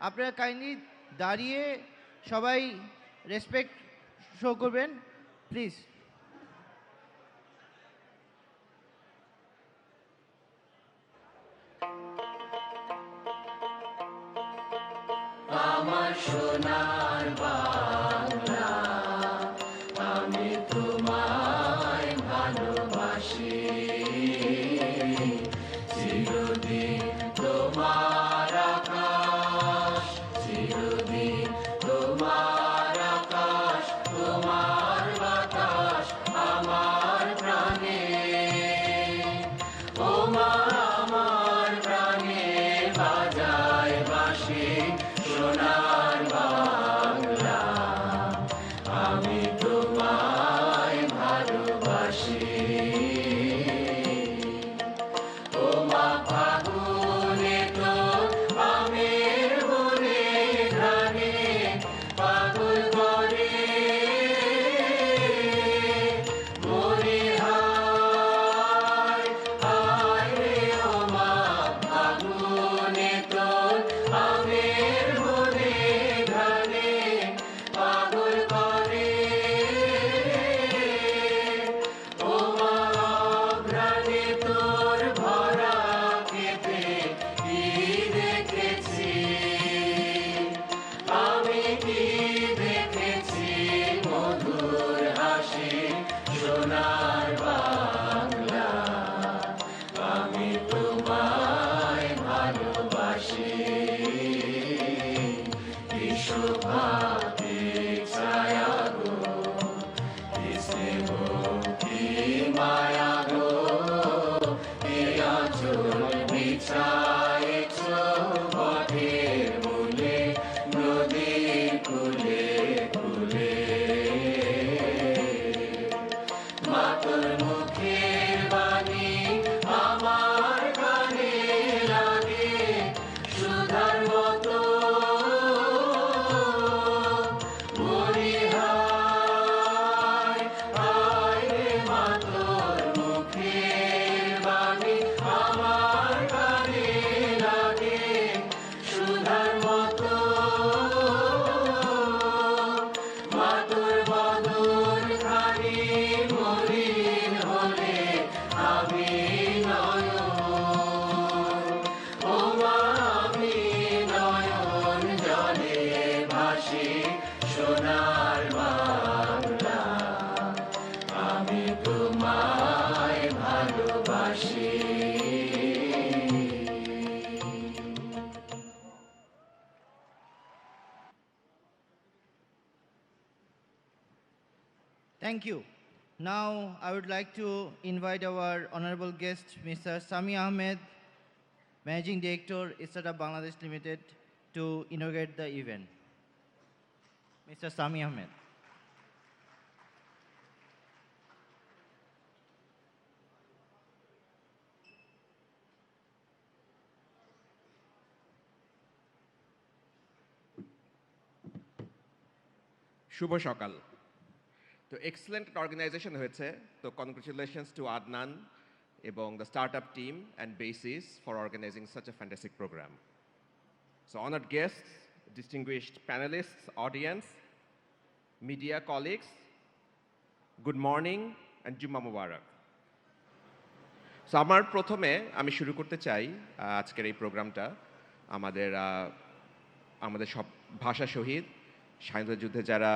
আপনারা কাইন্ডলি দাঁড়িয়ে সবাই রেসপেক্ট শো করবেন প্লিজ। আমার সোনার বাংলা, আমি তোমায় ভালোবাসি, চিরদিন তোমার আকাশ, চিরদিন তোমার আকাশ, তোমার বাতাস আমার প্রাণে, ও মা আমার প্রাণে বাজায় বাঁশি সোনার বাংলা, আমি তোমায় ভালোবাসি। ও মা ফাগুনে তো আমের বনে ঘ্রাণে পাগল করে মনে হায় হায় রে, ও মা ফাগুনে তো আমের বনে ঘ্রাণে পাগল করে, ও মা ঘ্রাণে তোর ভরা খেতে কি দেখেছি, আমি কি দেখেছি মধুর হাসি সোনার বাংলা, আমি তোমায় ভালোবাসি। কি শোভা কি ছায়া গো, কি স্নেহ কি মায়া গো, কি আঁচল বিছায়েছ পথের মূলে নদীর কূলে কূলে, মা তোর মুখের বাণী আমার কানে লাগে সুধার মতো, মরি হায় হায় রে, মা তোর মুখের বাণী আমার কানে লাগে সুধার মতো, মা তোর বদন খানি মলিন হলে আমি নয়ন, ও মা আমি নয়ন জলে ভাসি সোনার বাংলা, আমি তোমায় ভালোবাসি। Thank you. Now I would like to invite our honorable guest, Mr. Sami Ahmed, Managing Director, Startup Bangladesh Limited, to inaugurate the event. Mr. Sami Ahmed. শুভ সকাল। তো এক্সেলেন্ট অর্গানাইজেশন হয়েছে, তো কনগ্রেচুলেশনস টু আদনান এবং the startup team and BASIS for organizing such a fantastic programme. So honoured guests, distinguished panelists, audience, media colleagues, good morning and জুম্মা মুবারক। সো আমার প্রথমে আমি শুরু করতে চাই আজকের এই প্রোগ্রামটা আমাদের সব ভাষা শহীদ, স্বাধীনতা যুদ্ধে যারা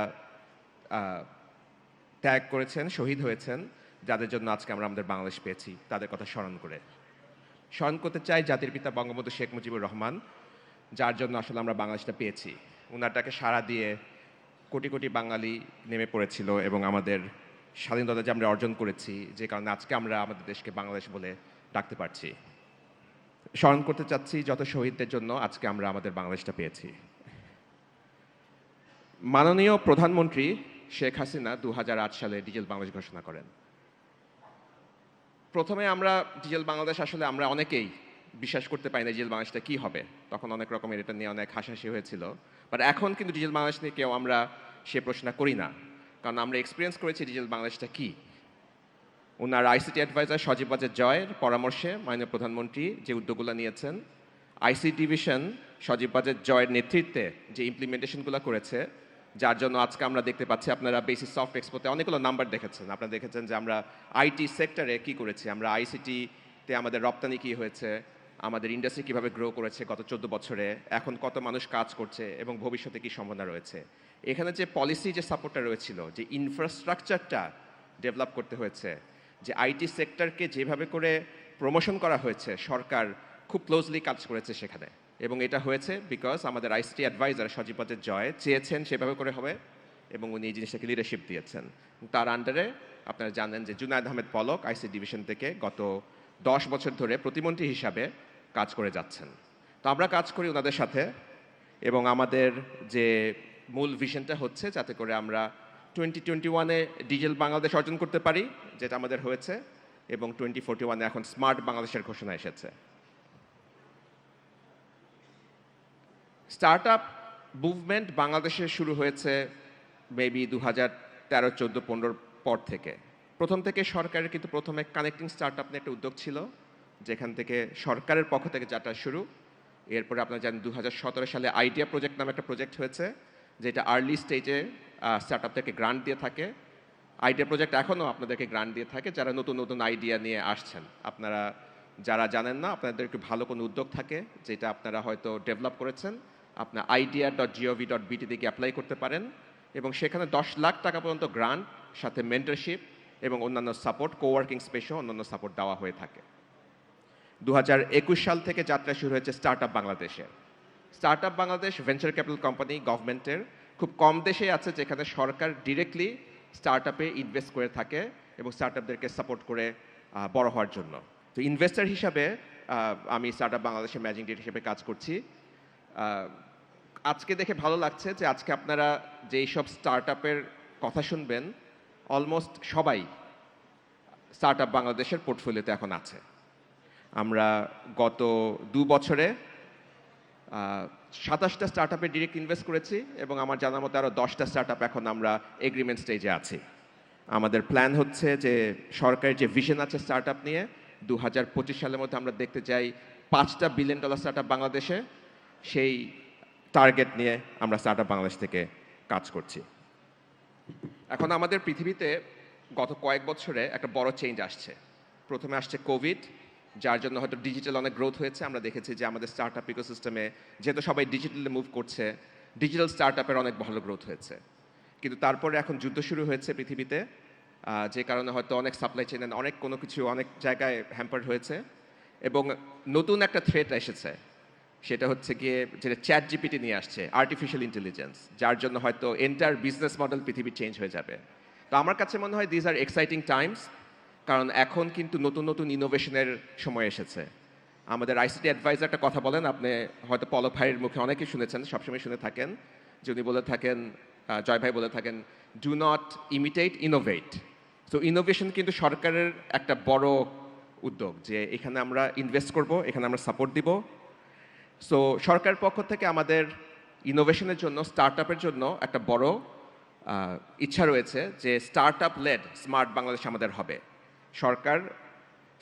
ত্যাগ করেছেন, শহীদ হয়েছেন, যাদের জন্য আজকে আমরা আমাদের বাংলাদেশ পেয়েছি, তাদের কথা স্মরণ করতে চাই জাতির পিতা বঙ্গবন্ধু শেখ মুজিবুর রহমান, যার জন্য আসলে আমরা বাংলাদেশটা পেয়েছি। ওনারটাকে সাড়া দিয়ে কোটি কোটি বাঙালি নেমে পড়েছিল এবং আমাদের স্বাধীনতা যে আমরা অর্জন করেছি, যে কারণে আজকে আমরা আমাদের দেশকে বাংলাদেশ বলে ডাকতে পারছি। স্মরণ করতে চাচ্ছি যত শহীদদের জন্য আজকে আমরা আমাদের বাংলাদেশটা পেয়েছি। মাননীয় প্রধানমন্ত্রী শেখ হাসিনা 2008 সালে ডিজিটাল বাংলাদেশ ঘোষণা করেন। প্রথমে আমরা ডিজিটাল বাংলাদেশ আসলে আমরা অনেকেই বিশ্বাস করতে পারি না ডিজিটাল বাংলাদেশটা কী হবে, তখন অনেক রকমের এটা নিয়ে অনেক হাসাহাসি হয়েছিল। বাট এখন কিন্তু ডিজিটাল বাংলাদেশ নিয়ে কেউ আমরা সে প্রশ্ন করি না, কারণ আমরা এক্সপিরিয়েন্স করেছি ডিজিটাল বাংলাদেশটা কী। ওনার আইসিটি অ্যাডভাইজার সজীব ওয়াজেদ জয়ের পরামর্শে মাননীয় প্রধানমন্ত্রী যে উদ্যোগগুলো নিয়েছেন, আইসি ডিভিশন সজীব বাজের জয়ের নেতৃত্বে যে ইমপ্লিমেন্টেশনগুলো করেছে, যার জন্য আজকে আমরা দেখতে পাচ্ছি, আপনারা বেসিস সফট এক্সপোতে অনেকগুলো নাম্বার দেখেছেন। আপনারা দেখেছেন যে আমরা আইটি সেক্টরে কি করেছি, আমরা আইসিটিতে আমাদের রপ্তানি কী হয়েছে, আমাদের ইন্ডাস্ট্রি কীভাবে গ্রো করেছে গত 14 বছরে, এখন কত মানুষ কাজ করছে এবং ভবিষ্যতে কী সম্ভাবনা রয়েছে। এখানে যে পলিসি যে সাপোর্টটা রয়েছিল, যে ইনফ্রাস্ট্রাকচারটা ডেভেলপ করতে হয়েছে, যে আইটি সেক্টরকে যেভাবে করে প্রমোশন করা হয়েছে, সরকার খুব ক্লোজলি কাজ করেছে সেখানে। এবং এটা হয়েছে বিকজ আমাদের আইসিটি অ্যাডভাইজার সজীব বাজের জয় চেয়েছেন সেভাবে করে হবে, এবং উনি এই জিনিসটাকে লিডারশিপ দিয়েছেন। তার আন্ডারে আপনারা জানেন যে জুনায়েদ আহমেদ পলক আইসি ডিভিশন থেকে গত 10 বছর ধরে প্রতিমন্ত্রী হিসাবে কাজ করে যাচ্ছেন। তো আমরা কাজ করি ওনাদের সাথে, এবং আমাদের যে মূল ভিশনটা হচ্ছে যাতে করে আমরা 2021-এ ডিজিটাল বাংলাদেশ অর্জন করতে পারি, যেটা আমাদের হয়েছে, এবং 2041-এ এখন স্মার্ট বাংলাদেশের ঘোষণা এসেছে। স্টার্ট আপ মুভমেন্ট বাংলাদেশে শুরু হয়েছে মেবি 2013-14-15 পর থেকে। প্রথম থেকে সরকারের কিন্তু প্রথমে কানেক্টিং স্টার্ট আপ নিয়ে একটা উদ্যোগ ছিল, যেখান থেকে সরকারের পক্ষ থেকে যাত্রা শুরু। এরপরে আপনারা জানেন 2017 সালে আইডিয়া প্রজেক্ট নামে একটা প্রজেক্ট হয়েছে, যেটা আর্লি স্টেজে স্টার্ট আপদেরকে গ্রান্ট দিয়ে থাকে। আইডিয়া প্রজেক্ট এখনও আপনাদেরকে গ্রান্ট দিয়ে থাকে যারা নতুন নতুন আইডিয়া নিয়ে আসছেন। আপনারা যারা জানেন না, আপনাদের একটু ভালো কোনো উদ্যোগ থাকে যেটা আপনারা হয়তো ডেভেলপ করেছেন, আপনার idea.gov.bt থেকে অ্যাপ্লাই করতে পারেন, এবং সেখানে 10 লাখ টাকা পর্যন্ত গ্রান্ট, সাথে মেন্টরশিপ এবং অন্যান্য সাপোর্ট, কোওয়ার্কিং স্পেসও অন্যান্য সাপোর্ট দেওয়া হয়ে থাকে। 2021 সাল থেকে যাত্রা শুরু হয়েছে স্টার্ট আপ বাংলাদেশের। Start up Bangladesh venture capital company গভর্নমেন্টের, খুব কম দেশে আছে যেখানে সরকার ডিরেক্টলি স্টার্ট আপে ইনভেস্ট করে থাকে এবং স্টার্ট আপদেরকে সাপোর্ট করে বড় হওয়ার জন্য। তো ইনভেস্টর হিসাবে আমি স্টার্ট আপ বাংলাদেশের ম্যানেজিং ডিরেক্টর হিসেবে কাজ করছি। আজকে দেখে ভালো লাগছে যে আজকে আপনারা যেই সব স্টার্ট আপের কথা শুনবেন, অলমোস্ট সবাই স্টার্ট আপ বাংলাদেশের পোর্টফোলিওতে এখন আছে। আমরা গত 2 বছরে 27টা স্টার্ট আপে ডিরেক্ট ইনভেস্ট করেছি, এবং আমার জানার মতো আরও 10টা স্টার্ট আপ এখন আমরা এগ্রিমেন্ট স্টেজে আছি। আমাদের প্ল্যান হচ্ছে যে সরকারের যে ভিশন আছে স্টার্ট আপ নিয়ে, 2025 সালের মধ্যে আমরা দেখতে চাই $5 বিলিয়ন স্টার্ট আপ বাংলাদেশে। সেই টার্গেট নিয়ে আমরা স্টার্ট আপ বাংলাদেশ থেকে কাজ করছি। এখন আমাদের পৃথিবীতে গত কয়েক বছরে একটা বড় চেঞ্জ আসছে। প্রথমে আসছে কোভিড, যার জন্য হয়তো ডিজিটাল অনেক গ্রোথ হয়েছে। আমরা দেখেছি যে আমাদের স্টার্ট আপ ইকোসিস্টেমে যেহেতু সবাই ডিজিটালি মুভ করছে, ডিজিটাল স্টার্ট আপের অনেক ভালো গ্রোথ হয়েছে। কিন্তু তারপরে এখন যুদ্ধ শুরু হয়েছে পৃথিবীতে, যে কারণে হয়তো অনেক সাপ্লাই চেইন অনেক কোনো কিছু অনেক জায়গায় হ্যাম্পার্ড হয়েছে, এবং নতুন একটা থ্রেট এসেছে, সেটা হচ্ছে গিয়ে যেটা চ্যাট জিপিটি নিয়ে আসছে, আর্টিফিশিয়াল ইন্টেলিজেন্স, যার জন্য হয়তো এন্টায়ার বিজনেস মডেল পৃথিবী চেঞ্জ হয়ে যাবে। তো আমার কাছে মনে হয় দিজ আর এক্সাইটিং টাইমস, কারণ এখন কিন্তু নতুন নতুন ইনোভেশনের সময় এসেছে। আমাদের আইসিটি অ্যাডভাইজার একটা কথা বলেন, আপনি হয়তো পলক ভাইয়ের মুখে অনেকেই শুনেছেন, সবসময় শুনে থাকেন, যে উনি বলে থাকেন, জয় ভাই বলে থাকেন, do not imitate, innovate. So innovation কিন্তু সরকারের একটা বড় উদ্যোগ, যে এখানে আমরা ইনভেস্ট করব, এখানে আমরা সাপোর্ট দিব। সো সরকারের পক্ষ থেকে আমাদের ইনোভেশনের জন্য, স্টার্ট আপের জন্য একটা বড় ইচ্ছা রয়েছে যে startup led smart Bangladesh আমাদের হবে। সরকার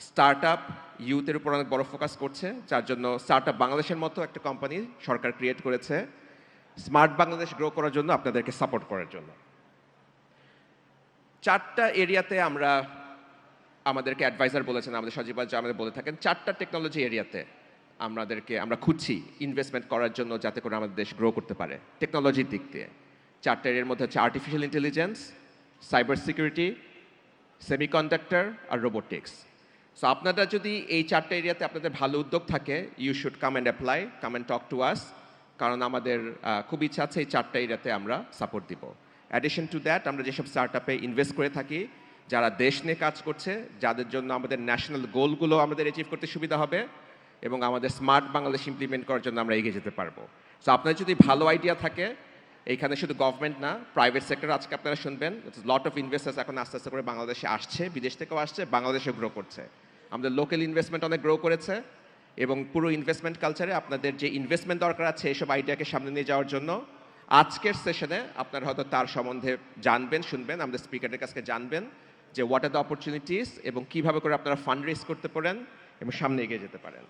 স্টার্ট আপ ইউথের উপর অনেক বড় ফোকাস করছে, যার জন্য স্টার্ট আপ বাংলাদেশের মতো একটা কোম্পানি সরকার ক্রিয়েট করেছে স্মার্ট বাংলাদেশ গ্রো করার জন্য, আপনাদেরকে সাপোর্ট করার জন্য। 4টা এরিয়াতে আমরা, আমাদেরকে অ্যাডভাইজার বলেছেন, আমাদের সজীব ভাই আমাদের বলে থাকেন, 4টা টেকনোলজি এরিয়াতে আমরা খুঁজছি ইনভেস্টমেন্ট করার জন্য, যাতে করে আমাদের দেশ গ্রো করতে পারে টেকনোলজির দিক দিয়ে। 4টা এর মধ্যে হচ্ছে artificial intelligence, cyber security, semiconductor আর রোবোটিক্স। সো আপনারা যদি এই 4টা এরিয়াতে আপনাদের ভালো উদ্যোগ থাকে, you should come and apply, come and talk to us, কারণ আমাদের খুব ইচ্ছা আছে এই 4টা এরিয়াতে আমরা সাপোর্ট দিব। অ্যাডিশন টু দ্যাট, আমরা যেসব স্টার্ট আপে ইনভেস্ট করে থাকি, যারা দেশ নিয়ে কাজ করছে, যাদের জন্য আমাদের ন্যাশনাল গোলগুলো আমাদের অ্যাচিভ করতে সুবিধা হবে, এবং আমাদের স্মার্ট বাংলাদেশ ইমপ্লিমেন্ট করার জন্য আমরা এগিয়ে যেতে পারবো। সো আপনার যদি ভালো আইডিয়া থাকে, এইখানে শুধু গভর্নমেন্ট না, প্রাইভেট সেক্টর আজকে আপনারা শুনবেন, লট অফ ইনভেস্টার্স এখন আস্তে আস্তে করে বাংলাদেশে আসছে, বিদেশ থেকেও আসছে, বাংলাদেশে গ্রো করছে। আমাদের লোকাল ইনভেস্টমেন্ট অনেক গ্রো করেছে, এবং পুরো ইনভেস্টমেন্ট কালচারে আপনাদের যে ইনভেস্টমেন্ট দরকার আছে এইসব আইডিয়াকে সামনে নিয়ে যাওয়ার জন্য আজকের সেশনে আপনারা হয়তো তার সম্বন্ধে জানবেন, শুনবেন, আমাদের স্পিকারের কাছে জানবেন যে হোয়াট আর দ্য অপরচুনিটিস, এবং কীভাবে করে আপনারা ফান্ড রেজ করতে পারেন এবং সামনে এগিয়ে যেতে পারেন।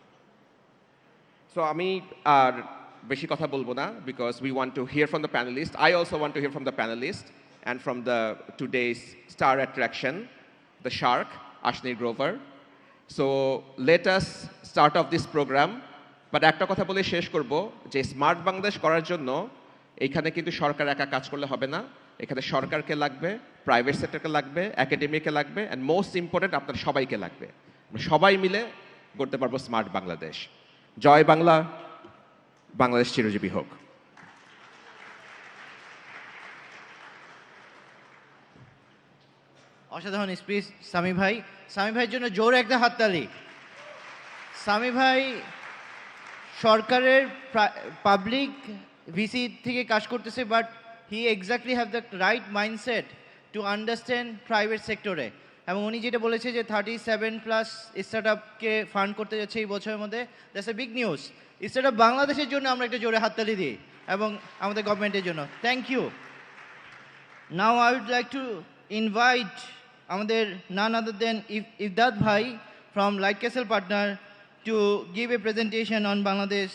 So আমি আর বেশি কথা বলবো না because we want to hear from the panelists. I also want to hear from the panelists and from the today's star attraction, the shark, Ashni Grover. So let us start off this program. But একটা কথা বলে শেষ করব যে smart Bangladesh করার জন্য এইখানে কিন্তু সরকার একা কাজ করলে হবে না। এখানে সরকারকে লাগবে, প্রাইভেট সেক্টরকে লাগবে, একাডেমিকে লাগবে অ্যান্ড মোস্ট ইম্পর্টেন্ট আপনার সবাইকে লাগবে। আমরা সবাই মিলে করতে পারবো স্মার্ট বাংলাদেশ। জয় বাংলা, বাংলাদেশ চিরজীবী হোক। অসাধারণ স্পিচ সামি ভাই। সামি ভাইয়ের জন্য জোরে একটা হাততালি। সামি ভাই সরকারের পাবলিক ভিসি থেকে কাজ করতেছে, but he exactly have the right mindset to understand private সেক্টরে। এবং উনি যেটা বলেছে যে 37+ স্টার্ট আপকে ফান্ড করতে যাচ্ছে এই বছরের মধ্যে, that's a big news. Start up বাংলাদেশের জন্য আমরা একটা জোরে হাততালি দিই এবং আমাদের গভর্নমেন্টের জন্য thank you. Now I would like to invite আমাদের none other than Ifdad Bhai from Light Castle Partner to give a presentation on Bangladesh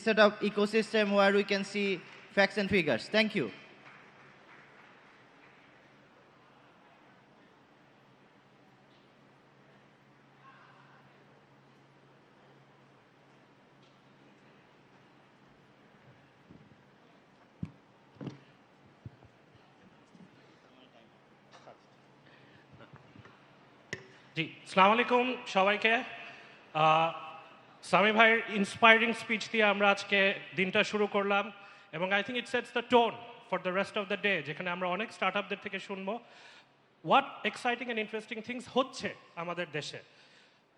startup ecosystem where we can see facts and figures. Thank you. জি, আসসালামু আলাইকুম সবাইকে। সামি ভাইয়ের inspiring speech দিয়ে আমরা আজকে দিনটা শুরু করলাম এবং I think it sets the tone for the rest of the day, যেখানে আমরা অনেক স্টার্ট আপদের থেকে শুনবো what exciting and interesting things হচ্ছে আমাদের দেশে।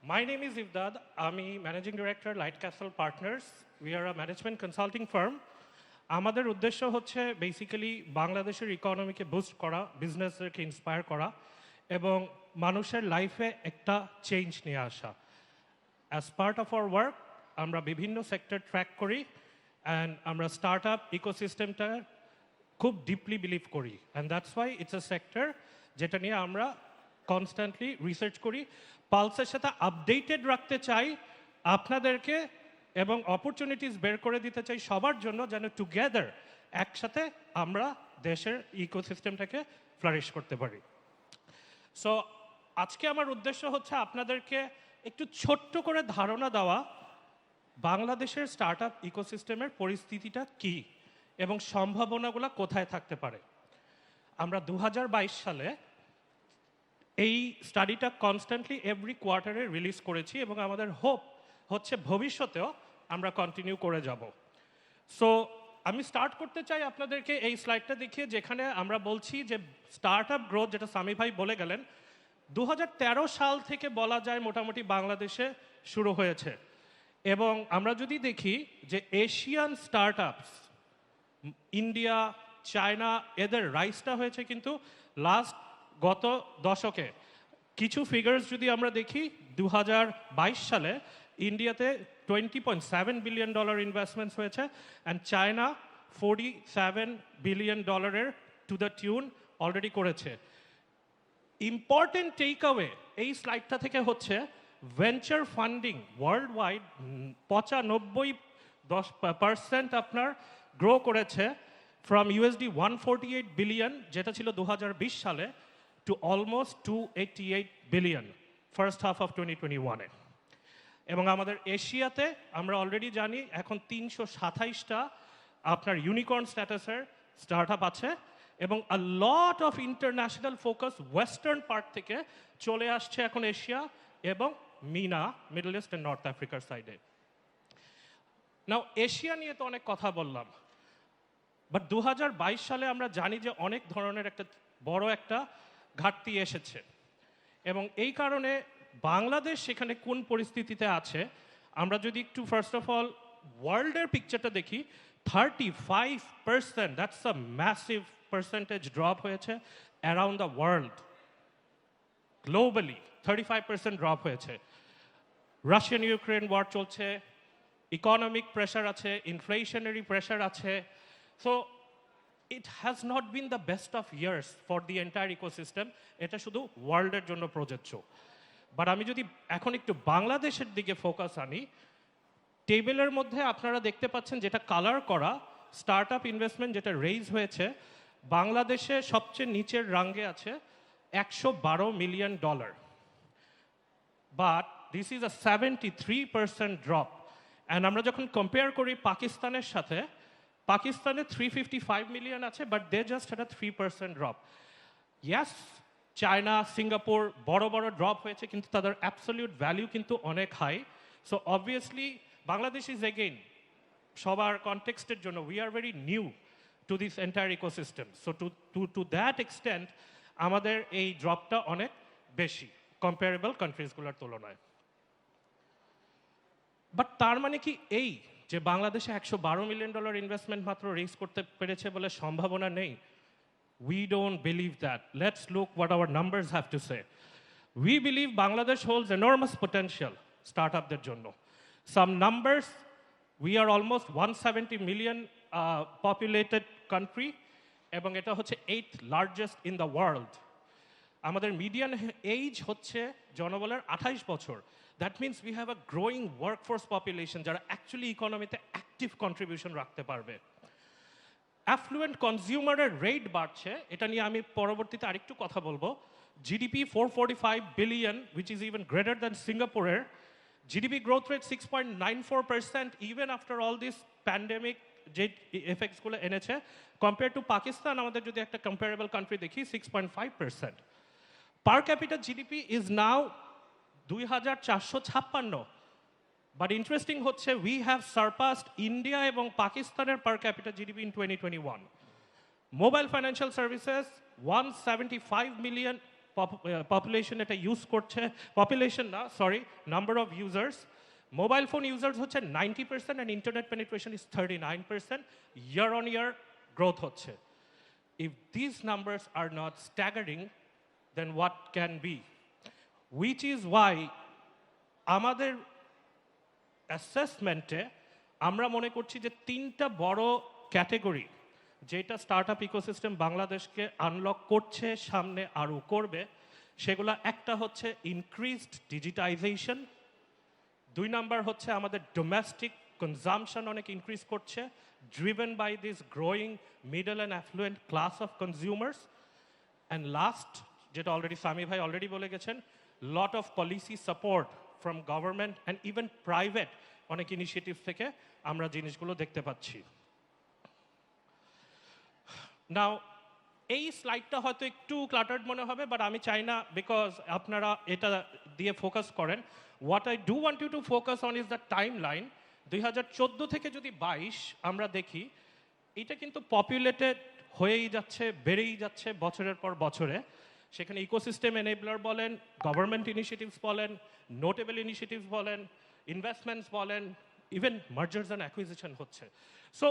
মাই নেম ইজ ইফদাদ, আমি managing director light castle partners. We are a management consulting farm. আমাদের উদ্দেশ্য হচ্ছে বেসিক্যালি বাংলাদেশের ইকোনমিকে বুস্ট করা, বিজনেসকে ইন্সপায়ার করা এবং মানুষের লাইফে একটা চেঞ্জ নিয়ে আসা। As part of our work আমরা বিভিন্ন সেক্টর ট্র্যাক করি অ্যান্ড আমরা স্টার্ট আপ ইকোসিস্টেমটা খুব ডিপলি বিলিভ করি and that's why it's a sector যেটা নিয়ে আমরা কনস্ট্যান্টলি রিসার্চ করি, পালসের সাথে আপডেটেড রাখতে চাই আপনাদেরকে এবং অপরচুনিটিস বের করে দিতে চাই সবার জন্য, যেন টুগেদার একসাথে আমরা দেশের ইকোসিস্টেমটাকে ফ্লারিশ করতে পারি। সো আজকে আমার উদ্দেশ্য হচ্ছে আপনাদেরকে একটু ছোট্ট করে ধারণা দেওয়া বাংলাদেশের স্টার্ট আপ ইকোসিস্টেমের পরিস্থিতিটা কী এবং সম্ভাবনাগুলো কোথায় থাকতে পারে। আমরা 2022 সালে এই স্টাডিটা কনস্ট্যান্টলি এভরি কোয়ার্টারে রিলিজ করেছি এবং আমাদের হোপ হচ্ছে ভবিষ্যতেও আমরা কন্টিনিউ করে যাব। সো আমি স্টার্ট করতে চাই আপনাদেরকে এই স্লাইডটা দেখিয়ে, যেখানে আমরা বলছি যে স্টার্ট আপ গ্রোথ, যেটা সামি ভাই বলে গেলেন, 2013 সাল থেকে বলা যায় মোটামুটি বাংলাদেশে শুরু হয়েছে। এবং আমরা যদি দেখি যে এশিয়ান স্টার্ট আপস, ইন্ডিয়া, চায়না, এদের রাইজটা হয়েছে কিন্তু গত দশকে। কিছু ফিগার্স যদি আমরা দেখি, 2022 সালে ইন্ডিয়াতে $20.7 বিলিয়ন ইনভেস্টমেন্টস হয়েছে and China $47 billion to the tune already করেছে। ইম্পর্টেন্ট টেকঅ্যাওয়ে এই স্লাইডটা থেকে হচ্ছে ভেঞ্চার ফান্ডিং ওয়ার্ল্ড ওয়াইড 95% আপনার গ্রো করেছে ফ্রম USD 148 বিলিয়ন, যেটা ছিল 2020 সালে, to almost 288 billion first half of 2021-এ। এবং আমাদের এশিয়াতে আমরা অলরেডি জানি এখন 327টা আপনার ইউনিকর্ন স্ট্যাটাসের স্টার্ট আপ আছে এবং a lot of international focus western part থেকে চলে আসছে এখন এশিয়া এবং MENA, Middle East and North আফ্রিকার সাইডে। নাও এশিয়া নিয়ে তো অনেক কথা বললাম, বাট 2022 সালে আমরা জানি যে অনেক ধরনের একটা বড় একটা ঘাটতি এসেছে এবং এই কারণে বাংলাদেশ সেখানে কোন পরিস্থিতিতে আছে আমরা যদি একটু ফার্স্ট অফ অল ওয়ার্ল্ডের পিকচারটা দেখি, 35%, that's a massive percentage drop হয়েছে around the world. Globally 35% drop হয়েছে। রাশিয়ান ইউক্রেন ওয়ার চলছে, ইকোনমিক প্রেশার আছে, ইনফ্লেশনারি প্রেশার আছে। So it has not been the best of years for the entire ecosystem. এটা শুধু ওয়ার্ল্ডের জন্য প্রযোজ্য। বাট আমি যদি এখন একটু বাংলাদেশের দিকে ফোকাস আনি, টেবিলের মধ্যে আপনারা দেখতে পাচ্ছেন যেটা কালার করা স্টার্ট আপ ইনভেস্টমেন্ট যেটা রেইজ হয়েছে বাংলাদেশে সবচেয়ে নিচের রাঙ্গে আছে $112 million, but this is a 73% drop. And আমরা যখন কম্পেয়ার করি পাকিস্তানের সাথে, পাকিস্তানে 355 মিলিয়ন আছে, but they just had a 3% drop. Yes, China, Singapore বড় বড় ড্রপ হয়েছে, কিন্তু তাদের অ্যাবসলিউট ভ্যালু কিন্তু অনেক high. So obviously Bangladesh is again সবার কনটেক্সটের জন্য we are very new to this entire ecosystem. So to that extent আমাদের এই ড্রপটা অনেক বেশি কম্পারেবল কান্ট্রিজগুলোর তুলনায়। বাট তার মানে কি এই যে বাংলাদেশে $112 মিলিয়ন ইনভেস্টমেন্ট মাত্র রেজ করতে পেরেছে বলে সম্ভাবনা নেই? We don't believe that. Let's look what our numbers have to say. We believe Bangladesh holds enormous potential startup-দের জন্য. Some numbers, we are almost 170 million populated country, এবং এটা হচ্ছে 8th largest in the world. আমাদের median age হচ্ছে জনবলের 28 বছর। That means we have a growing workforce population যারা actually ইকোনমিতে active contribution রাখতে পারবে। অ্যাফ্লুয়েন্ট কনজিউমারের রেট বাড়ছে, এটা নিয়ে আমি পরবর্তীতে আরেকটু কথা বলবো। GDP 445 billion, which is even greater than সিঙ্গাপুরের। GDP growth rate 6.94%, even after all this pandemic যে এফেক্টসগুলো এনেছে। কম্পেয়ার টু পাকিস্তান, আমাদের যদি একটা কম্পারেবল কান্ট্রি দেখি, 6.5%। Per capita GDP is now 2456। But interesting হচ্ছে উই হ্যাভ সারপাসড ইন্ডিয়া এবং পাকিস্তানের per capita GDP in 2021। Mobile financial services 175 million population এটা ইউজ করছে, পপুলেশন না sorry, number of users. Mobile phone users হচ্ছে 90% and internet penetration is 39%। Year on year growth হচ্ছে। If this numbers are not staggering, then what can be? Which is why আমাদের অ্যাসেসমেন্টে আমরা মনে করছি যে 3টা বড় ক্যাটেগরি যেটা স্টার্ট আপ ইকোসিস্টেম বাংলাদেশকে আনলক করছে, সামনে আরও করবে, সেগুলো একটা হচ্ছে ইনক্রিজড ডিজিটাইজেশন, 2 নাম্বার হচ্ছে আমাদের ডোমেস্টিক কনজামশন অনেক ইনক্রিজ করছে, driven by this growing middle and affluent class of consumers, and last যেটা অলরেডি সামি ভাই অলরেডি বলে গেছেন, lot of policy support from government and even private অনেক ইনিশিয়েটিভ থেকে আমরা জিনিসগুলো দেখতে পাচ্ছি। নাও এই স্লাইডটা হয়তো একটু ক্লাটার্ড মনে হবে, বাট আমি চাই না, বিকজ আপনারা এটা দিয়ে ফোকাস করেন। What I do want you to focus on is the time line. 2014 থেকে যদি 22 আমরা দেখি, এটা কিন্তু পপুলেটেড হয়েই যাচ্ছে, বেড়েই যাচ্ছে বছরের পর বছরে। সেখানে ইকোসিস্টেম এনেবলার বলেন, গভর্নমেন্ট ইনিশিয়েটিভস বলেন, নোটেবল ইনিশিয়েটিভস বলেন, ইনভেস্টমেন্টস বলেন, ইভেন মার্জার্স অ্যান্ড অ্যাকুইজিশন হচ্ছে। সো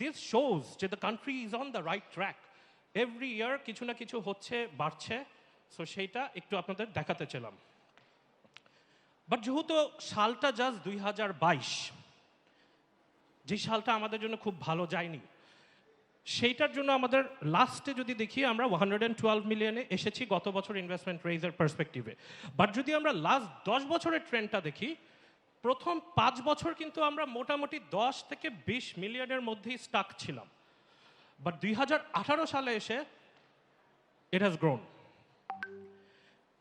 দিস শোজ যে the country is on the right track. Every year কিছু না কিছু হচ্ছে, বাড়ছে। সো সেইটা একটু আপনাদের দেখাতে চাইলাম। বাট যেহেতু সালটা জাস্ট 2022, যে সালটা আমাদের জন্য খুব ভালো যায়নি, সেইটার জন্য আমাদের লাস্টে যদি দেখি আমরা 112 মিলিয়নে এসেছি গত বছর ইনভেস্টমেন্ট রেইজের পার্সপেক্টিভে। বাট যদি আমরা লাস্ট 10 বছরের ট্রেন্ডটা দেখি, প্রথম 5 বছর কিন্তু আমরা মোটামুটি 10 থেকে 20 মিলিয়নের মধ্যেই স্টাক ছিলাম। বাট 2018 সালে এসে it has grown,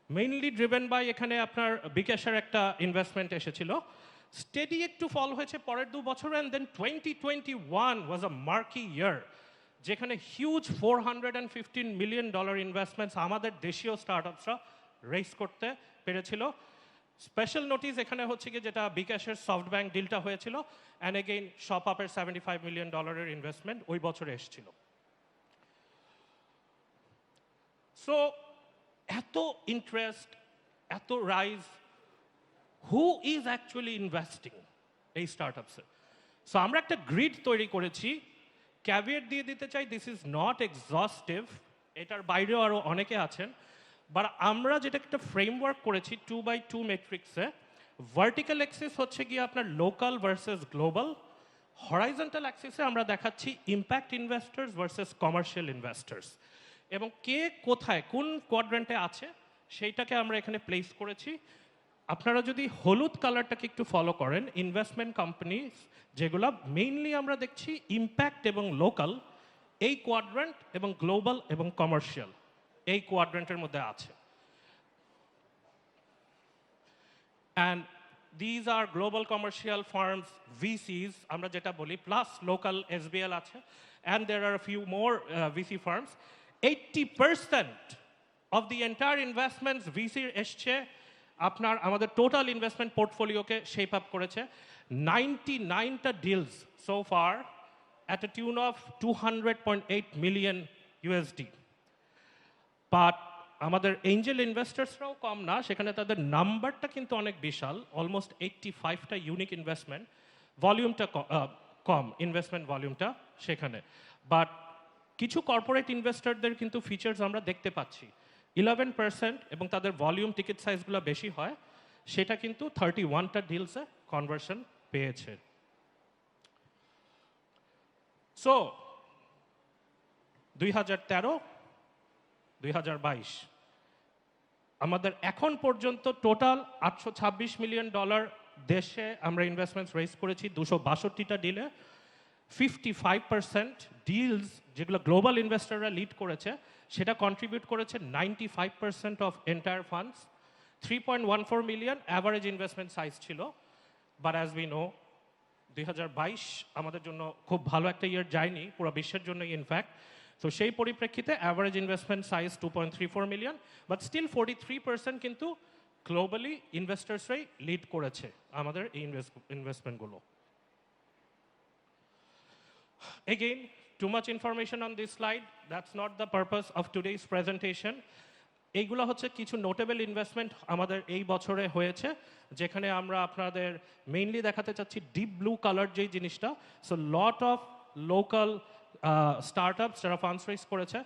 mainly driven by এখানে আপনার বিকাশের একটা ইনভেস্টমেন্ট এসেছিল। স্টেডি একটু ফল হয়েছে পরের 2 বছর, অ্যান্ড দেন 2021 ওয়াজ আ মার্কি ইয়ার, যেখানে হিউজ $415 মিলিয়ন ইনভেস্টমেন্টস আমাদের দেশীয় স্টার্টআপসরা রেইজ করতে পেরেছিল। স্পেশাল নোটিস এখানে হচ্ছে কি, যেটা বিকাশের সফট ব্যাংক ডিলটা হয়েছিল, অ্যান্ড এগেইন শপ আপের $75 মিলিয়ন ইনভেস্টমেন্ট ওই বছরে এসেছিল। সো এত ইন্টারেস্ট, এত rise, who is actually investing এই স্টার্টআপসে? সো আমরা একটা গ্রিড তৈরি করেছি। ক্যাভিয়েট দিয়ে দিতে চাই, দিস ইজ নট এক্সস্টিভ, এটার বাইরেও আরও অনেকে আছেন। বাট আমরা যেটা একটা ফ্রেমওয়ার্ক করেছি 2x2 ম্যাট্রিক্সে। ভার্টিক্যাল অ্যাক্সিস হচ্ছে গিয়ে আপনার লোকাল ভার্সেস গ্লোবাল, হরাইজন্টাল অ্যাক্সিসে আমরা দেখাচ্ছি impact investors versus commercial investors, এবং কে কোথায় কোন কোয়াড্রেন্টে আছে সেইটাকে আমরা এখানে প্লেস করেছি। আপনারা যদি হলুদ কালারটাকে একটু ফলো করেন, ইনভেস্টমেন্ট কোম্পানি যেগুলো মেইনলি আমরা দেখছি ইম্প্যাক্ট এবং লোকাল, এই কোয়াড্রেন্ট এবং গ্লোবাল এবং কমার্শিয়াল এই কোয়াড্রেন্টের মধ্যে আছে। And these are global commercial firms, VCs আমরা যেটা বলি, প্লাস লোকাল এসবিএল আছে, and there are few more VC firms. 80% of the entire investments ভিসির এসছে আপনার আমাদের টোটাল ইনভেস্টমেন্ট পোর্টফোলিওকে শেপ আপ করেছে। 99টা deals so far at a tune of $200.8 million USD। But আমাদের এঞ্জেল ইনভেস্টার্সরাও কম না, সেখানে তাদের নাম্বারটা কিন্তু অনেক বিশাল, অলমোস্ট 85টা ইউনিক ইনভেস্টমেন্ট, ভলিউমটা কম, ইনভেস্টমেন্ট ভলিউমটা সেখানে। বাট কিছু কর্পোরেট ইনভেস্টরদের কিন্তু ফিচার্স আমরা দেখতে পাচ্ছি, 11% এবং তাদের ভলিউম টিকিট সাইজগুলো বেশি হয়, সেটা কিন্তু 31টা ডিলসে কনভার্সন পেয়েছে। সো 2013-2022 আমাদের এখন পর্যন্ত টোটাল $826 মিলিয়ন দেশে আমরা ইনভেস্টমেন্টস রেজ করেছি 262টা ডিলে। 55% ডিলস যেগুলো গ্লোবাল ইনভেস্টররা লিড করেছে সেটা কন্ট্রিবিউট করেছে 95% of entire funds. 3.14 million average investment size ছিল। বাট অ্যাজ উই নো 2022 আমাদের জন্য খুব ভালো একটা ইয়ার যায়নি, পুরো বিশ্বের জন্য ইনফ্যাক্ট। তো সেই পরিপ্রেক্ষিতে average investment size 2.34 million, but still 43% কিন্তু গ্লোবালি ইনভেস্টার্সরাই লিড করেছে আমাদের এই ইনভেস্টমেন্টগুলো। Again, too much information on this slide. That's not the purpose of today's presentation. এইগুলো হচ্ছে কিছু নোটেবল ইনভেস্টমেন্ট আমাদের এই বছরে হয়েছে, যেখানে আমরা আপনাদের মেইনলি দেখাতে চাচ্ছি ডিপ ব্লু কালার যেই জিনিসটা। So lot of local startups যারা ফান্ডস রেজ করেছে।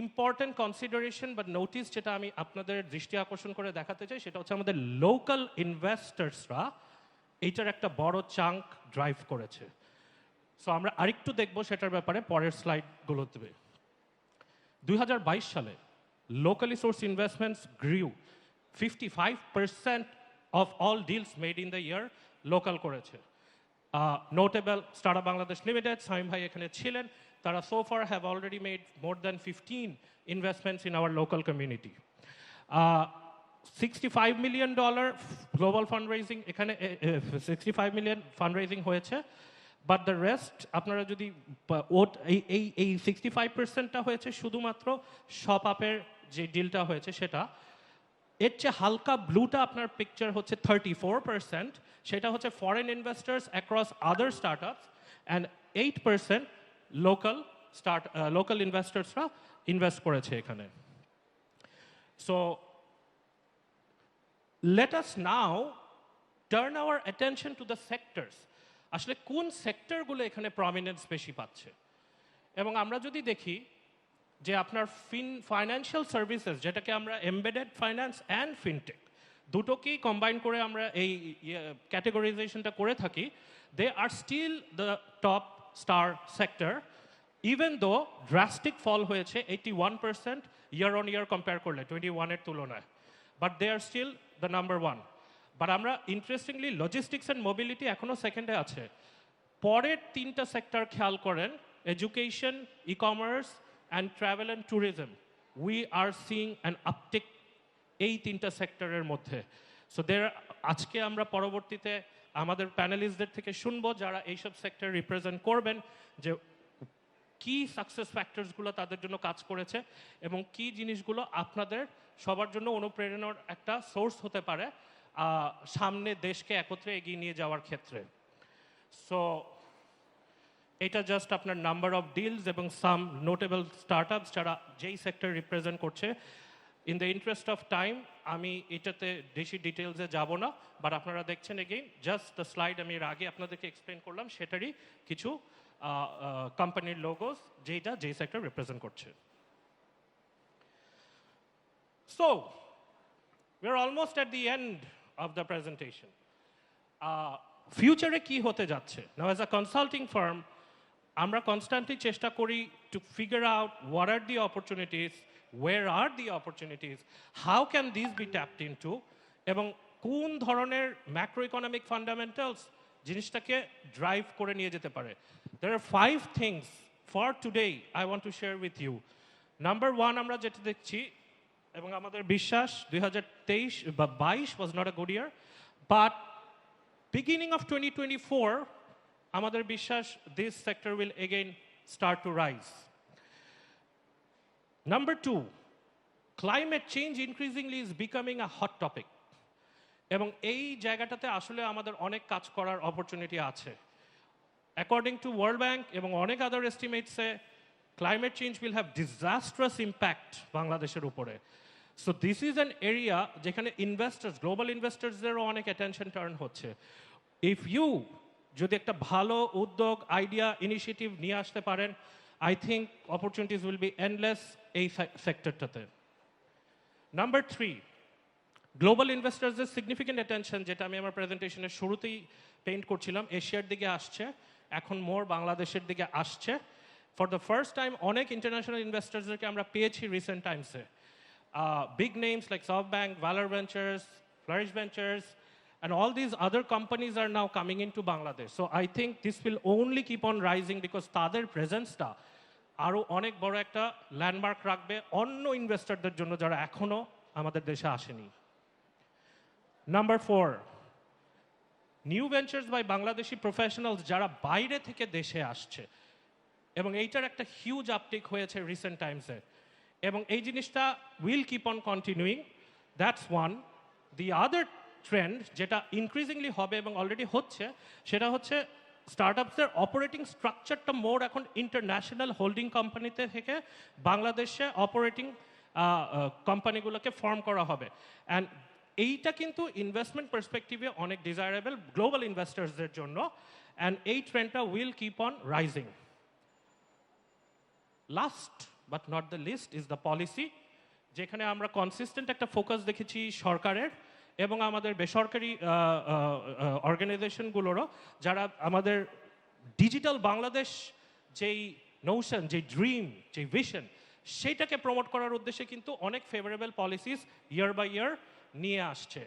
ইম্পর্টেন্ট কনসিডারেশন বা নোটিস যেটা আমি আপনাদের দৃষ্টি আকর্ষণ করে দেখাতে চাই, সেটা হচ্ছে আমাদের লোকাল ইনভেস্টার্সরা এইটার একটা বড় চাঙ্ক ড্রাইভ করেছে। সো আমরা আরেকটু দেখবো সেটার ব্যাপারে পরের স্লাইডগুলোতে। 2022 সালে locally sourced investments grew 55% of all deals made in the year local করেছে। Notable Startup Bangladesh Limited, Saim ভাই এখানে ছিলেন, তারা so far have already made more than 15 investments in our local community. $65 million global fundraising এখানে 65 million fundraising হয়েছে। But the rest আপনারা যদি এই 65%টা হয়েছে শুধুমাত্র শপ আপের যে ডিলটা হয়েছে সেটা। এর চেয়ে হালকা ব্লুটা আপনার পিকচার হচ্ছে 34%, সেটা হচ্ছে ফরেন ইনভেস্টার্স অ্যাক্রস আদার স্টার্ট আপস, অ্যান্ড 8% লোকাল ইনভেস্টার্সরা ইনভেস্ট করেছে এখানে। So let us now turn hour attention to the sectors. আসলে কোন সেক্টরগুলো এখানে প্রমিনেন্স বেশি পাচ্ছে। এবং আমরা যদি দেখি যে আপনার ফাইন্যান্সিয়াল সার্ভিসেস, যেটাকে আমরা এমবেডেড ফাইন্যান্স অ্যান্ড ফিনটেক দুটোকেই কম্বাইন করে আমরা এই ক্যাটেগরাইজেশনটা করে থাকি, they are still the top star sector, even though drastic fall হয়েছে 81% ইয়ার অন ইয়ার কম্পেয়ার করলে 21-এর তুলনায়, but they are still the number one. But আমরা ইন্টারেস্টিংলি লজিস্টিক্স অ্যান্ড মোবিলিটি এখনও সেকেন্ডে আছে। পরের তিনটা সেক্টর খেয়াল করেন, education, e commerce and travel and tourism, we are seeing an uptick এই তিনটা সেক্টরের মধ্যে। সো আজকে আমরা পরবর্তীতে আমাদের প্যানেলিস্টদের থেকে শুনবো যারা এইসব সেক্টর রিপ্রেজেন্ট করবেন, যে কি সাকসেস ফ্যাক্টরসগুলো তাদের জন্য কাজ করেছে এবং কি জিনিসগুলো আপনাদের সবার জন্য অনুপ্রেরণার একটা সোর্স হতে পারে সামনে দেশকে একত্রে এগিয়ে নিয়ে যাওয়ার ক্ষেত্রে। সো এটা জাস্ট আপনার নাম্বার অফ ডিলস এবং সাম নোটেবল স্টার্টআপস যারা যেই সেক্টর রিপ্রেজেন্ট করছে। In the interest of time আমি এটাতে বেশি ডিটেলসে যাব না, বাট আপনারা দেখছেন এগেইন জাস্ট দ্য স্লাইড আমি এর আগে আপনাদেরকে এক্সপ্লেন করলাম, সেটারই কিছু কোম্পানির লোগোস যেটা যেই সেক্টর রিপ্রেজেন্ট করছে। So we are almost at the end of the presentation. ফিউচারে কি হতে যাচ্ছে? Now as a consulting firm, আমরা কনস্ট্যান্টলি চেষ্টা করি to figure out what are the opportunities, where are the opportunities, how can these be tapped into, এবং কোন ধরনের ম্যাক্রো ইকোনমিক ফান্ডামেন্টালস জিনিসটাকে ড্রাইভ করে নিয়ে যেতে পারে। There are 5 things for today I want to share with you. Number 1, আমরা যেটা দেখছি এবং আমাদের বিশ্বাস 2023 বা 22 was not a good year, but beginning of 2024 আমাদের বিশ্বাস this sector will again start to rise. Number 2, climate change increasingly is becoming a hot topic. এবং এই জায়গাটাতে আসলে আমাদের অনেক কাজ করার অপরচুনিটি আছে। অ্যাকর্ডিং টু ওয়ার্ল্ড ব্যাংক এবং অনেক আদার এস্টিমেটসে climate change will have disastrous impact বাংলাদেশের উপরে। So this is an area যেখানে ইনভেস্টার্স, গ্লোবাল ইনভেস্টার্সদেরও অনেক অ্যাটেনশন টার্ন হচ্ছে। ইফ ইউ যদি একটা ভালো উদ্যোগ, আইডিয়া, ইনিশিয়েটিভ নিয়ে আসতে পারেন, I think opportunities will be endless এই সেক্টরটাতে। নাম্বার 3, গ্লোবাল ইনভেস্টার্সদের সিগনিফিকেন্ট অ্যাটেনশন, যেটা আমি আমার প্রেজেন্টেশনের শুরুতেই পেইন্ট করছিলাম, এশিয়ার দিকে আসছে, এখন মোর বাংলাদেশের দিকে আসছে। ফর দ্য ফার্স্ট টাইম অনেক ইন্টারন্যাশনাল ইনভেস্টার্সদেরকে আমরা পেয়েছি রিসেন্ট টাইমসে। Big names like SoftBank, Valor Ventures, Flourish Ventures, and all these other companies are now coming into Bangladesh. So I think this will only keep on rising because তাদের প্রেজেন্সটা আরও অনেক বড় একটা ল্যান্ডমার্ক রাখবে অন্য ইনভেস্টরদের জন্য যারা এখনও আমাদের দেশে আসেনি। Number 4, new ventures by Bangladeshi professionals যারা বাইরে থেকে দেশে আসছে, এবং এইটার একটা হিউজ আপটেক হয়েছে রিসেন্ট টাইমসে, এবং এই জিনিসটা will keep on continuing. That's one. The other trend যেটা ইনক্রিজিংলি হবে এবং অলরেডি হচ্ছে, সেটা হচ্ছে স্টার্টআপসের অপারেটিং স্ট্রাকচারটা মোর এখন ইন্টারন্যাশনাল হোল্ডিং কোম্পানিতে থেকে বাংলাদেশে অপারেটিং কোম্পানিগুলোকে ফর্ম করা হবে। অ্যান্ড এইটা কিন্তু ইনভেস্টমেন্ট পার্সপেক্টিভে অনেক ডিজায়ারেবল গ্লোবাল ইনভেস্টার্সদের জন্য, অ্যান্ড এই ট্রেন্ডটা will keep on rising. Last but not the least is the policy, যেখানে আমরা কনসিস্টেন্ট একটা ফোকাস দেখেছি সরকারের এবং আমাদের বেসরকারি অর্গানাইজেশনগুলোরও, যারা আমাদের ডিজিটাল বাংলাদেশ যেই নোশন, যে ড্রিম, যে ভিশন, সেইটাকে প্রমোট করার উদ্দেশ্যে কিন্তু অনেক favourable policies year by year নিয়ে আসছে।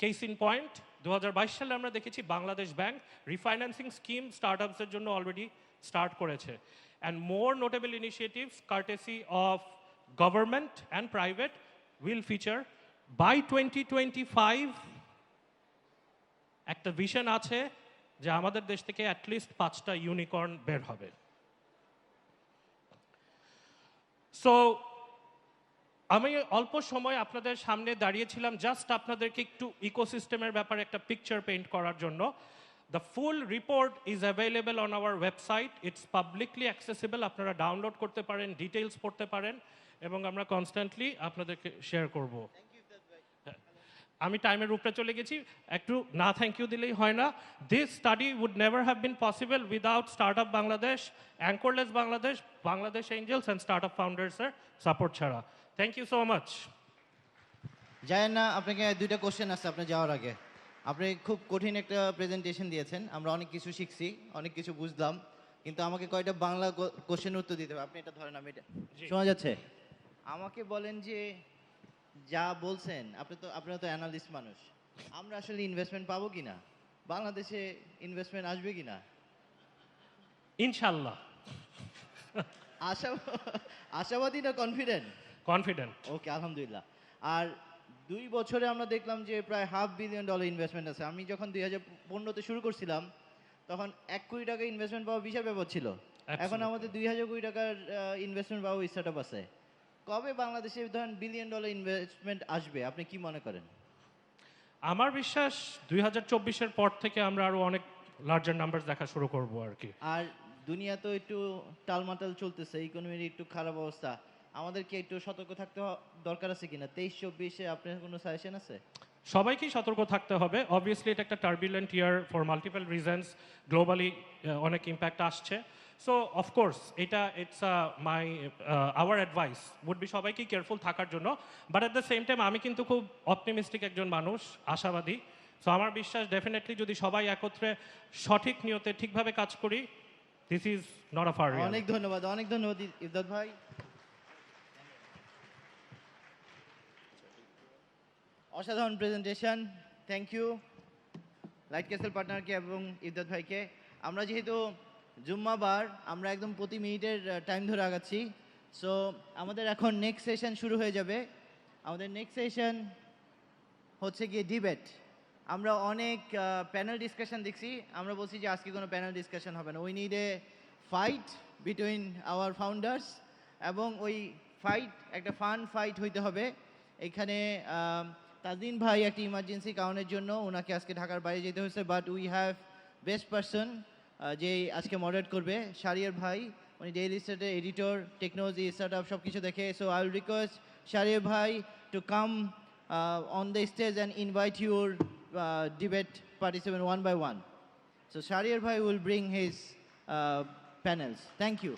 কেস ইন পয়েন্ট, 2022 সালে আমরা দেখেছি বাংলাদেশ ব্যাংক রিফাইন্যান্সিং স্কিম স্টার্টআপসের জন্য অলরেডি স্টার্ট করেছে। And more notable initiatives courtesy of government and private will feature by 2025। একটা ভিশন আছে যে আমাদের দেশ থেকে অ্যাটলিস্ট 5টা ইউনিকর্ন বের হবে। সো আমি অল্প সময় আপনাদের সামনে দাঁড়িয়েছিলাম জাস্ট আপনাদেরকে একটু ইকোসিস্টেমের ব্যাপারে একটা পিকচার পেইন্ট করার জন্য। The full report is available on our website, it's publicly accessible, আপনারা ডাউনলোড করতে পারেন, ডিটেলস পড়তে পারেন, এবং আমরা কনস্ট্যান্টলি আপনাদেরকে শেয়ার করব। আমি টাইমের উপরে চলে গেছি, একটু না থ্যাংক ইউ দিলেই হয় না। This study would never have been possible without startup Bangladesh, anchorless Bangladesh, Bangladesh angels and startup ফাউন্ডার্সের সাপোর্ট ছাড়া। Thank you so much. জানেন না, আপনাকে 2টা কোশ্চেন আছে আপনার যাওয়ার আগে। আপনি খুব কঠিন একটা প্রেজেন্টেশন দিয়েছেন, আমরা অনেক কিছু শিখছি, অনেক কিছু বুঝলাম, কিন্তু আমাকে কয়টা বাংলা কোশ্চেন উত্তর দিতে হবে। আপনি এটা ধরেন, আমি এটা শোনা যাচ্ছে। আমাকে বলেন যে যা বলছেন, আপনারা তো অ্যানালিস্ট মানুষ, আমরা আসলে ইনভেস্টমেন্ট পাবো কিনা, বাংলাদেশে ইনভেস্টমেন্ট আসবে কিনা? ইনশাল্লাহ। আশাবাদী না কনফিডেন্ট? কনফিডেন্ট। ওকে, আলহামদুলিল্লাহ। আর 2 বছরে আমরা দেখলাম যে প্রায় $500 বিলিয়ন ইনভেস্টমেন্ট আছে। আমি যখন 2015-তে শুরু করছিলাম তখন 1 কোটি টাকা ইনভেস্টমেন্ট পাওয়া বিশাল ব্যাপার ছিল। এখন আমাদের 2000 কোটি টাকার ইনভেস্টমেন্ট পাওয়া স্টার্টআপ আছে। কবে বাংলাদেশে ধরেন $1 বিলিয়ন ইনভেস্টমেন্ট আসবে আপনি কি মনে করেন? আমার বিশ্বাস 2024-এর পর থেকে আমরা আরো অনেক লার্জার নাম্বার দেখা শুরু করব আর কি। আর দুনিয়া তো একটু টালমাটাল চলতেছে, ইকোনমির একটু খারাপ অবস্থা, আমাদেরকে একটু সতর্ক থাকতে দরকার আছে কিনা? 23-24-এ আপনার কোনো সাজেশন আছে? সবাইকেই সতর্ক থাকতে হবে। অবভিয়াসলি এটা একটা turbulent year for multiple reasons, globally অনেক ইম্প্যাক্ট আসছে। সো অফকোর্স এটা it's my our advice would be সবাইকেই কেয়ারফুল থাকার জন্য। But at the same time আমি কিন্তু খুব অপটিমিস্টিক একজন মানুষ, আশাবাদী। সো আমার বিশ্বাস ডেফিনেটলি যদি সবাই একত্রে সঠিক নিয়তে ঠিকভাবে কাজ করি, this is not a far. অনেক ধন্যবাদ, অনেক ধন্যবাদ ইফদাত ভাই। অসাধারণ presentation, thank you light castle পার্টনারকে এবং ইবদাত ভাইকে। আমরা যেহেতু জুম্মাবার, আমরা একদম প্রতি মিনিটের টাইম ধরে আগাচ্ছি। সো আমাদের এখন নেক্সট সেশন শুরু হয়ে যাবে। আমাদের নেক্সট সেশন হচ্ছে গিয়ে ডিবেট। আমরা অনেক প্যানেল ডিসকাশন দেখছি, আমরা বলছি যে আজকে কোনো প্যানেল ডিসকাশন হবে না। We need a fight between hour founders, এবং ওই ফাইট একটা ফান ফাইট হইতে হবে। এখানে তাজদিন ভাই একটা ইমার্জেন্সি কারণের জন্য ওনাকে আজকে ঢাকার বাইরে যেতে হয়েছে, but we have best person যে আজকে মডারেট করবে, শারিয়ার ভাই। উনি ডেইলি স্টারের এডিটর, টেকনোলজি, স্টার্ট আপ সব কিছু দেখে। So I will request Shahriar ভাই to come on the stage and invite your debate participant one by one. So Shahriar Bhai will bring his panels. Thank you.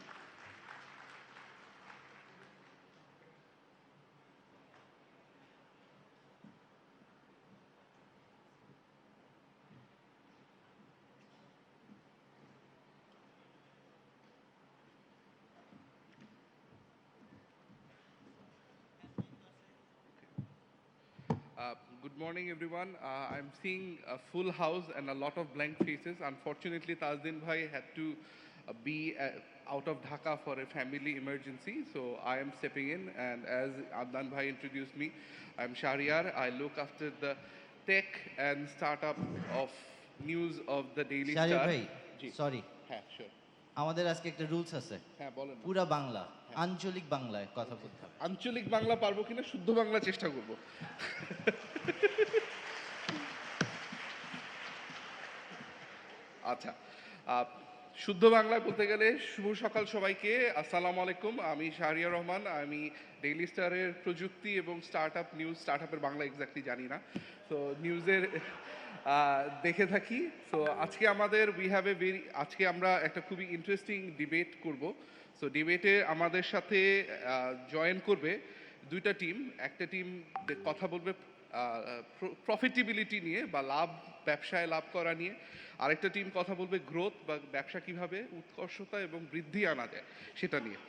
Good morning, everyone. I'm seeing a full house and a lot of blank faces. Unfortunately, Tazdin Bhai had to be out of Dhaka for a family emergency, so I am stepping in. And as Adnan Bhai introduced me, I'm Shahriar. I look after the tech and startup of news of the Daily Shahriar Star. Bhai, sorry. Yeah, sure. আমাদের আজকে একটা rules আছে, হ্যাঁ বলেন। পুরা বাংলা, আঞ্চলিক বাংলায় কথা বলতে হবে। আঞ্চলিক বাংলা পারবো কিনা, শুদ্ধ বাংলা চেষ্টা করব। আচ্ছা, শুদ্ধ বাংলায় বলতে গেলে শুভ সকাল সবাইকে, আসসালামু আলাইকুম। আমি শাহরিয়ার রহমান, আমি ডেইলি স্টারের প্রযুক্তি এবং স্টার্টআপ নিউজ, স্টার্টআপের বাংলা এক্স্যাক্টলি জানি না, তো নিউজের দেখে থাকি। সো আজকে আমাদের আজকে আমরা একটা খুবই ইন্টারেস্টিং ডিবেট করব। সো ডিবেটে আমাদের সাথে জয়েন করবে দুইটা টিম। একটা টিম কথা বলবে প্রফিটেবিলিটি নিয়ে বা ব্যবসায় লাভ করা নিয়ে, আরেকটা টিম কথা বলবে গ্রোথ বা ব্যবসা কিভাবে উৎকর্ষতা এবং বৃদ্ধি আনা যায় সেটা নিয়ে।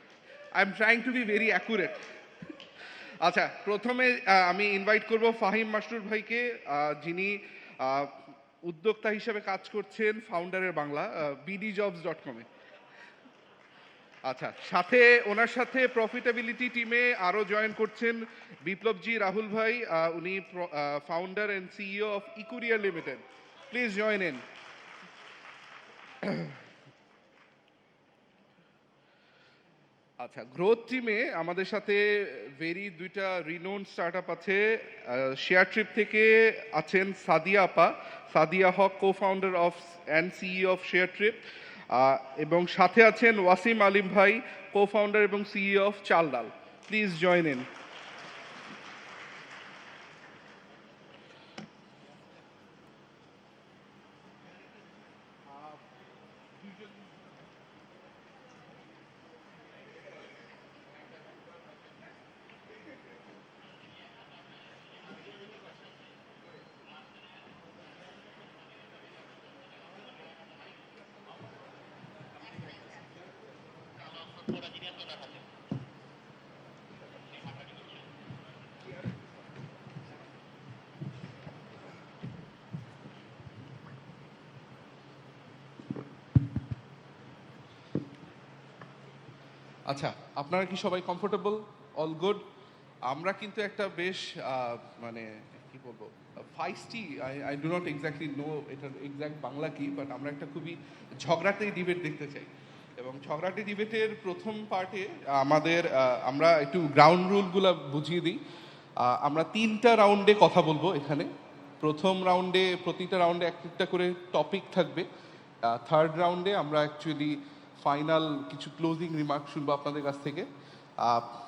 I am trying to be very accurate. আচ্ছা, প্রথমে আমি ইনভাইট করব ফাহিম মাসরুর ভাইকে, যিনি উদ্যোক্তা হিসেবে কাজ করছেন ফাউন্ডারের বাংলা bdjobs.com-এ। আচ্ছা, ওনার সাথে প্রফিটেবিলিটি টিমে আরও জয়েন করছেন বিপ্লবজি রাহুল ভাই, উনি founder and CEO of eCourier limited. Please join in. আচ্ছা, গ্রোথ টিমে আমাদের সাথে দুইটা রিনোন স্টার্টআপ আছে। শেয়ার ট্রিপ থেকে আছেন সাদিয়া আপা, Sadia Haque, co founder of and CEO of share trip, এবং সাথে আছেন ওয়াসিম আলিম ভাই, কো ফাউন্ডার এবং CEO of Chaldal. Please join in. আচ্ছা, আপনারা কি সবাই কমফোর্টেবল? All good? আমরা কিন্তু একটা বেশ মানে কি বলবো, feisty, I do not exactly know এটার এক্স্যাক্ট বাংলা কি, বাট আমরা একটা খুবই ঝগড়াটে ডিবেট দেখতে চাই। এবং ঝগড়াটে ডিবেটের প্রথম পার্টে আমরা একটু গ্রাউন্ড রুলগুলো বুঝিয়ে দিই। আমরা 3টা রাউন্ডে কথা বলবো এখানে। প্রথম রাউন্ডে, প্রতিটা রাউন্ডে একটা করে টপিক থাকবে। থার্ড রাউন্ডে আমরা অ্যাকচুয়ালি ফাইনাল কিছু ক্লোজিং রিমার্ক শুনবো আপনাদের কাছ থেকে।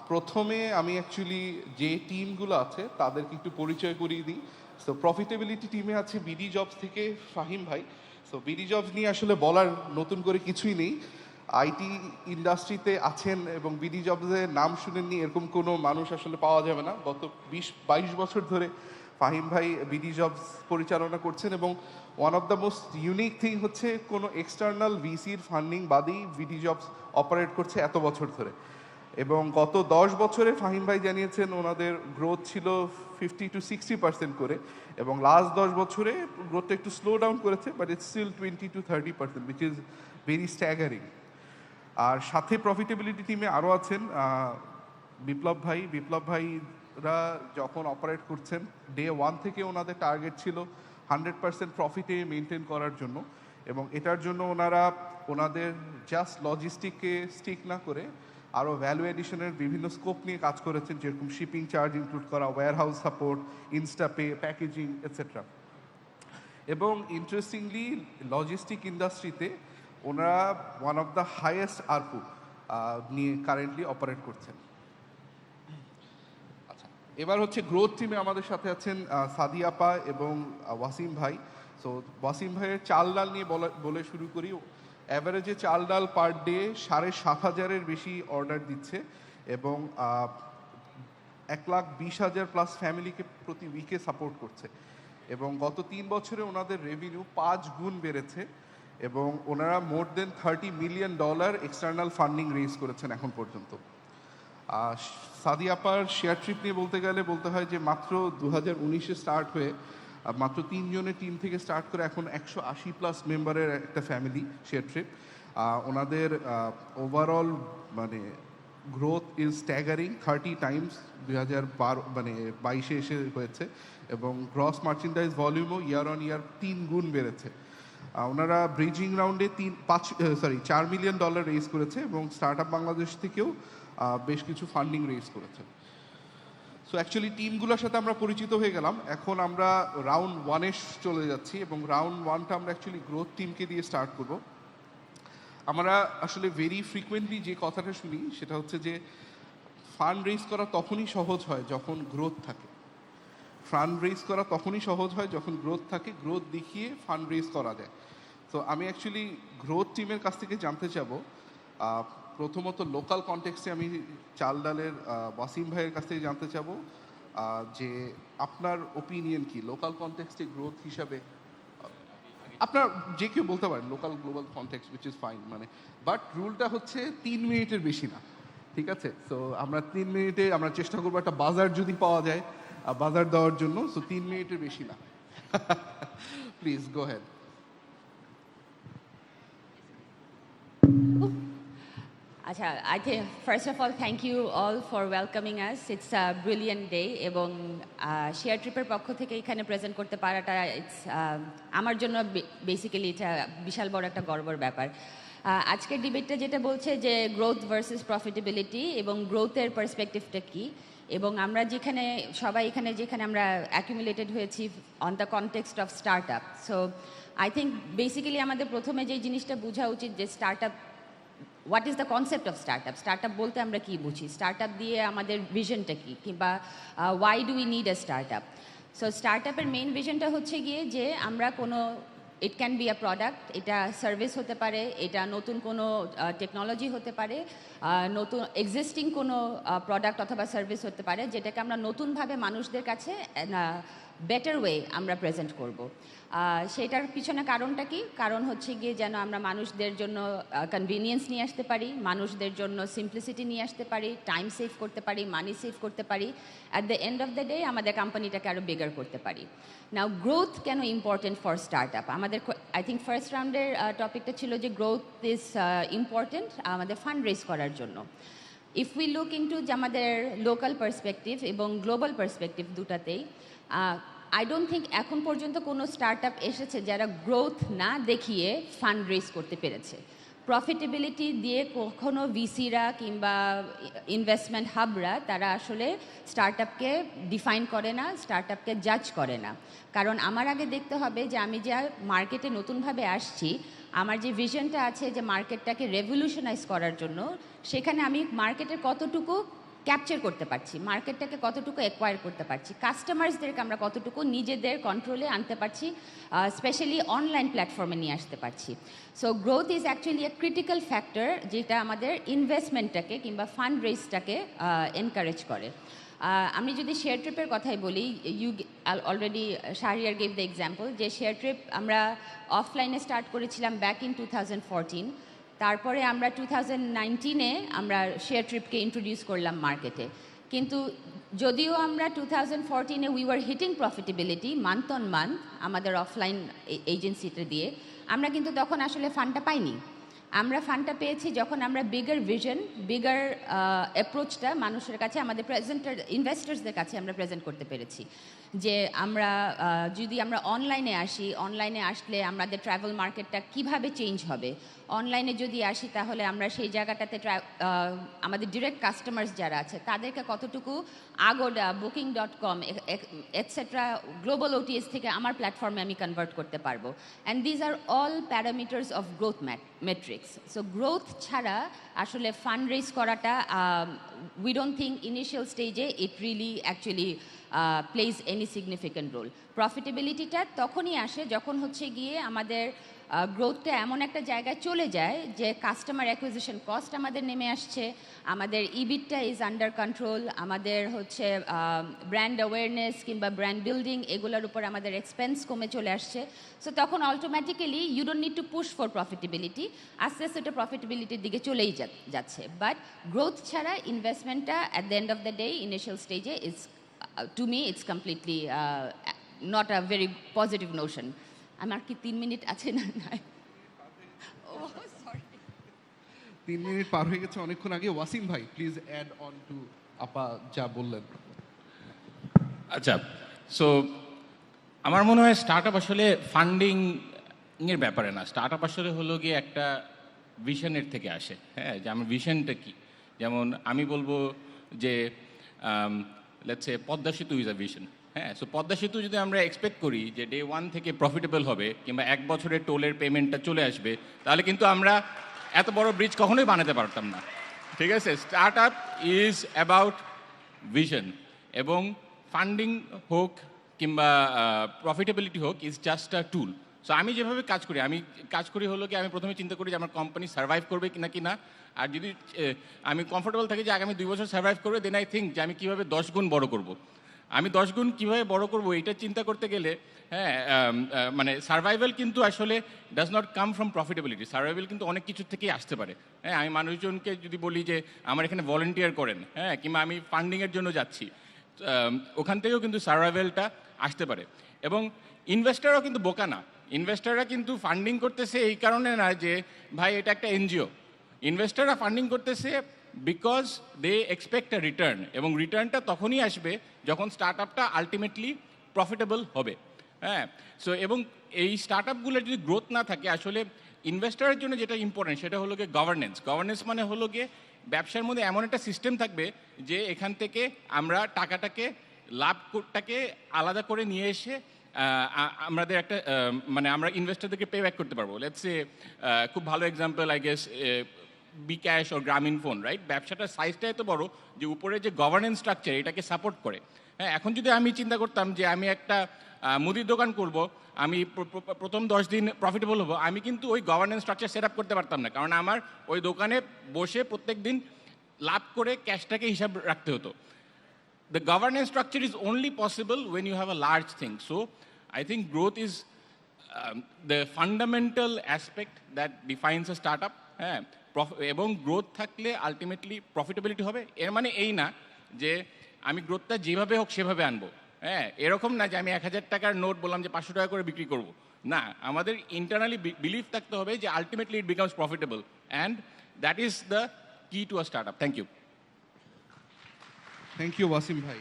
প্রথমে আমি অ্যাকচুয়ালি যে টিমগুলো আছে তাদেরকে একটু পরিচয় করিয়ে দিই। সো প্রফিটেবিলিটি টিমে আছে বিডি জবস থেকে ফাহিম ভাই। সো বিডি জবস নিয়ে আসলে বলার নতুন করে কিছুই নেই। আইটি ইন্ডাস্ট্রিতে আছেন এবং বিডি জবসের নাম শুনেননি এরকম কোনো মানুষ আসলে পাওয়া যাবে না। গত 20-22 বছর ধরে ফাহিম ভাই বিডি জবস পরিচালনা করছেন, এবং one of the most unique thing হচ্ছে কোনো এক্সটার্নাল ভিসির ফান্ডিং বাদেই বিডি জবস অপারেট করছে এত বছর ধরে। এবং গত 10 বছরে ফাহিম ভাই জানিয়েছেন ওনাদের গ্রোথ ছিল 50-60% করে, এবং লাস্ট 10 বছরে গ্রোথটা একটু স্লো ডাউন করেছে, but it's still 20-30%, which is very staggering. আর সাথে প্রফিটেবিলিটি টিমে আরও আছেন বিপ্লব ভাইরা যখন অপারেট করছেন ডে 1 থেকে ওনাদের টার্গেট ছিল 100% প্রফিটে মেনটেন করার জন্য, এবং এটার জন্য ওনারা ওনাদের জাস্ট লজিস্টিককে স্টিক না করে আরও ভ্যালু এডিশনের বিভিন্ন স্কোপ নিয়ে কাজ করেছেন, যেরকম শিপিং চার্জ ইনক্লুড করা, warehouse support, Instapay, packaging etcetera. এবং ইন্টারেস্টিংলি লজিস্টিক ইন্ডাস্ট্রিতে ওনারা ওয়ান অফ দ্য হাইয়েস্ট আরপু নিয়ে কারেন্টলি অপারেট করছেন। আচ্ছা, এবার হচ্ছে গ্রোথ টিমে আমাদের সাথে আছেন সাদি আপা এবং ওয়াসিম ভাই। সো ওয়াসিম ভাইয়ের চাল ডাল নিয়ে বলে শুরু করি। অ্যাভারেজে চাল ডাল পার ডে 7,500-এর বেশি অর্ডার দিচ্ছে, এবং 1,20,000 প্লাস ফ্যামিলিকে প্রতি উইকে সাপোর্ট করছে, এবং গত 3 বছরে ওনাদের রেভিনিউ 5 গুণ বেড়েছে, এবং ওনারা মোর দেন $30 মিলিয়ন এক্সটার্নাল ফান্ডিং রেজ করেছেন এখন পর্যন্ত। সাদি আপার শেয়ার ট্রিপ নিয়ে বলতে হয় যে মাত্র 2019-এ স্টার্ট হয়ে মাত্র 3 জনের টিম থেকে স্টার্ট করে এখন 180+ মেম্বারের একটা ফ্যামিলি শেয়ার ট্রিপ। ওনাদের ওভারঅল মানে গ্রোথ ইজ স্ট্যাগারিং 30 টাইমস 2022-এ এসে হয়েছে, এবং গ্রস মার্চেন্ডাইজ ভলিউমও ইয়ার অন ইয়ার 3 গুণ বেড়েছে। ওনারা ব্রিজিং রাউন্ডে 4 মিলিয়ন ডলার রেজ করেছে, এবং স্টার্ট আপ বাংলাদেশ থেকেও বেশ কিছু ফান্ডিং রেজ করেছে। সো অ্যাকচুয়ালি টিমগুলোর সাথে আমরা পরিচিত হয়ে গেলাম, এখন আমরা রাউন্ড 1-এ চলে যাচ্ছি, এবং রাউন্ড 1টা আমরা অ্যাকচুয়ালি গ্রোথ টিমকে দিয়ে স্টার্ট করব। আমরা আসলে ভেরি ফ্রিকুয়েন্টলি যে কথাটা শুনি সেটা হচ্ছে যে ফান্ড রেজ করা তখনই সহজ হয় যখন গ্রোথ থাকে। ফান্ড রেজ করা তখনই সহজ হয় যখন গ্রোথ থাকে, গ্রোথ দেখিয়ে ফান্ড রেজ করা যায়। তো আমি অ্যাকচুয়ালি গ্রোথ টিমের কাছ থেকে জানতে চাবো, প্রথমত লোকাল কনটেক্সটে আমি চাল ডালের ওয়াসিম ভাইয়ের কাছ থেকে জানতে চাবো যে আপনার ওপিনিয়ন কি লোকাল কনটেক্সটে গ্রোথ হিসাবে। আপনার যে কেউ বলতে পারেন, local global context which is fine, মানে বাট রুলটা হচ্ছে 3 মিনিটের বেশি না, ঠিক আছে? সো আমরা 3 মিনিটে আমরা চেষ্টা করবো একটা বাজার যদি পাওয়া যায় বাজার দেওয়ার জন্য, সো 3 মিনিটের বেশি না। Please go head. আচ্ছা, I think first of all thank you all for welcoming us. It's a brilliant day, এবং শেয়ার ট্রিপের পক্ষ থেকে এখানে প্রেজেন্ট করতে পারাটা আমার জন্য বেসিক্যালি এটা বিশাল বড় একটা গর্বের ব্যাপার। আজকের ডিবেটটা যেটা বলছে যে গ্রোথ ভার্সেস প্রফিটেবিলিটি এবং গ্রোথের পার্সপেক্টিভটা কী, এবং আমরা সবাই যেখানে আমরা অ্যাকুমুলেটেড হয়েছি on the context of start up. So I think basically আমাদের প্রথমে যে জিনিসটা বোঝা উচিত যে start up, what is the concept of startup, startup বলতে আমরা কী বুঝি, স্টার্টআপ দিয়ে আমাদের ভিশনটা কী, কিংবা why do we need a startup. So স্টার্টআপের মেইন ভিশনটা হচ্ছে গিয়ে যে আমরা it can be a product, এটা সার্ভিস হতে পারে, এটা নতুন কোনো টেকনোলজি হতে পারে, নতুন এক্সিস্টিং কোনো প্রোডাক্ট অথবা সার্ভিস হতে পারে, যেটাকে আমরা নতুনভাবে মানুষদের কাছে বেটার ওয়ে আমরা প্রেজেন্ট করব। সেটার পিছনে কারণটা কি? কারণ হচ্ছে গিয়ে যেন আমরা মানুষদের জন্য কনভিনিয়েন্স নিয়ে আসতে পারি, মানুষদের জন্য সিম্পলিসিটি নিয়ে আসতে পারি, টাইম সেভ করতে পারি, মানি সেভ করতে পারি, at the end of the day আমাদের কোম্পানিটাকে আরও বিগার করতে পারি। নাও গ্রোথ কেন ইম্পর্টেন্ট ফর স্টার্ট আপ? আমাদের আই থিঙ্ক ফার্স্ট রাউন্ডের টপিকটা ছিল যে গ্রোথ ইজ ইম্পর্টেন্ট আমাদের ফান্ড রেজ করার জন্য। ইফ উই লুক ইনটু যে আমাদের লোকাল পার্সপেক্টিভ এবং গ্লোবাল পার্সপেক্টিভ দুটাতেই, আই ডোন্ট থিঙ্ক এখন পর্যন্ত কোনো স্টার্টআপ এসেছে যারা গ্রোথ না দেখিয়ে ফান্ড রেজ করতে পেরেছে। প্রফিটেবিলিটি দিয়ে কখনো ভিসিরা কিংবা ইনভেস্টমেন্ট হাবরা তারা আসলে স্টার্টআপকে ডিফাইন করে না, স্টার্টআপকে জাজ করে না। কারণ আমার আগে দেখতে হবে যে আমি যা মার্কেটে নতুনভাবে আসছি, আমার যে ভিশনটা আছে যে মার্কেটটাকে রেভলিউশনাইজ করার জন্য, সেখানে আমি মার্কেটের কতটুকু ক্যাপচার করতে পারছি, মার্কেটটাকে কতটুকু অ্যাকোয়ার করতে পারছি, কাস্টমার্সদেরকে আমরা কতটুকু নিজেদের কন্ট্রোলে আনতে পারছি, স্পেশালি অনলাইন প্ল্যাটফর্মে নিয়ে আসতে পারছি। So growth is actually a critical factor যেটা আমাদের ইনভেস্টমেন্টটাকে কিংবা ফান্ড রেজটাকে এনকারেজ করে। আমি যদি শেয়ার ট্রিপের কথাই বলি, you already Shahriar gave the example যে শেয়ার ট্রিপ আমরা অফলাইনে স্টার্ট করেছিলাম ব্যাক ইন 2014। তারপরে আমরা 2019-এ আমরা শেয়ার ট্রিপকে ইন্ট্রোডিউস করলাম মার্কেটে। কিন্তু যদিও আমরা 2014-এ we were hitting profitability month on month আমাদের অফলাইন এজেন্সিটা দিয়ে, আমরা কিন্তু তখন আসলে ফান্ডটা পাইনি। আমরা ফান্ডটা পেয়েছি যখন আমরা বিগার ভিশন, বিগার অ্যাপ্রোচটা মানুষের কাছে, আমাদের ইনভেস্টার্সদের কাছে আমরা প্রেজেন্ট করতে পেরেছি। যে আমরা যদি আমরা অনলাইনে আসি, অনলাইনে আসলে আমাদের ট্রাভেল মার্কেটটা কিভাবে চেঞ্জ হবে, অনলাইনে যদি আসি তাহলে আমরা সেই জায়গাটাতে আমাদের ডিরেক্ট কাস্টমার্স যারা আছে তাদেরকে কতটুকু Agoda, booking dot com et cetera global OTS থেকে আমার প্ল্যাটফর্মে আমি কনভার্ট করতে পারবো। And these are all parameters of growth metrics. So growth ছাড়া আসলে ফান্ড রেজ করাটা উই ডোন্ট থিঙ্ক ইনিশিয়াল স্টেজে it really actually plays any significant role. প্রফিটেবিলিটিটা তখনই আসে যখন হচ্ছে গিয়ে আমাদের গ্রোথটা এমন একটা জায়গায় চলে যায় যে কাস্টমার অ্যাকুইজিশন কস্ট আমাদের নেমে আসছে, আমাদের ইবিটটা ইজ আন্ডার কন্ট্রোল, আমাদের হচ্ছে ব্র্যান্ড অ্যাওয়ারনেস কিংবা ব্র্যান্ড বিল্ডিং এগুলোর উপর আমাদের এক্সপেন্স কমে চলে আসছে। সো তখন automatically you don't need to push for profitability, আস্তে আস্তে ওটা প্রফিটেবিলিটির দিকে চলেই যাচ্ছে। বাট গ্রোথ ছাড়া ইনভেস্টমেন্টটা at the end of the day initial স্টেজে is to me it's completely not a very positive notion. আমার কি 3 মিনিট আছে না? ও সরি, 3 মিনিট পার হয়ে গেছে অনেকক্ষণ আগে। ওয়াসিম ভাই প্লিজ অ্যাড অন টু আপা যা বললেন। আচ্ছা, সো আমার মনে হয় স্টার্টআপ আসলে ফান্ডিং এর ব্যাপারে না, স্টার্টআপ আসলে হলো গিয়ে একটা ভিশনের থেকে আসে। হ্যাঁ, যে আমার ভিশনটা কি, যেমন আমি বলবো যে লেটস সে পদ্মা সেতু ইজ আ ভিশন। হ্যাঁ, সো পদ্মা সেতু যদি আমরা এক্সপেক্ট করি যে ডে 1 থেকে প্রফিটেবল হবে কিংবা 1 বছরের টোলের পেমেন্টটা চলে আসবে, তাহলে কিন্তু আমরা এত বড় ব্রিজ কখনোই বানাতে পারতাম না। ঠিক আছে, স্টার্টআপ ইজ অ্যাবাউট ভিশন, এবং ফান্ডিং হোক কিংবা প্রফিটেবিলিটি হোক is just a tool. So আমি যেভাবে কাজ করি হলো কি, আমি প্রথমে চিন্তা করি যে আমার কোম্পানি সার্ভাইভ করবে কি না, আর যদি আমি কমফোর্টেবল থাকি যে আগামী 2 বছর সার্ভাইভ করবে, দেন আই থিঙ্ক যে আমি কীভাবে 10 গুণ বড় করব। আমি 10 গুণ কীভাবে বড় করব এটা চিন্তা করতে গেলে, হ্যাঁ, মানে সার্ভাইভাল কিন্তু আসলে does not come from profitability, survival কিন্তু অনেক কিছু থেকেই আসতে পারে। হ্যাঁ, আমি মানুষজনকে যদি বলি যে আমার এখানে ভলেন্টিয়ার করেন, হ্যাঁ, কিংবা আমি ফান্ডিংয়ের জন্য যাচ্ছি, ওখান থেকেও কিন্তু সার্ভাইভালটা আসতে পারে। এবং ইনভেস্টাররাও কিন্তু বোকা না, ইনভেস্টাররা কিন্তু ফান্ডিং করতেছে এই কারণে না যে ভাই এটা একটা এনজিও, ইনভেস্টাররা ফান্ডিং করতেছে because they expect a return, এবং রিটার্নটা তখনই আসবে যখন স্টার্টআপটা আলটিমেটলি প্রফিটেবল হবে। হ্যাঁ, সো এবং এই স্টার্টআপগুলোর যদি গ্রোথ না থাকে, আসলে ইনভেস্টারের জন্য যেটা ইম্পর্টেন্ট সেটা হলো গিয়ে গভর্নেন্স মানে হলো গিয়ে ব্যবসার মধ্যে এমন একটা সিস্টেম থাকবে যে এখান থেকে আমরা টাকাটাকে লাভটাকে আলাদা করে নিয়ে এসে আমাদের একটা মানে আমরা ইনভেস্টরদেরকে পে ব্যাক করতে পারবো। লেটস সে খুব ভালো এক্সাম্পল আই গেস বিক্যাশ ও গ্রামীণ ফোন, রাইট? ব্যবসাটার সাইজটা এত বড় যে উপরে যে গভর্নেন্স স্ট্রাকচার এটাকে সাপোর্ট করে। হ্যাঁ, এখন যদি আমি চিন্তা করতাম যে আমি একটা মুদির দোকান করব, আমি প্রথম 10 দিন প্রফিটেবল হবো, আমি কিন্তু ওই গভর্নেন্স স্ট্রাকচার সেট আপ করতে পারতাম না, কারণ আমার ওই দোকানে বসে প্রত্যেক দিন লাভ করে ক্যাশটাকে হিসাব রাখতে হতো। The governance structure is only possible when you have a large thing. So I think growth is the fundamental aspect that defines a startup. এবং গ্রোথ থাকলে আলটিমেটলি প্রফিটেবিলিটি হবে। এর মানে এই না যে আমি গ্রোথটা যেভাবে হোক সেভাবে আনবো। হ্যাঁ, এরকম না যে আমি 1000 টাকার নোট বললাম যে 500 টাকা করে বিক্রি করব। না, আমাদের ইন্টারনালি বিলিভ থাকতে হবে যে ultimately it becomes profitable, and that is the key to a startup. Thank you. Thank you Wasim ভাই।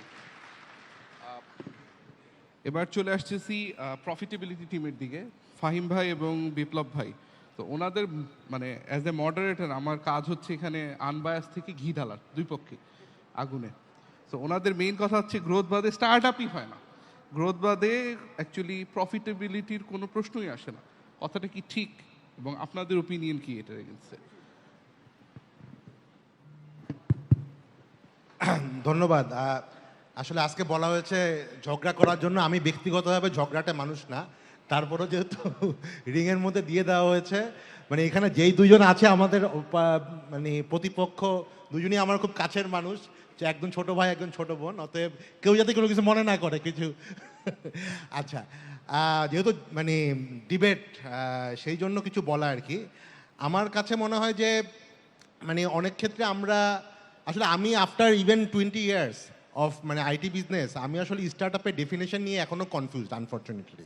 এবার চলে আসতেছি প্রফিটেবিলিটি টিমের দিকে, ফাহিম ভাই এবং বিপ্লব ভাই। তো ওনাদের মানে অ্যাজ এ মডারেটর আমার কাজ হচ্ছে এখানে আনবায়াস থেকে ঘি ঢালার দুই পক্ষে আগুনে। তো ওনাদের মেইন কথা হচ্ছে গ্রোথ বাদে স্টার্টআপই হয় না, গ্রোথ বাদে অ্যাকচুয়ালি প্রফিটেবিলিটির কোনো প্রশ্নই আসে না। কথাটা কি ঠিক, এবং আপনাদের ওপিনিয়ন কি এটার এগেইনস্টে? ধন্যবাদ। আসলে আজকে বলা হয়েছে ঝগড়া করার জন্য, আমি ব্যক্তিগতভাবে ঝগড়াটা মানুষ না, তারপরও যেহেতু রিংয়ের মধ্যে দিয়ে দেওয়া হয়েছে, মানে এখানে যেই দুজন আছে আমাদের মানে প্রতিপক্ষ দুজনই আমার খুব কাছের মানুষ, যে একজন ছোট ভাই একজন ছোট বোন, অতএব কেউ যাতে কোনো কিছু মনে না করে কিছু। আচ্ছা, যেহেতু মানে ডিবেট, সেই জন্য কিছু বলা আর কি। আমার কাছে মনে হয় যে মানে অনেক ক্ষেত্রে আমরা আসলে আমি আফটার ইভেন 20 ইয়ার্স অফ মানে আইটি বিজনেস আমি আসলে স্টার্ট আপের ডেফিনেশন নিয়ে এখনও কনফিউজড আনফর্চুনেটলি।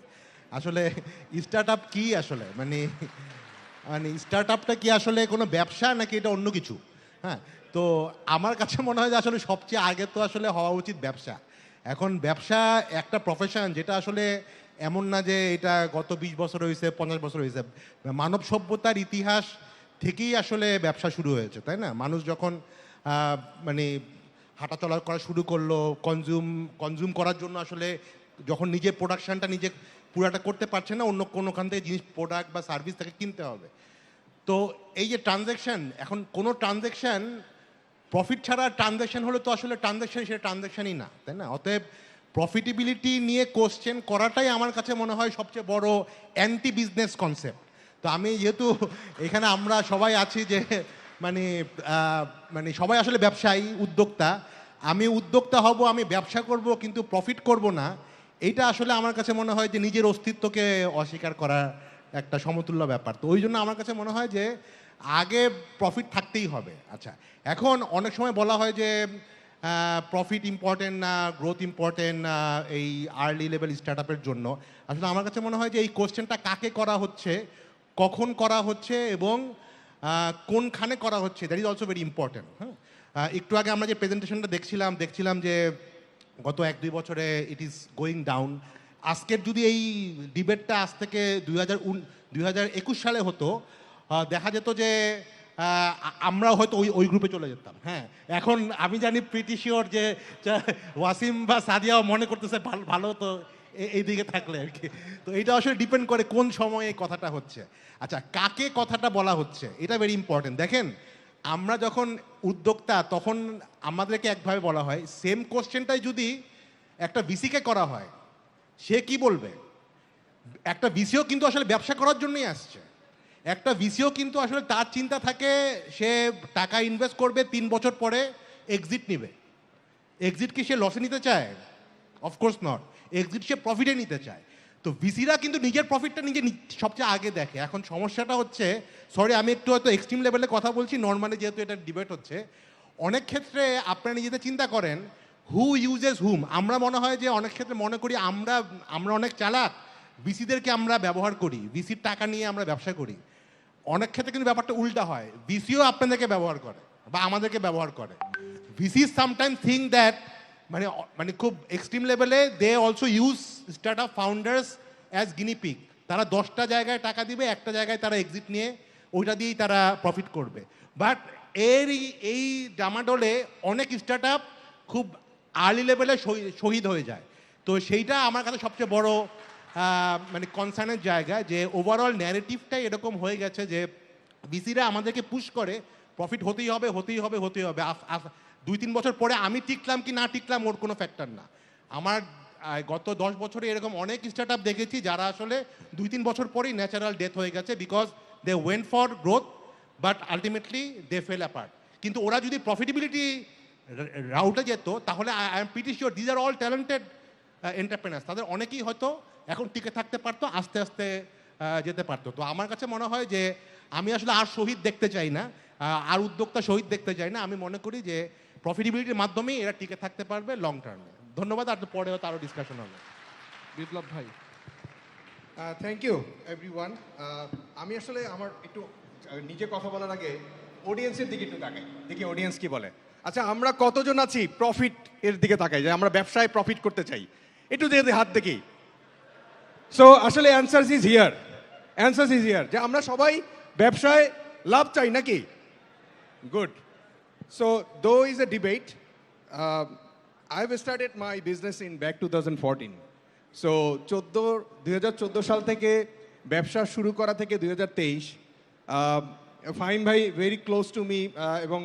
আসলে স্টার্ট আপ কী আসলে মানে মানে স্টার্ট আপটা কি আসলে কোনো ব্যবসা নাকি এটা অন্য কিছু? হ্যাঁ, তো আমার কাছে মনে হয় যে আসলে সবচেয়ে আগে তো আসলে হওয়া উচিত ব্যবসা। এখন ব্যবসা একটা প্রফেশন যেটা আসলে এমন না যে এটা গত 20 বছর হয়েছে 50 বছর হয়েছে, মানব সভ্যতার ইতিহাস থেকেই আসলে ব্যবসা শুরু হয়েছে, তাই না? মানুষ যখন মানে হাঁটাচলা করা শুরু করলো, কনজিউম করার জন্য আসলে যখন নিজের প্রোডাকশনটা নিজে পুরাটা করতে পারছে না, অন্য কোনোখান থেকে জিনিস প্রোডাক্ট বা সার্ভিস তাকে কিনতে হবে। তো এই যে ট্রানজ্যাকশন, এখন কোনো ট্রানজ্যাকশন প্রফিট ছাড়া ট্রানজ্যাকশন হলে তো আসলে ট্রানজ্যাকশন সেটা ট্রানজ্যাকশনই না, তাই না? অতএব প্রফিটেবিলিটি নিয়ে কোশ্চেন করাটাই আমার কাছে মনে হয় সবচেয়ে বড় অ্যান্টি বিজনেস কনসেপ্ট। তো আমি যেহেতু এখানে আমরা সবাই আছি যে মানে মানে সবাই আসলে ব্যবসায়ী উদ্যোক্তা, আমি উদ্যোক্তা হব, আমি ব্যবসা করব কিন্তু প্রফিট করব না, এইটা আসলে আমার কাছে মনে হয় যে নিজের অস্তিত্বকে অস্বীকার করার একটা সমতুল্য ব্যাপার। তো ওই জন্য আমার কাছে মনে হয় যে আগে প্রফিট থাকতেই হবে। আচ্ছা, এখন অনেক সময় বলা হয় যে প্রফিট ইম্পর্টেন্ট না, গ্রোথ ইম্পর্টেন্ট না এই আর্লি লেভেল স্টার্ট আপের জন্য। আসলে আমার কাছে মনে হয় যে এই কোশ্চেনটা কাকে করা হচ্ছে, কখন করা হচ্ছে এবং কোনখানে করা হচ্ছে, that is also very important. হ্যাঁ, একটু আগে আমরা যে প্রেজেন্টেশনটা দেখছিলাম যে গত 1-2 বছরে ইট ইজ গোয়িং ডাউন। আজকের যদি এই ডিবেটটা আজ থেকে 2021 সালে হতো, দেখা যেত যে আমরাও হয়তো ওই গ্রুপে চলে যেতাম। হ্যাঁ, এখন আমি জানি প্রিটি শিওর যে ওয়াসিম বা সাদিয়াও মনে করতেছে ভালো তো এই দিকে থাকলে আর কি। তো এটা আসলে ডিপেন্ড করে কোন সময়ে এই কথাটা হচ্ছে। আচ্ছা, কাকে কথাটা বলা হচ্ছে এটা ভেরি ইম্পর্টেন্ট। দেখেন, আমরা যখন উদ্যোক্তা তখন আমাদেরকে একভাবে বলা হয়, সেম কোশ্চেনটাই যদি একটা ভিসিকে করা হয় সে কি বলবে? একটা ভিসিও কিন্তু আসলে ব্যবসা করার জন্যই আসছে। একটা ভিসিও কিন্তু আসলে তার চিন্তা থাকে সে টাকা ইনভেস্ট করবে, 3 বছর পরে এক্সিট নেবে। এক্সিট কি সে লসে নিতে চায়? Of course not. এক্সিট সে প্রফিটে নিতে চায়। তো ভিসিরা কিন্তু নিজের প্রফিটটা সবচেয়ে আগে দেখে। এখন সমস্যাটা হচ্ছে, সরি আমি একটু হয়তো এক্সট্রিম লেভেলে কথা বলছি, নর্মালি যেহেতু এটা ডিবেট হচ্ছে, অনেক ক্ষেত্রে আপনারা নিজেদের চিন্তা করেন হু ইউজেস হুম। আমরা মনে হয় যে অনেক ক্ষেত্রে মনে করি আমরা অনেক চালাক, ভিসিদেরকে আমরা ব্যবহার করি, ভিসির টাকা নিয়ে আমরা ব্যবসা করি। অনেক ক্ষেত্রে কিন্তু ব্যাপারটা উল্টা হয়, ভিসিও আপনাদেরকে ব্যবহার করে বা আমাদেরকে ব্যবহার করে। ভিসি সামটাইমস থিঙ্ক দ্যাট মানে মানে খুব এক্সট্রিম লেভেলে they also use start up founders as guinea pig. তারা 10টা জায়গায় টাকা দিবে, একটা জায়গায় তারা এক্সিট নিয়ে ওইটা দিয়েই তারা প্রফিট করবে। বাট এই ডামাডোলে অনেক স্টার্ট আপ খুব আর্লি লেভেলে শহীদ হয়ে যায়। তো সেইটা আমার কাছে সবচেয়ে বড় মানে কনসার্নের জায়গা, যে ওভারঅল ন্যারেটিভটাই এরকম হয়ে গেছে যে ভিসিরা আমাদেরকে পুশ করে প্রফিট হতেই হবে 2-3 বছর পরে আমি টিকলাম কি না টিকলাম ওর কোনো ফ্যাক্টর না। আমার গত 10 বছরে এরকম অনেক স্টার্ট আপ দেখেছি যারা আসলে 2-3 বছর পরেই ন্যাচারাল ডেথ হয়ে গেছে, because they went for growth but ultimately they fell apart. কিন্তু ওরা যদি প্রফিটেবিলিটি রাউটে যেত তাহলে I am pretty sure these are all talented entrepreneurs, তাদের অনেকেই হয়তো এখন টিকে থাকতে পারতো, আস্তে আস্তে যেতে পারতো। তো আমার কাছে মনে হয় যে আমি আসলে আর শহীদ দেখতে চাই না, আর উদ্যোক্তা শহীদ দেখতে চাই না। আমি মনে করি যে প্রফিটেবিলিটির মাধ্যমেই এরা টিকে থাকতে পারবে লং টার্মে। ধন্যবাদ, আর পরে হয়তো আরও ডিসকাশন হবে। বিপ্লব ভাই। Thank you everyone. আমি আসলে আমার একটু নিজে কথা বলার আগে অডিয়েন্সের দিকে একটু তাকাই, দেখি অডিয়েন্স কি বলে। আচ্ছা, আমরা কতজন আছি প্রফিট এর দিকে তাকাই, যে আমরা ব্যবসায় প্রফিট করতে চাই? একটু দিয়ে হাত দেখি। সো আসলে অ্যান্সার ইজ হিয়ার, যে আমরা সবাই ব্যবসায় লাভ চাই নাকি? গুড। সো দো is a debate. I have started my business in back 2014. So 2014 সাল থেকে ব্যবসা শুরু করা থেকে 2023, ফাহিম ভাই ভেরি ক্লোজ টু মি এবং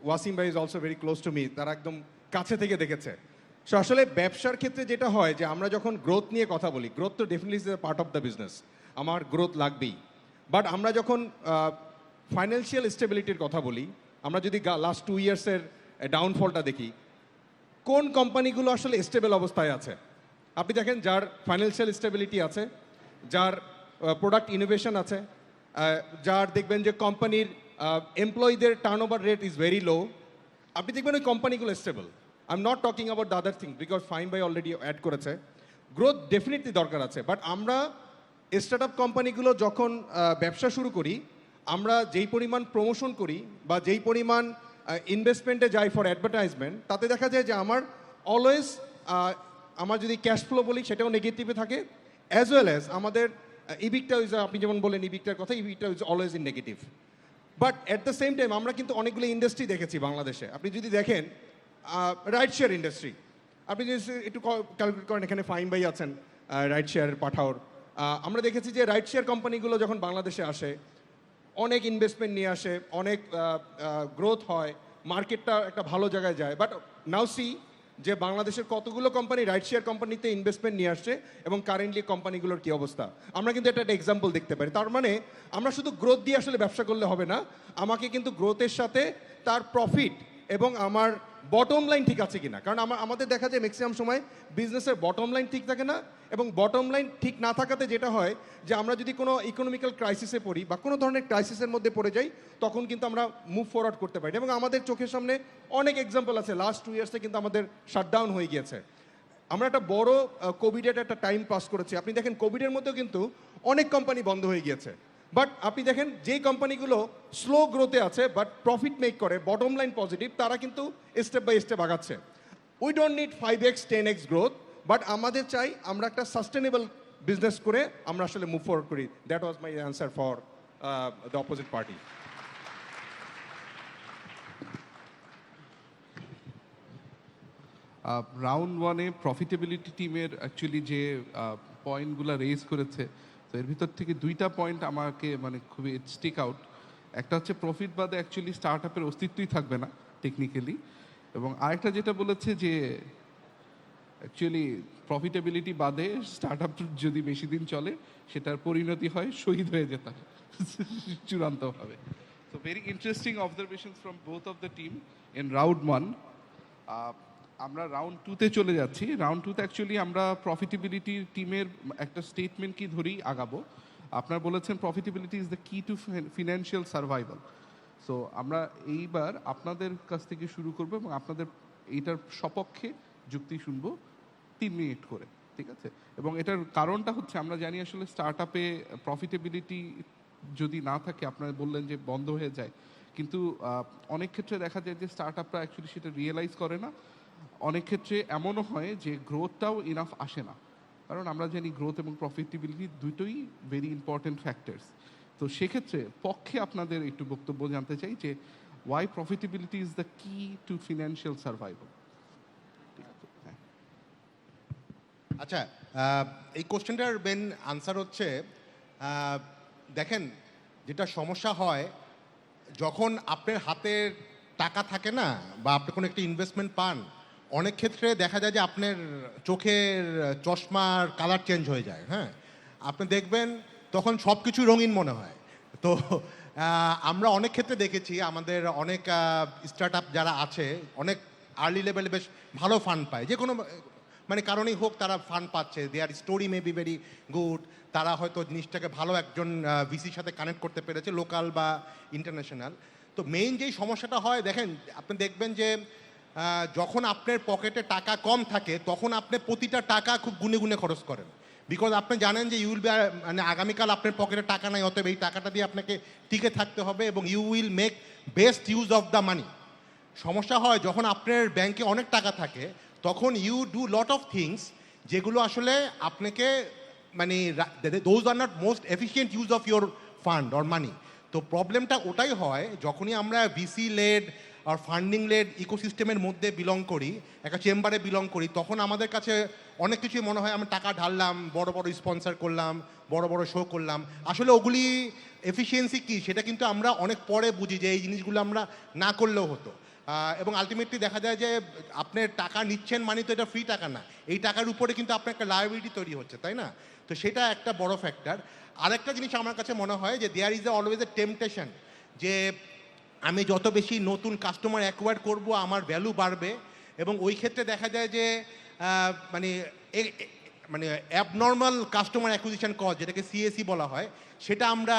ওয়াসিম ভাই is also very close to me, তারা একদম কাছে থেকে দেখেছে। সো আসলে ব্যবসার ক্ষেত্রে যেটা হয় যে আমরা যখন গ্রোথ নিয়ে কথা বলি, গ্রোথ তো definitely is a part of the business, আমার গ্রোথ লাগবেই। বাট আমরা যখন ফাইন্যান্সিয়াল স্টেবিলিটির কথা বলি, আমরা যদি লাস্ট 2 ইয়ার্সের ডাউনফলটা দেখি, কোন কোম্পানিগুলো আসলে স্টেবল অবস্থায় আছে? আপনি দেখেন যার ফাইন্যান্সিয়াল স্টেবিলিটি আছে, যার প্রোডাক্ট ইনোভেশন আছে, যার দেখবেন যে কোম্পানির এমপ্লয়ীদের turnover rate is very low, আপনি দেখবেন ওই কোম্পানিগুলো stable. I am not talking about the other thing because ফাইন বাই অলরেডি অ্যাড করেছে। গ্রোথ ডেফিনেটলি দরকার আছে, বাট আমরা স্টার্ট আপ কোম্পানিগুলো যখন ব্যবসা শুরু করি, আমরা যেই পরিমাণ প্রমোশন করি বা যেই পরিমাণ ইনভেস্টমেন্টে যাই ফর অ্যাডভার্টাইজমেন্ট, তাতে দেখা যায় যে আমার অলওয়েজ আমার যদি ক্যাশ ফ্লো বলি সেটাও নেগেটিভে থাকে, অ্যাজ ওয়েল অ্যাজ আমাদের ইবিকটা ইজ, আপনি যেমন বলেন ইবিকটার কথা, ইবিকটা is always in negative. But at the same time আমরা কিন্তু অনেকগুলো ইন্ডাস্ট্রি দেখেছি বাংলাদেশে। আপনি যদি দেখেন রাইড শেয়ার ইন্ডাস্ট্রি, আপনি যদি একটু ক্যালকুলেট করেন, এখানে ফাইন ভাই আছেন রাইড শেয়ারের পাঠাওর, আমরা দেখেছি যে রাইড শেয়ার কোম্পানিগুলো যখন বাংলাদেশে আসে অনেক ইনভেস্টমেন্ট নিয়ে আসে, অনেক গ্রোথ হয়, মার্কেটটা একটা ভালো জায়গায় যায়। বাট নাও সি যে বাংলাদেশের কতগুলো কোম্পানি রাইড শেয়ার কোম্পানিতে ইনভেস্টমেন্ট নিয়ে আসছে এবং কারেন্টলি কোম্পানিগুলোর কী অবস্থা, আমরা কিন্তু একটা এক্সাম্পল দেখতে পারি। তার মানে আমরা শুধু গ্রোথ দিয়ে আসলে ব্যবসা করলে হবে না, আমাকে কিন্তু গ্রোথের সাথে তার প্রফিট এবং আমার বটম লাইন ঠিক আছে কিনা। কারণ আমাদের দেখা যায় ম্যাক্সিমাম সময় বিজনেসের বটম লাইন ঠিক থাকে না, এবং বটম লাইন ঠিক না থাকাতে যেটা হয় যে আমরা যদি কোনো ইকোনমিক্যাল ক্রাইসিসে পড়ি বা কোনো ধরনের ক্রাইসিসের মধ্যে পড়ে যাই, তখন কিন্তু আমরা মুভ ফরওয়ার্ড করতে পারি। এবং আমাদের চোখের সামনে অনেক এক্সাম্পল আছে, লাস্ট 2 ইয়ার্সে কিন্তু আমাদের শাটডাউন হয়ে গিয়েছে। আমরা একটা বড় কোভিডের একটা টাইম পাস করেছি। আপনি দেখেন কোভিডের মধ্যেও কিন্তু অনেক কোম্পানি বন্ধ হয়ে গিয়েছে, বাট আপনি দেখেন যেই কোম্পানিগুলো স্লো গ্রোথে আছে বাট প্রফিট মেক করে, বটম লাইন পজিটিভ, তারা কিন্তু স্টেপ বাই স্টেপ আগাচ্ছে। We don't need 5x 10x growth, but আমাদের চাই আমরা একটা সাস্টেনেবল বিজনেস করে আমরা আসলে মুভ ফরওয়ার্ড করি। That was my answer for the opposite party. Round ওয়ানে প্রফিটেবিলিটি টিমের অ্যাকচুয়ালি যে পয়েন্টগুলো রেজ করেছে, তো এর ভিতর থেকে 2টা পয়েন্ট আমাকে মানে খুবই স্টিক আউট। একটা হচ্ছে প্রফিট বাদে অ্যাকচুয়ালি স্টার্ট আপের অস্তিত্বই থাকবে না টেকনিক্যালি, এবং আরেকটা যেটা বলেছে যে অ্যাকচুয়ালি প্রফিটেবিলিটি বাদে স্টার্ট আপ যদি বেশি দিন চলে সেটার পরিণতি হয় শহীদ হয়ে যেতে চূড়ান্তভাবে। So very interesting observations from both of the team in round 1। আমরা রাউন্ড 2তে চলে যাচ্ছি। রাউন্ড 2তে অ্যাকচুয়ালি আমরা প্রফিটেবিলিটি টিমের একটা স্টেটমেন্ট কি ধরেই আগাবো। আপনারা বলেছেন profitability is the key two financial survival. So আমরা এইবার আপনাদের কাছ থেকে শুরু করব এবং আপনাদের এইটার সপক্ষে যুক্তি শুনবো 3 মিনিট করে, ঠিক আছে? এবং এটার কারণটা হচ্ছে আমরা জানি আসলে স্টার্ট আপে প্রফিটেবিলিটি যদি না থাকে, আপনারা বললেন যে বন্ধ হয়ে যায়, কিন্তু অনেক ক্ষেত্রে দেখা যায় যে স্টার্ট আপরা অ্যাকচুয়ালি সেটা রিয়েলাইজ করে না। অনেক ক্ষেত্রে এমনও হয় যে গ্রোথটাও ইনাফ আসে না, কারণ আমরা জানি গ্রোথ এবং প্রফিটেবিলিটি দুটোই ভেরি ইম্পর্টেন্ট ফ্যাক্টরস। তো সেক্ষেত্রে পক্ষে আপনাদের একটু বক্তব্য জানতে চাই যে Y profitability is the key two financial survival. আচ্ছা, এই কোশ্চেনটার মেন আনসার হচ্ছে, দেখেন যেটা সমস্যা হয় যখন আপনার হাতে টাকা থাকে না বা আপনি কোনো একটা ইনভেস্টমেন্ট পান, অনেক ক্ষেত্রে দেখা যায় যে আপনার চোখের চশমার কালার চেঞ্জ হয়ে যায়। হ্যাঁ, আপনি দেখবেন তখন সব কিছু রঙিন মনে হয়। তো আমরা অনেক ক্ষেত্রে দেখেছি আমাদের অনেক স্টার্ট আপ যারা আছে অনেক আর্লি লেভেলে বেশ ভালো ফান্ড পায়, যে কোনো মানে কারণেই হোক তারা ফান্ড পাচ্ছে, দেয়ার story may be very good, তারা হয়তো জিনিসটাকে ভালো একজন ভিসির সাথে কানেক্ট করতে পেরেছে, লোকাল বা ইন্টারন্যাশনাল। তো মেইন যেই সমস্যাটা হয়, দেখেন আপনি দেখবেন যে যখন আপনার পকেটে টাকা কম থাকে তখন আপনি প্রতিটা টাকা খুব গুনে গুনে খরচ করেন, বিকজ আপনি জানেন যে ইউ উইল বি, মানে আগামীকাল আপনার পকেটে টাকা নাই, অতএব এই টাকাটা দিয়ে আপনাকে টিকে থাকতে হবে এবং you will make best use of the money. সমস্যা হয় যখন আপনার ব্যাংকে অনেক টাকা থাকে, তখন you do lot of things যেগুলো আসলে আপনাকে মানে those are not most efficient use of your fund or money. তো প্রবলেমটা ওটাই হয় যখনই আমরা ভিসি লেড আর ফান্ডিং লেড ইকোসিস্টেমের মধ্যে বিলং করি, একটা চেম্বারে বিলং করি, তখন আমাদের কাছে অনেক কিছুই মনে হয় আমরা টাকা ঢাললাম, বড় বড় স্পন্সর করলাম, বড় বড় শো করলাম, আসলে ওগুলি এফিসিয়েন্সি কী সেটা কিন্তু আমরা অনেক পরে বুঝি যে এই জিনিসগুলো আমরা না করলেও হতো। এবং আলটিমেটলি দেখা যায় যে আপনি টাকা নিচ্ছেন মানে তো এটা ফ্রি টাকা না, এই টাকার উপরে কিন্তু আপনার একটা লায়াবিলিটি তৈরি হচ্ছে, তাই না? তো সেটা একটা বড় ফ্যাক্টর। আরেকটা জিনিস আমার কাছে মনে হয় যে there is always a temptation, যে আমি যত বেশি নতুন কাস্টমার অ্যাকোয়ার করব আমার ভ্যালু বাড়বে, এবং ওই ক্ষেত্রে দেখা যায় যে মানে মানে অ্যাবনর্মাল কাস্টমার অ্যাকুইজিশন কস্ট, যেটাকে সিএসি বলা হয়, সেটা আমরা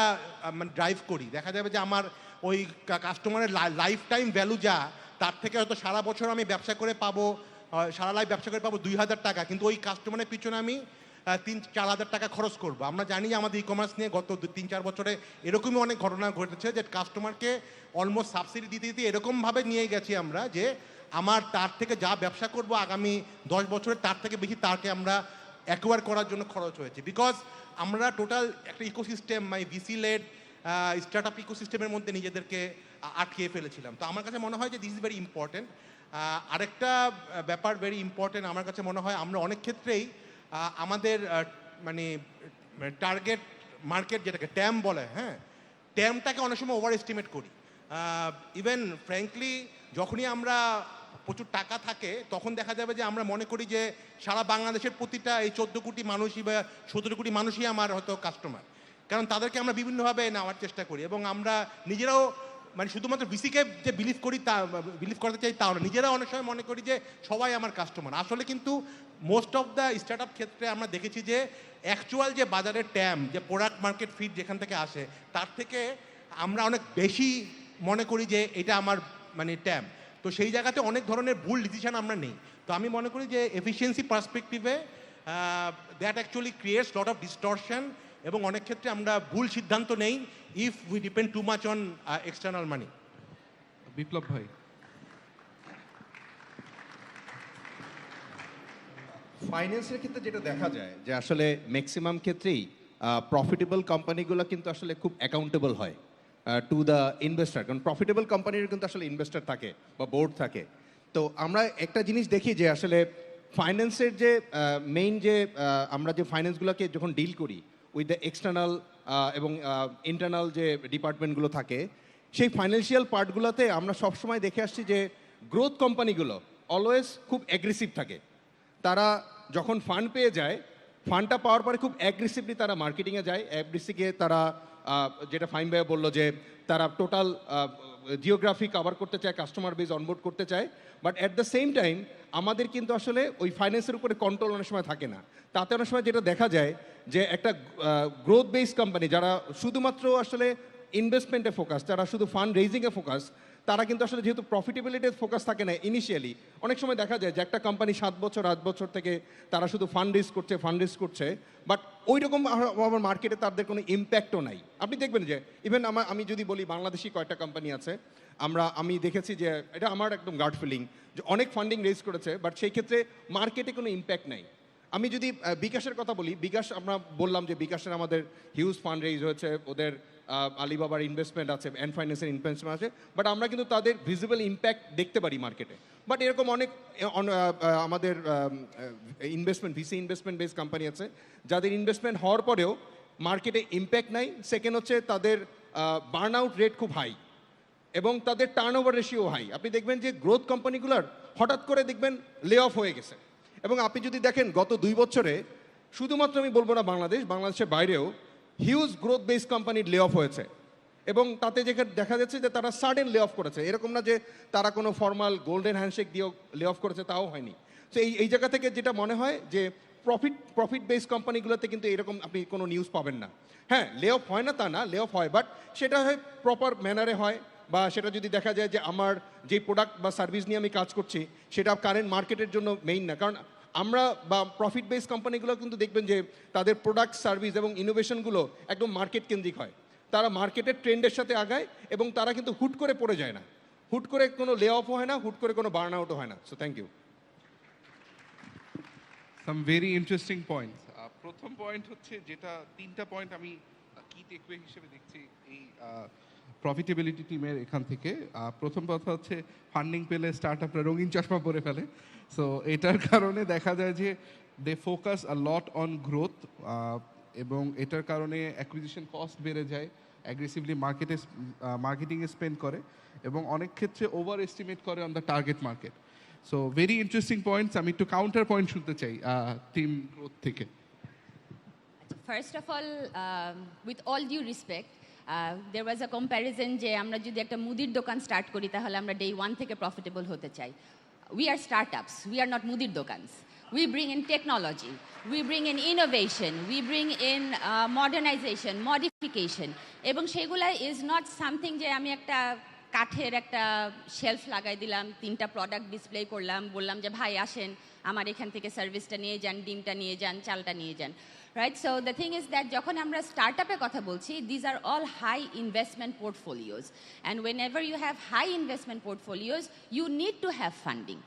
মানে ড্রাইভ করি। দেখা যাবে যে আমার ওই কাস্টমারের লাইফ টাইম ভ্যালু যা, তার থেকে হয়তো সারা বছর আমি ব্যবসা করে পাবো, সারা লাইফ ব্যবসা করে পাবো 2,000 টাকা, কিন্তু ওই কাস্টমারের পিছনে আমি 3-4 হাজার টাকা খরচ করবো। আমরা জানি যে আমাদের ই কমার্স নিয়ে গত 3-4 বছরে এরকমই অনেক ঘটনা ঘটেছে যে কাস্টমারকে অলমোস্ট সাবসিডি দিতে দিতে এরকমভাবে নিয়ে গেছি আমরা যে আমার তার থেকে যা ব্যবসা করব আগামী 10 বছরে তার থেকে বেশি তাকে আমরা অ্যাকোয়ার করার জন্য খরচ হয়েছে। বিকজ আমরা টোটাল একটা ecosystem VC led startup ইকোসিস্টেমের মধ্যে নিজেদেরকে আটকিয়ে ফেলেছিলাম। তো আমার কাছে মনে হয় যে দিস ইজ ভেরি ইম্পর্টেন্ট। আরেকটা ব্যাপার ভেরি ইম্পর্টেন্ট আমার কাছে মনে হয়, আমরা অনেক ক্ষেত্রেই আমাদের মানে টার্গেট মার্কেট যেটাকে ট্যাম বলে, হ্যাঁ, ট্যামটাকে অনেক সময় ওভার এস্টিমেট করি। ইভেন ফ্র্যাঙ্কলি যখনই আমরা প্রচুর টাকা থাকে তখন দেখা যাবে যে আমরা মনে করি যে সারা বাংলাদেশের প্রতিটা এই 14 কোটি মানুষই বা 17 কোটি মানুষই আমার হয়তো কাস্টমার, কারণ তাদেরকে আমরা বিভিন্নভাবে নেওয়ার চেষ্টা করি এবং আমরা নিজেরাও মানে শুধুমাত্র ভিসিকে যে বিলিভ করি তা বিলিভ করতে চাই তাও না, নিজেরাও অনেক সময় মনে করি যে সবাই আমার কাস্টমার। আসলে কিন্তু most of the start up ক্ষেত্রে আমরা দেখেছি যে অ্যাকচুয়াল যে বাজারের ট্যাম, যে প্রোডাক্ট মার্কেট ফিট যেখান থেকে আসে, তার থেকে আমরা অনেক বেশি মনে করি যে এটা আমার মানে ট্যাম। তো সেই জায়গাতে অনেক ধরনের ভুল ডিসিশন আমরা নেই। তো আমি মনে করি যে এফিসিয়েন্সি পার্সপেক্টিভে that actually creates lot of distortion, এবং অনেক ক্ষেত্রে আমরা ভুল সিদ্ধান্ত নেই if we depend too much on external money. Biplob ভাই। ফাইন্যান্সের ক্ষেত্রে যেটা দেখা যায় যে আসলে ম্যাক্সিমাম ক্ষেত্রেই প্রফিটেবল কোম্পানিগুলো কিন্তু আসলে খুব অ্যাকাউন্টেবল হয় টু দ্য ইনভেস্টার, কারণ প্রফিটেবল কোম্পানির কিন্তু আসলে ইনভেস্টার থাকে বা বোর্ড থাকে। তো আমরা একটা জিনিস দেখি যে আসলে ফাইন্যান্সের যে মেইন যে আমরা যে ফাইন্যান্সগুলোকে যখন ডিল করি উইথ দ্য এক্সটার্নাল এবং ইন্টারনাল যে ডিপার্টমেন্টগুলো থাকে, সেই ফাইন্যান্সিয়াল পার্টগুলোতে আমরা সবসময় দেখে আসছি যে গ্রোথ কোম্পানিগুলো অলওয়েজ খুব অ্যাগ্রেসিভ থাকে। তারা যখন ফান্ড পেয়ে যায়, ফান্ডটা পাওয়ার পরে খুব অ্যাগ্রেসিভলি তারা মার্কেটিংয়ে যায়, অ্যাগ্রেসিভলি তারা যেটা ফাইন ভাইয়া বললো যে তারা টোটাল জিওগ্রাফি কভার করতে চায়, কাস্টমার বেস অনবোর্ড করতে চায়, but at the same time আমাদের কিন্তু আসলে ওই ফাইন্যান্সের উপরে কন্ট্রোল অনেক সময় থাকে না। তাতে অনেক সময় যেটা দেখা যায় যে একটা গ্রোথ বেস কোম্পানি যারা শুধুমাত্র আসলে ইনভেস্টমেন্টে ফোকাস, যারা শুধু ফান্ড রেজিংয়ে ফোকাস, তারা কিন্তু আসলে যেহেতু প্রফিটেবিলিটির ফোকাস থাকে না ইনিশিয়ালি, অনেক সময় দেখা যায় যে একটা কোম্পানি 7 বছর 8 বছর থেকে তারা শুধু ফান্ড রেজ করছে, বাট ওই রকম আমার মার্কেটে তাদের কোনো ইম্প্যাক্টও নাই। আপনি দেখবেন যে ইভেন আমি যদি বলি বাংলাদেশি কয়েকটা কোম্পানি আছে, আমি দেখেছি যে এটা আমার একদম গার্ড ফিলিং যে অনেক ফান্ডিং রেজ করেছে, বাট সেই ক্ষেত্রে মার্কেটে কোনো ইম্প্যাক্ট নাই। আমি যদি বিকাশের কথা বলি, বিকাশ আমরা বললাম যে বিকাশের আমাদের হিউজ ফান্ড রেজ হয়েছে, ওদের আলিবাবার ইনভেস্টমেন্ট আছে, অ্যান্ড ফাইন্যান্সের ইনভেস্টমেন্ট আছে, বাট আমরা কিন্তু তাদের ভিজিবল ইম্প্যাক্ট দেখতে পারি মার্কেটে। বাট এরকম অনেক আমাদের investment VC investment base company আছে যাদের ইনভেস্টমেন্ট হওয়ার পরেও মার্কেটে ইম্প্যাক্ট নাই। সেকেন্ড হচ্ছে তাদের বার্ন আউট রেট খুব হাই এবং তাদের টার্ন ওভার রেশিও হাই। আপনি দেখবেন যে গ্রোথ কোম্পানিগুলোর হঠাৎ করে দেখবেন লে অফ হয়ে গেছে, এবং আপনি যদি দেখেন গত 2 বছরে শুধুমাত্র আমি বলবো না বাংলাদেশের বাইরেও হিউজ গ্রোথ বেস কোম্পানির লে অফ হয়েছে, এবং তাতে যেখানে দেখা যাচ্ছে যে তারা সাডেন লে অফ করেছে, এরকম না যে তারা কোনো ফর্মাল গোল্ডেন হ্যান্ডশেক দিয়েও লে অফ করেছে, তাও হয়নি। তো এই জায়গা থেকে যেটা মনে হয় যে প্রফিট বেস কোম্পানিগুলোতে কিন্তু এরকম আপনি কোনো নিউজ পাবেন না। হ্যাঁ, লে অফ হয় না তা না, লে অফ হয়, বাট সেটা হয় প্রপার ম্যানারে হয়, বা সেটা যদি দেখা যায় যে আমার যে প্রোডাক্ট বা সার্ভিস নিয়ে আমি কাজ করছি সেটা কারেন্ট মার্কেটের জন্য মেইন না। কারণ আমরা বা প্রফিট বেস কোম্পানিগুলো কিন্তু দেখবেন যে তাদের প্রোডাক্ট সার্ভিস এবং ইনোভেশনগুলো একদম মার্কেট কেন্দ্রিক হয়, তারা মার্কেটের ট্রেন্ডের সাথে আগায় এবং তারা কিন্তু হুট করে পড়ে যায় না, হুট করে কোনো লে অফও হয় না, হুট করে কোনো বার্ন আউটও হয় না। So thank you. Some very interesting point. প্রথম পয়েন্ট হচ্ছে যেটা 3টা পয়েন্ট আমি কি টেকওয়ে হিসেবে দেখছি এই প্রফিটেবিলিটি টিমের এখান থেকে। প্রথম কথা হচ্ছে ফান্ডিং পেলে স্টার্ট আপরা রঙিন চশমা পরে ফেলে। সো এটার কারণে দেখা যায় যে they focus a lot on growth, এবং এটার কারণে অ্যাকুইজিশন কস্ট বেড়ে যায়, অ্যাগ্রেসিভলি মার্কেটিংয়ে স্পেন্ড করে, এবং অনেক ক্ষেত্রে ওভার এস্টিমেট করে on the target market. So very interesting points. আমি একটু কাউন্টার পয়েন্ট শুনতে চাই টিম গ্রোথ থেকে। First of all, with all due respect, there was a comparison যে আমরা যদি একটা মুদির দোকান স্টার্ট করি তাহলে আমরা day 1 থেকে প্রফিটেবল হতে চাই। We are startups, we are not মুদির দোকানস। we bring in technology, we bring in innovation, we bring in modernization, modification, এবং সেগুলা is not something যে আমি একটা কাঠের একটা শেলফ লাগাই দিলাম, 3টা প্রোডাক্ট ডিসপ্লে করলাম, বললাম যে ভাই আসেন আমার এখান থেকে সার্ভিসটা নিয়ে যান, ডিমটা নিয়ে যান, চালটা নিয়ে যান, right? So the thing is that যখন আমরা স্টার্টআপের কথা বলছি, these are all high investment portfolios, and whenever you have high investment portfolios you need to have funding.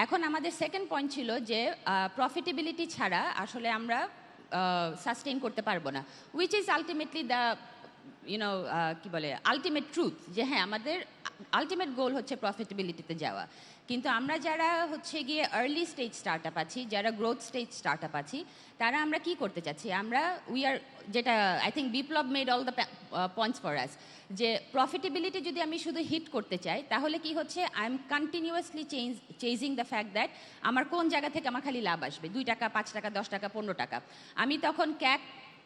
এখন আমাদের সেকেন্ড পয়েন্ট ছিল যে প্রফিটেবিলিটি ছাড়া আসলে আমরা সাস্টেইন করতে পারবো না, উইচ ইজ আলটিমেটলি দ্য কি বলে আলটিমেট ট্রুথ, যে হ্যাঁ আমাদের আলটিমেট গোল হচ্ছে প্রফিটেবিলিটিতে যাওয়া। কিন্তু আমরা যারা হচ্ছে গিয়ে আর্লি স্টেজ স্টার্টআপ আছি, যারা গ্রোথ স্টেজ স্টার্টআপ আছি, তারা আমরা কি করতে চাচ্ছি, আমরা উই আর, যেটা I think Biplab made all the points for us, যে প্রফিটেবিলিটি যদি আমি শুধু হিট করতে চাই তাহলে কি হচ্ছে, I am continuously chasing the fact that আমার কোন জায়গা থেকে আমার খালি লাভ আসবে, 2 টাকা 5 টাকা 10 টাকা 15 টাকা। আমি তখন ক্যাক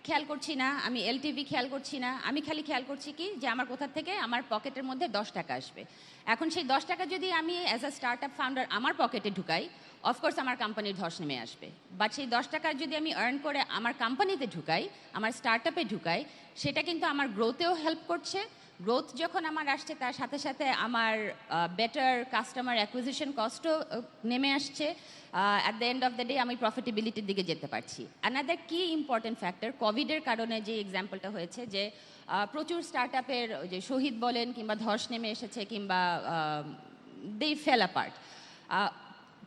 খেয়াল করছি না, আমি এলটিভি খেয়াল করছি না, আমি খালি খেয়াল করছি কি যে আমার কোথা থেকে আমার পকেটের মধ্যে 10 টাকা আসবে। এখন সেই 10 টাকা যদি আমি অ্যাজ আ স্টার্টআপ ফাউন্ডার আমার পকেটে ঢুকাই, অফকোর্স আমার কোম্পানির ধস নেমে আসবে, বাট সেই 10 টাকা যদি আমি আর্ন করে আমার কোম্পানিতে ঢুকাই, আমার স্টার্টআপে ঢুকাই, সেটা কিন্তু আমার গ্রোথেও হেল্প করছে। গ্রোথ যখন আমার আসছে তার সাথে সাথে আমার বেটার কাস্টমার অ্যাকুইজিশন কস্টও নেমে আসছে। At the end of the day আমি প্রফিটেবিলিটির দিকে যেতে পারছি। অ্যানাদার কি ইম্পর্টেন্ট ফ্যাক্টর, কোভিডের কারণে যে এক্সাম্পলটা হয়েছে, যে প্রচুর স্টার্টআপের যে শহীদ বলেন কিংবা ধস নেমে এসেছে কিংবা দে ফেল অ্যাপার্ট,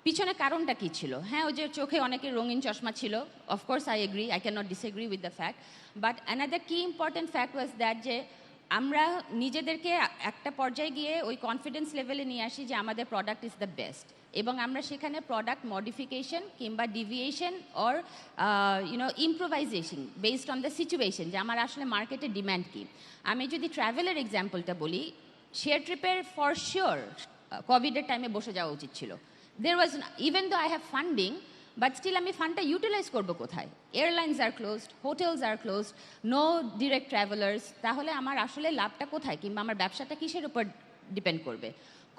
পিছনে কারণটা কী ছিল? হ্যাঁ, ওই যে চোখে অনেকের রঙিন চশমা ছিল, of course I agree, I can not disagree with the fact, but another কি ইম্পর্টেন্ট ফ্যাক্ট ওয়াজ দ্যাট যে আমরা নিজেদেরকে একটা পর্যায়ে গিয়ে ওই কনফিডেন্স লেভেলে নিয়ে আসি যে আমাদের প্রোডাক্ট ইজ দ্য বেস্ট, এবং আমরা সেখানে প্রোডাক্ট মডিফিকেশন কিংবা deviation or improvisation based on the situation, যে আমার আসলে মার্কেটের ডিম্যান্ড কী। আমি যদি ট্রাভেলের এক্সাম্পলটা বলি, শেয়ার ট্রিপের ফর শিওর কোভিডের টাইমে বসে যাওয়া উচিত ছিল। There was, even though I have funding, but still আমি ফান্ডটা ইউটিলাইজ করবো কোথায়? এয়ারলাইন্স আর ক্লোজড, হোটেলস আর ক্লোজড, নো ডিরেক্ট ট্রাভেলার্স, তাহলে আমার আসলে লাভটা কোথায় কিংবা আমার ব্যবসাটা কিসের উপর ডিপেন্ড করবে?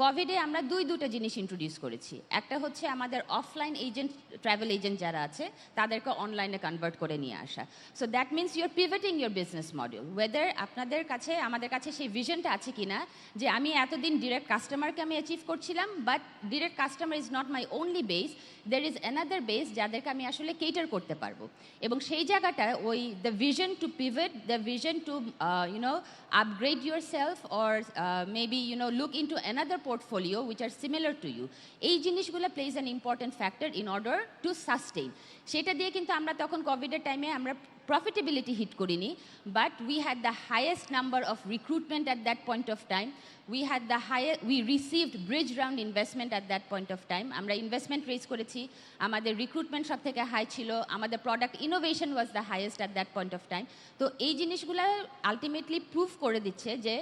কোভিডে আমরা দুটো জিনিস ইন্ট্রোডিউস করেছি। একটা হচ্ছে আমাদের অফলাইন এজেন্ট, ট্রাভেল এজেন্ট যারা আছে তাদেরকে অনলাইনে কনভার্ট করে নিয়ে আসা। So that means your pivoting your business model, whether আপনাদের কাছে আমাদের কাছে সেই ভিশনটা আছে কি না, যে আমি এতদিন ডিরেক্ট কাস্টমারকে আমি অ্যাচিভ করছিলাম, but direct customer is not my only base, there is another base যাদেরকে আমি আসলে কেটার করতে পারবো। এবং সেই জায়গাটা ওই the vision to pivot, the vision to upgrade yourself or maybe look into another portfolio which are similar to you, এই জিনিসগুলো plays an important factor in order to sustain। সেটা দিয়ে কিন্তু আমরা তখন কোভিডের টাইমে আমরা প্রফিটেবিলিটি হিট করিনি, but we had the highest number of recruitment at that point of time, we received bridge round investment at that point of time. আমরা ইনভেস্টমেন্ট রেজ করেছি, আমাদের রিক্রুটমেন্ট সব থেকে হাই ছিল, আমাদের product innovation was the highest at that point of time. তো এই জিনিসগুলো আলটিমেটলি প্রুভ করে দিচ্ছে যে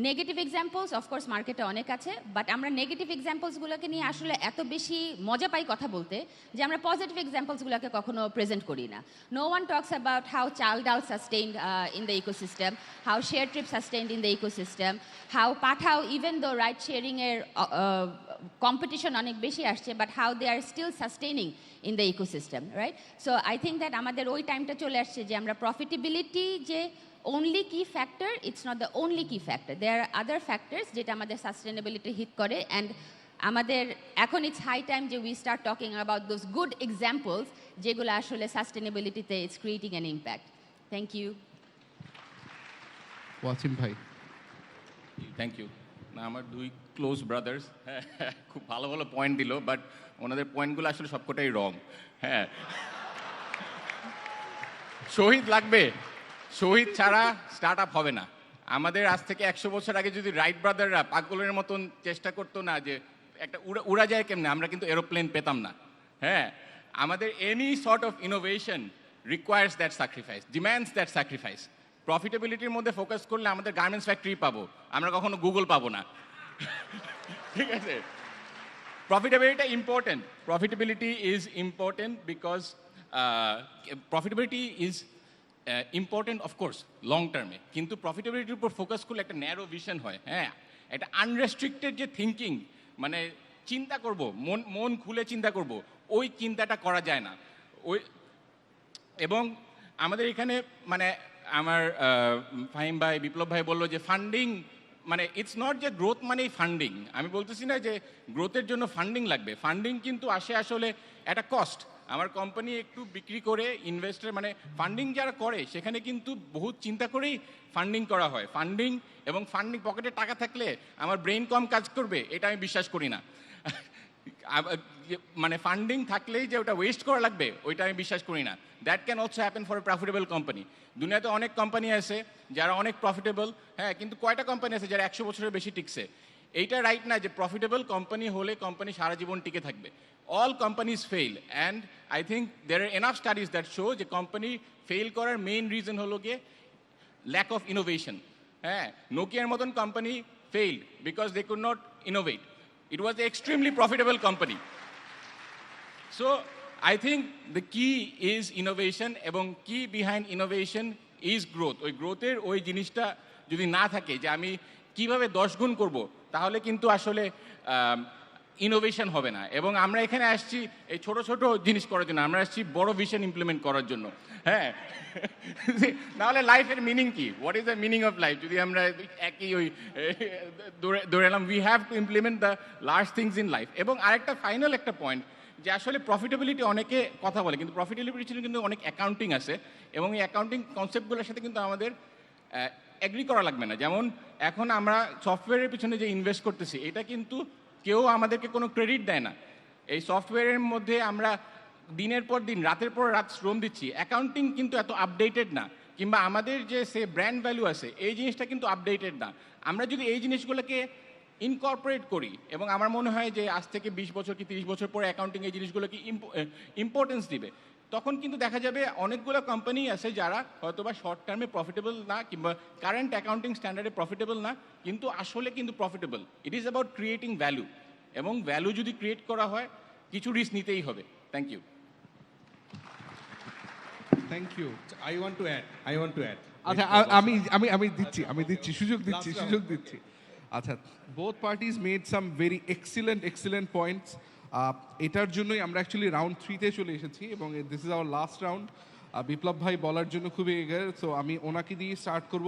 নেগেটিভ এক্সাম্পলস অফকোর্স মার্কেটে অনেক আছে, বাট আমরা নেগেটিভ এক্সাম্পলসগুলোকে নিয়ে আসলে এত বেশি মজা পাই কথা বলতে যে আমরা পজিটিভ এক্সাম্পলসগুলোকে কখনো প্রেজেন্ট করি না। No one talks about how Chaldal sustained in the ecosystem, how ShareTrip sustained in the ecosystem, how Pathao even though ride শেয়ারিংয়ের কম্পিটিশন অনেক বেশি আসছে, but how they are still sustaining in the ecosystem, right? So I think that আমাদের ওই টাইমটা চলে আসছে যে আমরা প্রফিটেবিলিটি যে only key factor, it's not the only key factor, there are other factors যেটা আমাদের সাস্টেনেবিলিটি হিট করে, অ্যান্ড আমাদের এখন ইটস হাই টাইম যে we start talking about those good examples যেগুলো আসলে সাস্টেনেবিলিটিতে it's creating an impact. Thank you. Wasim ভাই। Thank you. না, আমার 2 ক্লোজ ব্রাদার্স খুব ভালো ভালো পয়েন্ট দিল, বাট ওনাদের পয়েন্টগুলো আসলে সবকটাই রং। হ্যাঁ, শহীদ লাগবে, শহীদ ছাড়া স্টার্ট আপ হবে না। আমাদের আজ থেকে 100 বছর আগে যদি রাইট ব্রাদাররা পাগলের মতন চেষ্টা করতো না যে একটা উড়া যায় কেমনে, আমরা কিন্তু এরোপ্লেন পেতাম না। হ্যাঁ, আমাদের any sort of innovation requires that sacrifice, demands that sacrifice. প্রফিটেবিলিটির মধ্যে ফোকাস করলে আমাদের গার্মেন্টস ফ্যাক্টরি পাবো, আমরা কখনো গুগল পাবো না। ঠিক আছে, profitability important, profitability is important because profitability is important of course long টার্মে, কিন্তু প্রফিটেবিলিটির উপর ফোকাস করলে একটা ন্যারো ভিশন হয়। হ্যাঁ, একটা আনরেস্ট্রিক্টেড যে থিঙ্কিং, মানে চিন্তা করব, মন খুলে চিন্তা করব, ওই চিন্তাটা করা যায় না ওই এবং আমাদের এখানে মানে আমার ফাহিম ভাই বিপ্লব ভাই বললো যে ফান্ডিং মানে ইটস নট যে গ্রোথ মানেই ফান্ডিং আমি বলতেছি না যে গ্রোথের জন্য ফান্ডিং লাগবে ফান্ডিং কিন্তু আসে আসলে একটা কস্ট আমার কোম্পানি একটু বিক্রি করে ইনভেস্টর মানে ফান্ডিং যারা করে সেখানে কিন্তু বহুত চিন্তা করেই ফান্ডিং করা হয় ফান্ডিং এবং ফান্ডিং পকেটে টাকা থাকলে আমার ব্রেন কম কাজ করবে এটা আমি বিশ্বাস করি না মানে ফান্ডিং থাকলেই যে ওটা ওয়েস্ট করা লাগবে ওইটা আমি বিশ্বাস করি না that can also happen for a profitable company দুনিয়াতে অনেক কোম্পানি আছে যারা অনেক প্রফিটেবল হ্যাঁ কিন্তু কয়টা কোম্পানি আছে যারা 100 বছরের বেশি টিকছে এইটা রাইট না যে প্রফিটেবল কোম্পানি হলে কোম্পানি সারা জীবন টিকে থাকবে all companies fail and I think there are enough studies that show যে কোম্পানি ফেল করার মেইন রিজন হলো গিয়ে ল্যাক অফ ইনোভেশন হ্যাঁ নোকিয়ার মতন company failed because they could not innovate it was an extremely profitable company so I think the key is innovation এবং key behind innovation is growth ওই গ্রোথের ওই জিনিসটা যদি না থাকে যে আমি কিভাবে 10 গুণ করব তাহলে কিন্তু আসলে ইনোভেশন হবে না এবং আমরা এখানে আসছি এই ছোট ছোট জিনিস করার জন্য আমরা আসছি বড় ভিশন ইমপ্লিমেন্ট করার জন্য হ্যাঁ নাহলে লাইফের মিনিং কি what is the meaning of life যদি আমরা একই ওই দৌড়ে এলাম we have to implement the large things in life এবং আরেকটা ফাইনাল একটা পয়েন্ট যে আসলে প্রফিটেবিলিটি অনেকে কথা বলে কিন্তু প্রফিটেবিলিটি ছিল কিন্তু অনেক অ্যাকাউন্টিং আছে এবং এই অ্যাকাউন্টিং কনসেপ্টগুলোর সাথে কিন্তু আমাদের এগ্রি করা লাগবে না যেমন এখন আমরা সফটওয়্যারের পিছনে যে ইনভেস্ট করতেছি এটা কিন্তু কেউ আমাদেরকে কোনো ক্রেডিট দেয় না এই সফটওয়্যারের মধ্যে আমরা দিনের পর দিন রাতের পর রাত শ্রম দিচ্ছি অ্যাকাউন্টিং কিন্তু এত আপডেটেড না কিংবা আমাদের যে সে ব্র্যান্ড ভ্যালু আছে এই জিনিসটা কিন্তু আপডেটেড না আমরা যদি এই জিনিসগুলোকে ইনকর্পোরেট করি এবং আমার মনে হয় যে আজ থেকে 20 বছর কি 30 বছর পরে অ্যাকাউন্টিং এই জিনিসগুলোকে ইম্পর্টেন্স দিবে তখন কিন্তু দেখা যাবে অনেকগুলো কোম্পানি আছে যারা হয়তোবা শর্ট টার্মে প্রফিটেবল না কিংবা কারেন্ট অ্যাকাউন্টিং স্ট্যান্ডার্ডে প্রফিটেবল না কিন্তু আসলে কিন্তু profitable it is about creating value এবং ভ্যালু যদি ক্রিয়েট করা হয় কিছু রিস্ক নিতেই হবে thank you thank you I want to add. আচ্ছা আমি দিচ্ছি সুযোগ দিচ্ছি আচ্ছা both parties made some very excellent points এটার জন্যই আমরা অ্যাকচুয়ালি রাউন্ড 3-তে চলে এসেছি এবং this is our last round Biplob ভাই বলার জন্য খুবই এগার সো আমি ওনাকে দিয়ে স্টার্ট করব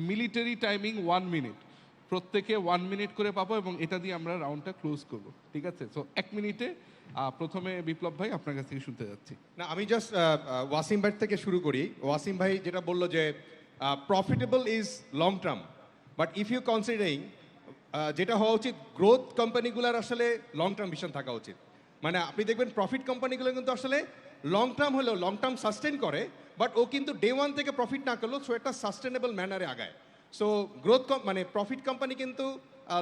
মিলিটারি টাইমিং 1 মিনিট প্রত্যেকে 1 মিনিট করে পাবো এবং এটা দিয়ে আমরা রাউন্ডটা ক্লোজ করব ঠিক আছে সো 1 মিনিটে প্রথমে বিপ্লব ভাই আপনার কাছ থেকে শুনতে যাচ্ছি না আমি জাস্ট ওয়াসিম ভাই থেকে শুরু করি ওয়াসিম ভাই যেটা বললো যে profitable is long term but if you considering যেটা হওয়া উচিত গ্রোথ কোম্পানিগুলোর আসলে লং টার্ম ভিশন থাকা উচিত মানে আপনি দেখবেন প্রফিট কোম্পানিগুলো কিন্তু আসলে লং টার্ম হলেও লং টার্ম সাস্টেন করে বাট ও কিন্তু ডে 1 থেকে প্রফিট না করলেও সো একটা সাস্টেনেবল ম্যানারে আগায় সো গ্রোথ মানে প্রফিট কোম্পানি কিন্তু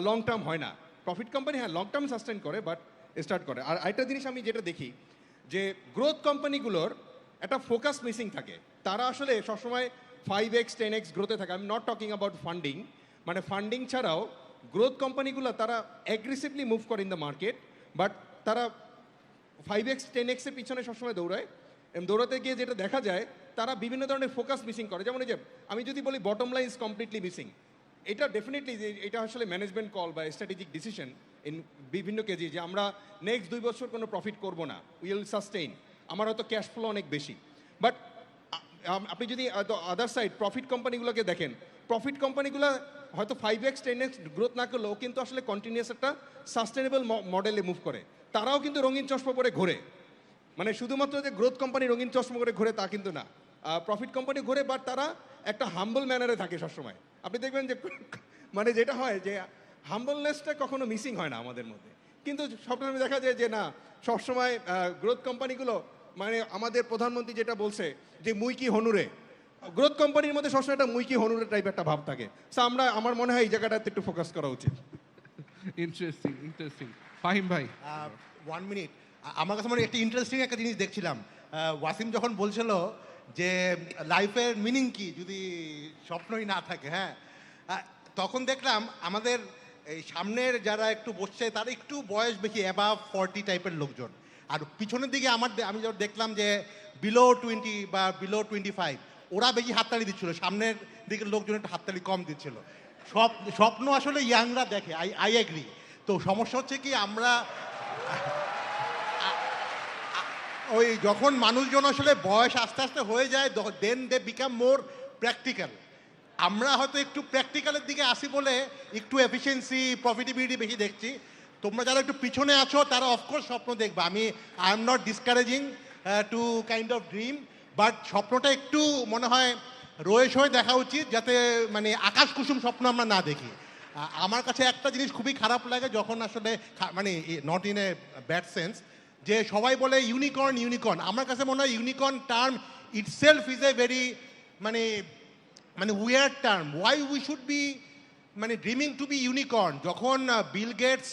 লং টার্ম হয় না প্রফিট কোম্পানি হ্যাঁ লং টার্ম সাস্টেন করে বাট স্টার্ট করে আর আরেকটা জিনিস আমি যেটা দেখি যে গ্রোথ কোম্পানিগুলোর একটা ফোকাস মিসিং থাকে তারা আসলে সবসময় 5x 10x গ্রোথে থাকে আমি নট টকিং অ্যাবাউট ফান্ডিং মানে ফান্ডিং ছাড়াও গ্রোথ কোম্পানিগুলো তারা অ্যাগ্রেসিভলি মুভ করে ইন দ্য মার্কেট বাট তারা 5x 10x এর পিছনে সবসময় দৌড়ায় এবং দৌড়াতে গিয়ে যেটা দেখা যায় তারা বিভিন্ন ধরনের ফোকাস মিসিং করে যেমন এই যে আমি যদি বলি bottom line is completely missing এটা ডেফিনেটলি এটা আসলে ম্যানেজমেন্ট কল বা স্ট্র্যাটেজিক ডিসিশন ইন বিভিন্ন কেজি যে আমরা নেক্সট 2 বছর কোনো প্রফিট করব না উইল সাস্টেইন আমার হয়তো ক্যাশ ফ্লো অনেক বেশি বাট আপনি যদি আদার সাইড প্রফিট কোম্পানিগুলোকে দেখেন প্রফিট কোম্পানিগুলো হয়তো 5x 10x গ্রোথ না করলেও কিন্তু আসলে কন্টিনিউয়াস একটা সাস্টেনেবল মডেলে মুভ করে তারাও কিন্তু রঙিন চশমা পরে ঘোরে মানে শুধুমাত্র যে গ্রোথ কোম্পানি রঙিন চশমা করে ঘোরে তা কিন্তু না প্রফিট কোম্পানি ঘোরে বাট তারা একটা হাম্বল ম্যানারে থাকে সবসময় আপনি দেখবেন যে মানে যেটা হয় যে হাম্বলনেসটা কখনো মিসিং হয় না আমাদের মধ্যে কিন্তু সবসময় দেখা যায় যে না সবসময় গ্রোথ কোম্পানিগুলো মানে আমাদের প্রধানমন্ত্রী যেটা বলছে যে মুই কি হনুরে গ্রোথ কোম্পানির মধ্যে সবসময় একটা মুই কি হনুরে টাইপ একটা ভাব থাকে সো আমরা আমার মনে হয় এই জায়গাটাতে একটু ফোকাস করা উচিত ইন্টারেস্টিং ফাহিম ভাই 1 মিনিট আমার কাছে মানে একটা ইন্টারেস্টিং একটা জিনিস দেখছিলাম ওয়াসিম যখন বলছিল যে লাইফের মিনিং কি যদি স্বপ্নই না থাকে হ্যাঁ তখন দেখলাম আমাদের এই সামনের যারা একটু বসছে তারা একটু বয়স বেশি অ্যাবাভ 40 টাইপের লোকজন আর পিছনের দিকে আমি যখন দেখলাম যে বিলো 20 বা বিলো 25 ওরা বেশি হাততালি দিচ্ছিল সামনের দিকের লোকজন একটু হাততালি কম দিচ্ছিল স্বপ্ন আসলে ইয়াংরা দেখে আই এগ্রি তো সমস্যা হচ্ছে কি আমরা ওই যখন মানুষজন আসলে বয়স আস্তে আস্তে হয়ে যায় দেন দে বিকাম মোর প্র্যাকটিক্যাল। আমরা হয়তো একটু প্র্যাকটিক্যালের দিকে আসি বলে একটু এফিসিয়েন্সি প্রফিটেবিলিটি বেশি দেখছি। তোমরা যারা একটু পিছনে আছো তারা অফকোর্স স্বপ্ন দেখবে। I am not discouraging to kind of dream, বাট স্বপ্নটা একটু মনে হয় রয়েস হয়ে দেখা উচিত, যাতে মানে আকাশ কুসুম স্বপ্ন আমরা না দেখি। আমার কাছে একটা জিনিস খুবই খারাপ লাগে যখন আসলে মানে not in a bad sense, যে সবাই বলে ইউনিকর্ন ইউনিকর্ন। আমার কাছে মনে হয় unicorn term itself is a very মানে মানে weird term. Why we should be মানে ড্রিমিং টু বি ইউনিকর্ন? যখন বিল গেটস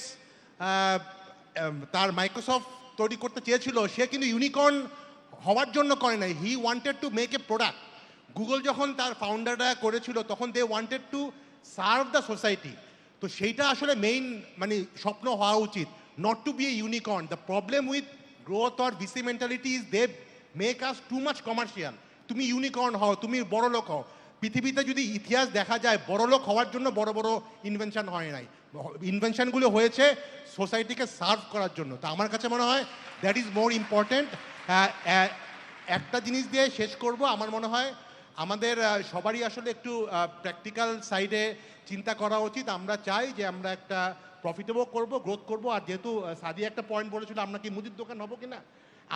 তার মাইক্রোসফট তৈরি করতে চেয়েছিল, সে কিন্তু ইউনিকর্ন হওয়ার জন্য করে নাই, he wanted to make a product. Google যখন তার ফাউন্ডাররা করেছিল তখন they wanted to serve the society. তো সেইটা আসলে মেইন মানে স্বপ্ন হওয়া উচিত, not to be a unicorn. The problem with growth or VC mentality is they make us too much commercial. তুমি ইউনিকর্ন হও, তুমি বড় লোক হও। পৃথিবীতে যদি ইতিহাস দেখা যায়, বড় লোক হওয়ার জন্য বড় বড় ইনভেনশন হয় নাই, ইনভেনশনগুলো হয়েছে সোসাইটিকে সার্ভ করার জন্য। তো আমার কাছে মনে হয় দ্যাট ইজ মোর ইম্পর্ট্যান্ট। একটা জিনিস দিয়ে শেষ করব, আমার মনে হয় আমাদের সবারই আসলে একটু প্র্যাকটিক্যাল সাইডে চিন্তা করা উচিত। আমরা চাই যে আমরা একটা প্রফিটেবল করব, গ্রোথ করব। আর যেহেতু সাদি একটা পয়েন্ট বলেছিল আমরা কি মুদির দোকান হবো কিনা,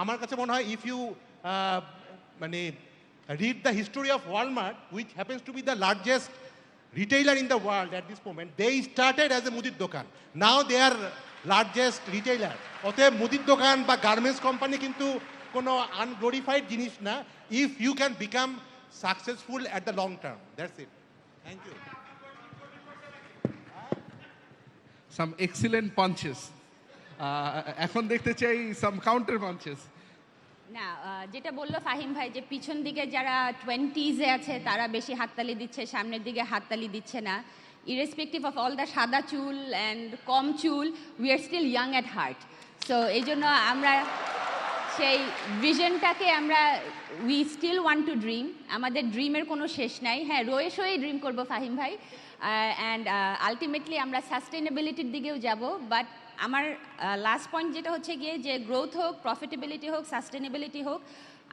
আমার কাছে মনে হয় ইফ ইউ মানে read the history of Walmart, which happens to be the largest retailer in the world at this moment. They started as a মুদির দোকান, now they are largest retailer. অতএব মুদির দোকান বা গার্মেন্টস কোম্পানি কিন্তু কোনো আনগ্লোরিফাইড জিনিস না, if you can become successful at the long term. That's it. Thank you. Some excellent punches. এখন দেখতে চাই some counter punches. না, যেটা বললো ফাহিম ভাই যে পিছন দিকে যারা 20s-এ আছে তারা বেশি হাততালি দিচ্ছে, সামনের দিকে হাততালি দিচ্ছে না। ইরেসপেক্টিভ অফ অল দ্য সাদা চুল অ্যান্ড কম চুল, we are still young at heart. So এই জন্য আমরা সেই ভিশনটাকে আমরা we still want to dream. আমাদের ড্রিমের কোনো শেষ নাই। হ্যাঁ, রয়েস হয়ে ড্রিম করবো ফাহিম ভাই, অ্যান্ড আলটিমেটলি আমরা সাস্টেনেবিলিটির দিকেও যাব। বাট আমার লাস্ট পয়েন্ট যেটা হচ্ছে গিয়ে যে গ্রোথ হোক, প্রফিটেবিলিটি হোক, সাস্টেনেবিলিটি হোক,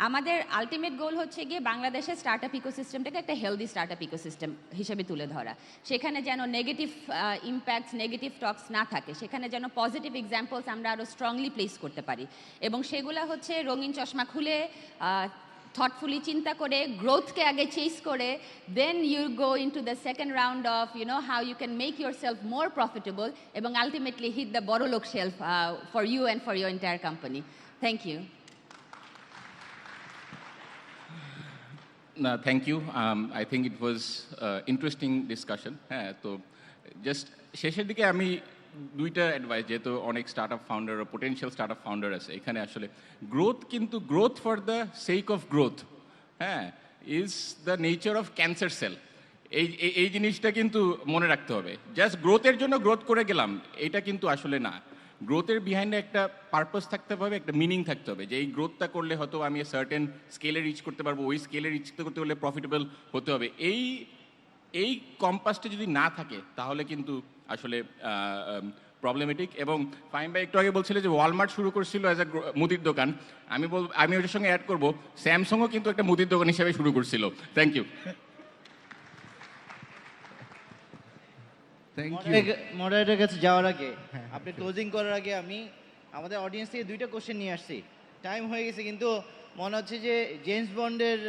আমাদের আলটিমেট গোল হচ্ছে গিয়ে বাংলাদেশের স্টার্ট আপ ইকোসিস্টেমটাকে একটা হেলদি স্টার্ট আপ ইকোসিস্টেম হিসেবে তুলে ধরা। সেখানে যেন নেগেটিভ ইম্প্যাক্টস, নেগেটিভ টক্স না থাকে, সেখানে যেন পজিটিভ এক্সাম্পলস আমরা আরও স্ট্রংলি প্লেস করতে পারি। এবং সেগুলো হচ্ছে রঙিন চশমা খুলে থটফুলি চিন্তা করে, গ্রোথকে আগে চেস করে, then you go into the second round of how you can make yourself more profitable এবং আলটিমেটলি হিট দ্য বড় লোক shelf for you and for your entire company. Thank you. না, thank you. I think it was interesting discussion. হ্যাঁ, তো just শেষের দিকে আমি দুইটা অ্যাডভাইস, যেহেতু অনেক স্টার্ট আপ ফাউন্ডার ও পোটেনশিয়াল স্টার্ট আপ ফাউন্ডার আছে এখানে, আসলে গ্রোথ কিন্তু growth for the sake of growth, হ্যাঁ, is the nature of cancer cell. এই জিনিসটা কিন্তু মনে রাখতে হবে। জাস্ট গ্রোথের জন্য গ্রোথ করে গেলাম, এটা কিন্তু আসলে না। গ্রোথের বিহাইন্ডে একটা পারপাস থাকতে হবে, একটা মিনিং থাকতে হবে, যে এই গ্রোথটা করলে হয়তো আমি সার্টেন স্কেলে রিচ করতে পারবো, ওই স্কেলে রিচ করতে হলে প্রফিটেবল হতে হবে। এই কম্পাসটা যদি না থাকে তাহলে কিন্তু আসলে প্রবলেমেটিক। এবং ফাহিম ভাই একটু আগে বলছিল যে ওয়ালমার্ট শুরু করছিল অ্যাজ এ মুদির দোকান, আমি ওটার সঙ্গে অ্যাড করবো স্যামসংও কিন্তু একটা মুদির দোকান হিসেবে শুরু করছিল। Thank you. মডারেটরের কাছে যাওয়ার আগে, আপনি ক্লোজিং করার আগে আমি আমাদের অডিয়েন্স থেকে দুইটা কোশ্চেন নিয়ে আসছি। টাইম হয়ে গেছে কিন্তু মনে হচ্ছে যে জেমস বন্ডের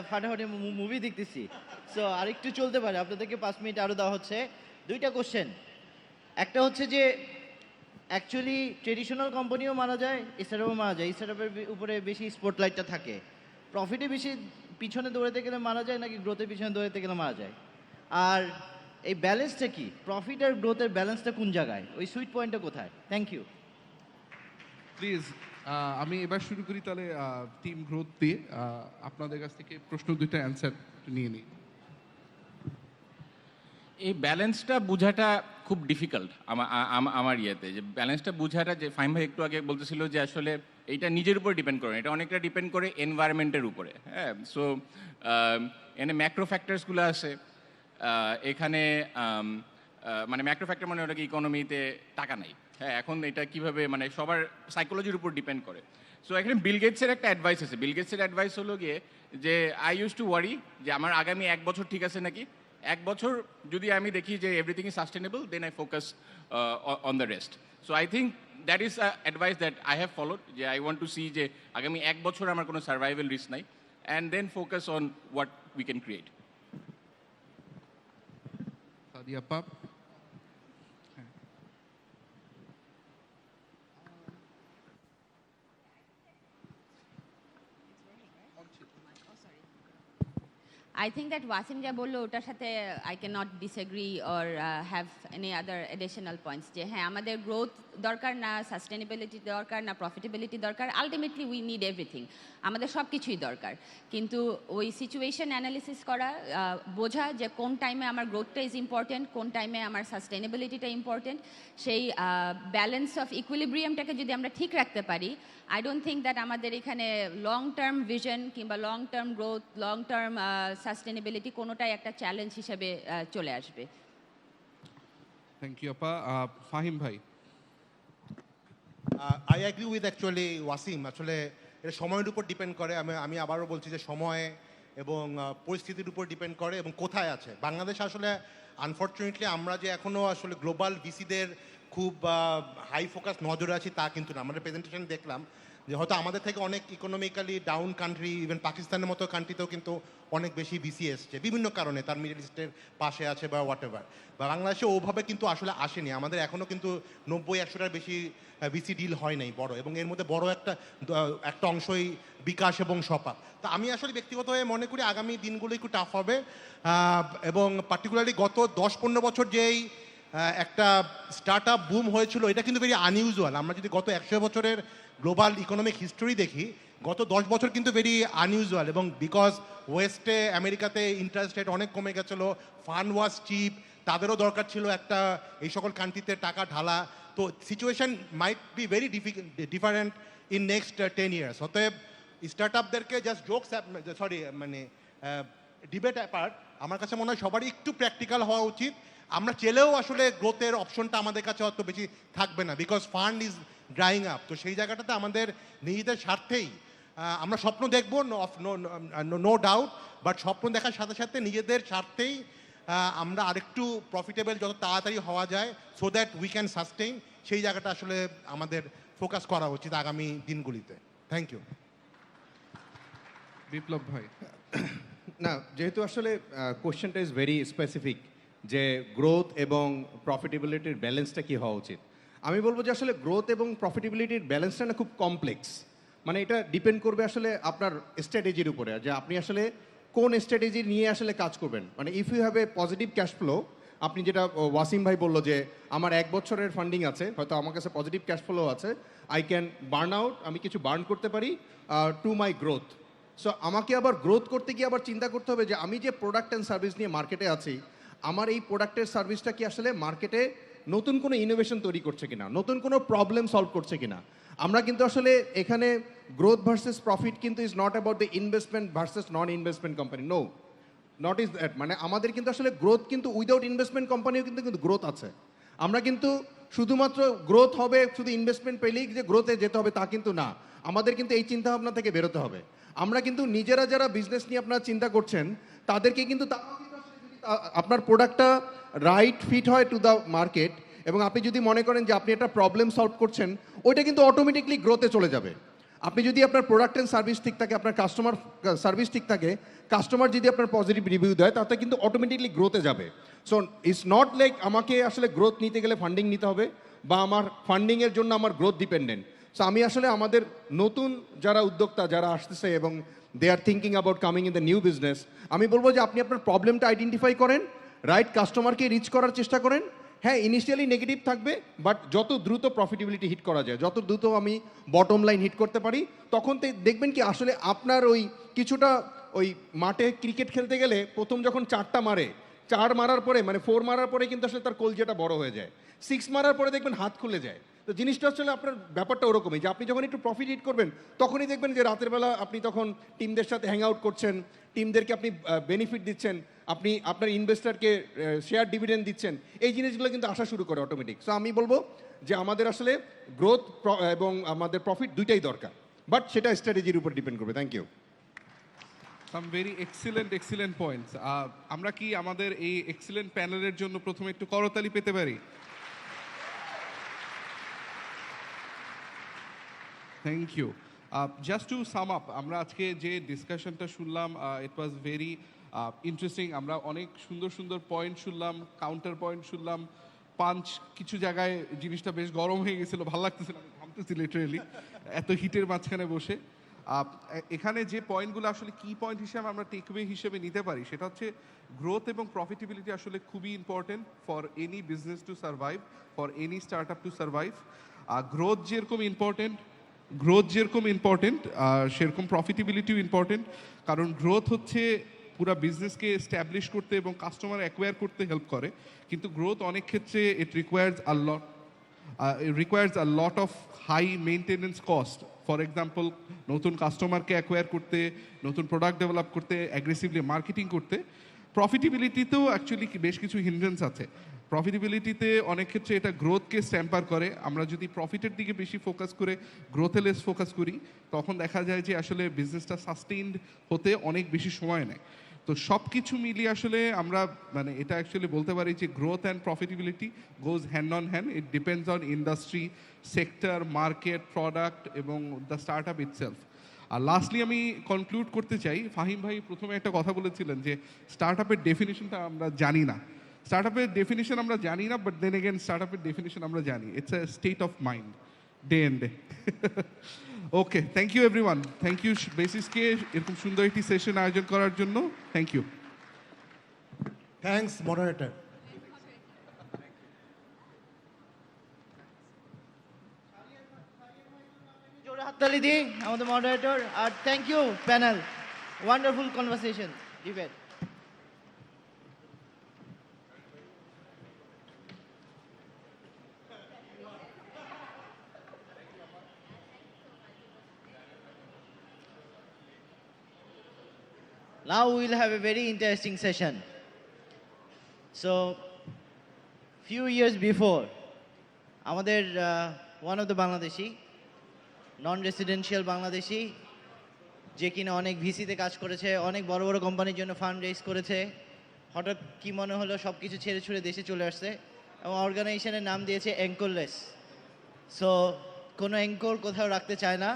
ফাটাফাটি মুভি দেখতেছি। সো আরেকটু চলতে পারে, আপনাদেরকে 5 মিনিট আরও দেওয়া হচ্ছে। দুইটা কোশ্চেন, একটা হচ্ছে যে অ্যাকচুয়ালি ট্রেডিশনাল কোম্পানিও মারা যায়, স্টার্টআপও মারা যায়, স্টার্টআপের উপরে বেশি স্পটলাইটটা থাকে। প্রফিটে বেশি পিছনে দৌড়াতে গেলে মারা যায় নাকি গ্রোথের পিছনে দৌড়াতে গেলে মারা যায়? আর এই ব্যালেন্সটা কি, প্রফিট আর গ্রোথের ব্যালেন্সটা কোন জায়গায়, ওই সুইট পয়েন্টটা কোথায়? Thank you. প্লিজ আমি এবার শুরু করি তাহলে টিম গ্রোথ দিয়ে। আপনাদের কাছ থেকে প্রশ্ন দুইটা অ্যান্সার নিয়ে নিই। এই ব্যালেন্সটা বোঝাটা খুব ডিফিকাল্ট আমার ইয়েতে, যে ব্যালেন্সটা বোঝাটা, যে ফাহিম ভাই একটু আগে বলতেছিল যে আসলে এইটা নিজের উপর ডিপেন্ড করে, এটা অনেকটা ডিপেন্ড করে এনভায়রনমেন্টের উপরে। হ্যাঁ, সো এখানে ম্যাক্রো ফ্যাক্টরসগুলো আছে, এখানে মানে ম্যাক্রো ফ্যাক্টর মানে ওটা কি ইকোনমিতে টাকা নাই, হ্যাঁ এখন এটা কিভাবে মানে সবার সাইকোলজির উপর ডিপেন্ড করে। সো এখানে বিল গেটসের একটা অ্যাডভাইস আছে, বিল গেটসের অ্যাডভাইস হলো গিয়ে যে আই ইউজ টু ওয়ারি যে আমার আগামী 1 বছর ঠিক আছে নাকি, 1 বছর যদি আমি দেখি যে everything is sustainable then I focus on the rest. So I think that is advice that I have followed, যে আই ওয়ান্ট টু সি যে আগামী 1 বছর আমার কোনো সার্ভাইভাল রিস্ক নাই, and then focus on what we can create. Sadia পাপ। I think that Wasim যা বললো ওটার সাথে I cannot disagree or have any other additional points যে হ্যাঁ আমাদের গ্রোথ দরকার না, সাস্টেনেবিলিটি দরকার না, প্রফিটেবিলিটি দরকার, আলটিমেটলি উই নিড এভরিথিং, আমাদের সব কিছুই দরকার। কিন্তু ওই সিচুয়েশন অ্যানালিসিস করা, বোঝা যে কোন টাইমে আমার গ্রোথটা ইজ ইম্পর্টেন্ট, কোন টাইমে আমার সাস্টেনেবিলিটিটা ইম্পর্টেন্ট, সেই ব্যালেন্স অফ ইকুইলিব্রিয়ামটাকে যদি আমরা ঠিক রাখতে পারি, আই ডোন্ট থিঙ্ক দ্যাট আমাদের এখানে লং টার্ম ভিশন কিংবা long term growth, long term sustainability কোনোটাই একটা চ্যালেঞ্জ হিসেবে চলে আসবে। থ্যাংক ইউ আপা। ফাহিম ভাই। I agree with actually Wasim. আসলে এটা সময়ের উপর ডিপেন্ড করে, আমি আবারও বলছি যে সময় এবং পরিস্থিতির উপর ডিপেন্ড করে এবং কোথায় আছে বাংলাদেশ। আসলে আনফর্চুনেটলি আমরা যে এখনও আসলে গ্লোবাল ভিসিদের খুব হাই ফোকাস নজরে আছি তা কিন্তু না। আমাদের প্রেজেন্টেশন দেখলাম যে হয়তো আমাদের থেকে অনেক ইকোনমিক্যালি ডাউন কান্ট্রি, ইভেন পাকিস্তানের মতো কান্ট্রিতেও কিন্তু অনেক বেশি ভিসি এসছে বিভিন্ন কারণে, তার মিডল ইস্টের পাশে আছে বা হোয়াট এভার। বা বাংলাদেশে ওভাবে কিন্তু আসলে আসেনি, আমাদের এখনও কিন্তু 90-100টার বেশি ভিসি ডিল হয় নাই বড়, এবং এর মধ্যে বড় একটা অংশই বিকাশ এবং সপা। তা আমি আসলে ব্যক্তিগতভাবে মনে করি আগামী দিনগুলো একটু টাফ হবে, এবং পার্টিকুলারলি গত 10-15 বছর যেই একটা স্টার্ট আপ বুম হয়েছিল এটা কিন্তু ভেরি আনইউজুয়াল। আমরা যদি গত 100 বছরের গ্লোবাল ইকোনমিক হিস্টোরি দেখি, গত 10 বছর কিন্তু ভেরি আনইউজুয়াল, এবং বিকজ ওয়েস্টে আমেরিকাতে ইন্টারেস্ট রেট অনেক কমে গেছিলো, ফান্ড ওয়াজ চিপ, তাদেরও দরকার ছিল একটা এই সকল কান্ট্রিতে টাকা ঢালা। তো situation might be very different in next 10 years. অতএব স্টার্ট আপদেরকে জাস্ট জোকস মানে ডিবেট অ্যাপার্ট, আমার কাছে মনে হয় সবারই একটু প্র্যাকটিক্যাল হওয়া উচিত। আমরা চেলেও আসলে গ্রোথের অপশনটা আমাদের কাছে অত বেশি থাকবে না, because fund is drawing up. তো সেই জায়গাটাতে আমাদের নিজেদের স্বার্থেই আমরা স্বপ্ন দেখবো, নো ডাউট, বাট স্বপ্ন দেখার সাথে সাথে নিজেদের স্বার্থেই আমরা আরেকটু প্রফিটেবল যত তাড়াতাড়ি হওয়া যায়, so that we can sustain, সেই জায়গাটা আসলে আমাদের ফোকাস করা উচিত আগামী দিনগুলিতে। Thank you. বিপ্লব ভাই। না, যেহেতু আসলে কোশ্চেনটা ইজ ভেরি স্পেসিফিক যে গ্রোথ এবং প্রফিটেবিলিটির ব্যালেন্সটা কী হওয়া উচিত, আমি বলবো যে আসলে গ্রোথ এবং প্রফিটেবিলিটির ব্যালেন্সটা না খুব কমপ্লেক্স। মানে এটা ডিপেন্ড করবে আসলে আপনার স্ট্র্যাটেজির উপরে, যে আপনি আসলে কোন স্ট্র্যাটেজি নিয়ে আসলে কাজ করবেন। মানে if you have a positive cash flow, আপনি যেটা ওয়াসিম ভাই বললো যে আমার 1 বছরের ফান্ডিং আছে, হয়তো আমার কাছে পজিটিভ ক্যাশ ফ্লো আছে, আই ক্যান বার্ন আউট, আমি কিছু বার্ন করতে পারি টু মাই গ্রোথ। সো আমাকে আবার গ্রোথ করতে গিয়ে আবার চিন্তা করতে হবে যে আমি যে প্রোডাক্ট অ্যান্ড সার্ভিস নিয়ে মার্কেটে আছি, আমার এই প্রোডাক্টের সার্ভিসটা কি আসলে মার্কেটে নতুন কোনো ইনোভেশন তৈরি করছে কিনা, নতুন কোনো প্রবলেম সলভ করছে কিনা। আমরা কিন্তু আসলে এখানে গ্রোথ ভার্সেস প্রফিট কিন্তু is not about the investment versus non investment company, no, not is that. মানে আমাদের কিন্তু আসলে গ্রোথ কিন্তু উইদাউট ইনভেস্টমেন্ট কোম্পানিও কিন্তু গ্রোথ আছে। আমরা কিন্তু শুধুমাত্র গ্রোথ হবে শুধু ইনভেস্টমেন্ট পেলেই যে গ্রোথে যেতে হবে তা কিন্তু না, আমাদের কিন্তু এই চিন্তাভাবনা থেকে বেরোতে হবে। আমরা কিন্তু নিজেরা যারা বিজনেস নিয়ে আপনারা চিন্তা করছেন তাদেরকে কিন্তু আপনার প্রোডাক্টটা রাইট ফিট হয় টু দ্য মার্কেট, এবং আপনি যদি মনে করেন যে আপনি একটা প্রবলেম সলভ করছেন, ওইটা কিন্তু অটোমেটিকলি গ্রোথে চলে যাবে। আপনি যদি আপনার প্রোডাক্ট অ্যান্ড সার্ভিস ঠিক থাকে, আপনার কাস্টমার সার্ভিস ঠিক থাকে, কাস্টমার যদি আপনার পজিটিভ রিভিউ দেয়, তাতে কিন্তু অটোমেটিকলি গ্রোথে যাবে। সো ইটস নট লাইক আমাকে আসলে গ্রোথ নিতে গেলে ফান্ডিং নিতে হবে, বা আমার ফান্ডিংয়ের জন্য আমার গ্রোথ ডিপেন্ডেন্ট। সো আমি আসলে আমাদের নতুন যারা উদ্যোক্তা যারা আসতেছে এবং they are thinking about coming in the new business, আমি বলবো যে আপনি আপনার প্রবলেমটা আইডেন্টিফাই করেন, রাইট কাস্টমারকে রিচ করার চেষ্টা করেন। হ্যাঁ, ইনিশিয়ালি নেগেটিভ থাকবে, বাট যত দ্রুত প্রফিটেবিলিটি হিট করা যায়, যত দ্রুত আমি বটম লাইন হিট করতে পারি, তখন দেখবেন কি আসলে আপনার ওই কিছুটা ওই মাঠে ক্রিকেট খেলতে গেলে প্রথম যখন 4টা মারে, 4 মারার পরে মানে 4 মারার পরে কিন্তু আসলে তার কলজেটা বড় হয়ে যায়, 6 মারার পরে দেখবেন হাত খুলে যায়। তো জিনিসটা আসলে আপনার ব্যাপারটা ওরকমই, যে আপনি যখন একটু প্রফিট হিট করবেন তখনই দেখবেন যে রাতের বেলা আপনি তখন টিমদের সাথে হ্যাং আউট করছেন, টিমদেরকে আপনি বেনিফিট দিচ্ছেন, আপনি আপনার ইনভেস্টরকে শেয়ার ডিভিডেন্ড দিচ্ছেন, এই জিনিসগুলো কিন্তু আসা শুরু করে অটোমেটিক। সো আমি বলবো যে আমাদের আসলে গ্রোথ এবং আমাদের প্রফিট দুইটাই দরকার, বাট সেটা স্ট্র্যাটেজির উপর ডিপেন্ড করবে। Thank you. Some very excellent points. আমরা কি আমাদের এই এক্সিলেন্ট প্যানেলের জন্য প্রথমে একটু করতালি পেতে পারি? Thank you. Just to sum up, আমরা আজকে যে ডিসকাশনটা শুনলাম, ইট ওয়াজ ভেরি ইন্টারেস্টিং। আমরা অনেক সুন্দর সুন্দর পয়েন্ট শুনলাম, কাউন্টার পয়েন্ট শুনলাম, পাঞ্চ, কিছু জায়গায় জিনিসটা বেশ গরম হয়ে গেছিলো, ভালো লাগতেছিল, আমি ঘামতেছি লিটারেলি এত হিটের মাঝখানে বসে। এখানে যে পয়েন্টগুলো আসলে কি পয়েন্ট হিসেবে আমরা টেকওয়ে হিসেবে নিতে পারি সেটা হচ্ছে গ্রোথ এবং প্রফিটেবিলিটি আসলে খুবই important for any business to survive, for any start up to survive. Growth যেরকম ইম্পর্টেন্ট সেরকম প্রফিটেবিলিটিও ইম্পর্টেন্ট, কারণ গ্রোথ হচ্ছে পুরো বিজনেসকে এস্টাবলিশ করতে এবং কাস্টমার অ্যাকোয়ার করতে হেল্প করে, কিন্তু গ্রোথ অনেক ক্ষেত্রে it requires a lot of high maintenance cost. For example, নতুন কাস্টমারকে অ্যাকোয়ার করতে, নতুন প্রোডাক্ট ডেভেলপ করতে, অ্যাগ্রেসিভলি মার্কেটিং করতে। প্রফিটেবিলিটিতেও অ্যাকচুয়ালি বেশ কিছু হিন্ড্রেন্স আছে। প্রফিটেবিলিটিতে অনেক ক্ষেত্রে এটা গ্রোথকে স্ট্যাম্পার করে। আমরা যদি প্রফিটের দিকে বেশি ফোকাস করে গ্রোথে লেস ফোকাস করি, তখন দেখা যায় যে আসলে বিজনেসটা সাস্টেইনড হতে অনেক বেশি সময় নেয়। তো সব কিছু মিলিয়ে আসলে আমরা মানে এটা অ্যাকচুয়ালি বলতে পারি যে growth and profitability goes hand on hand. It depends on industry, sector, market, product এবং দ্য স্টার্ট আপ ইটসেলফ। আর লাস্টলি আমি কনক্লুড করতে চাই, ফাহিম ভাই প্রথমে একটা কথা বলেছিলেন যে স্টার্ট আপের ডেফিনেশনটা আমরা জানি না। স্টার্ট আপের ডেফিনেশন আমরা জানি না, বাট দেন এগেন স্টার্ট আপের ডেফিনেশন আমরা জানি। It's a state of mind, day and day. Okay, thank you everyone. Thank you বেসিসকে এরকম সুন্দর একটি সেশন আয়োজন করার জন্য। Thank you. Thanks moderator. জোরে হাততালি দিই আমাদের মডারেটর, আর thank you panel, wonderful conversation debate. Now we will have a very interesting session. So, few years before, আমাদের one of the Bangladeshi, non-residential Bangladeshi, যে কিনা অনেক ভিসিতে কাজ করেছে, অনেক বড় বড় কোম্পানির জন্য ফান্ড রেজ করেছে, হঠাৎ কি মনে হলো সব কিছু ছেড়ে ছুড়ে দেশে চলে আসছে এবং অর্গানাইজেশনের নাম দিয়েছে অ্যাঙ্করলেস। সো কোনো অ্যাঙ্কর কোথাও রাখতে চায় না।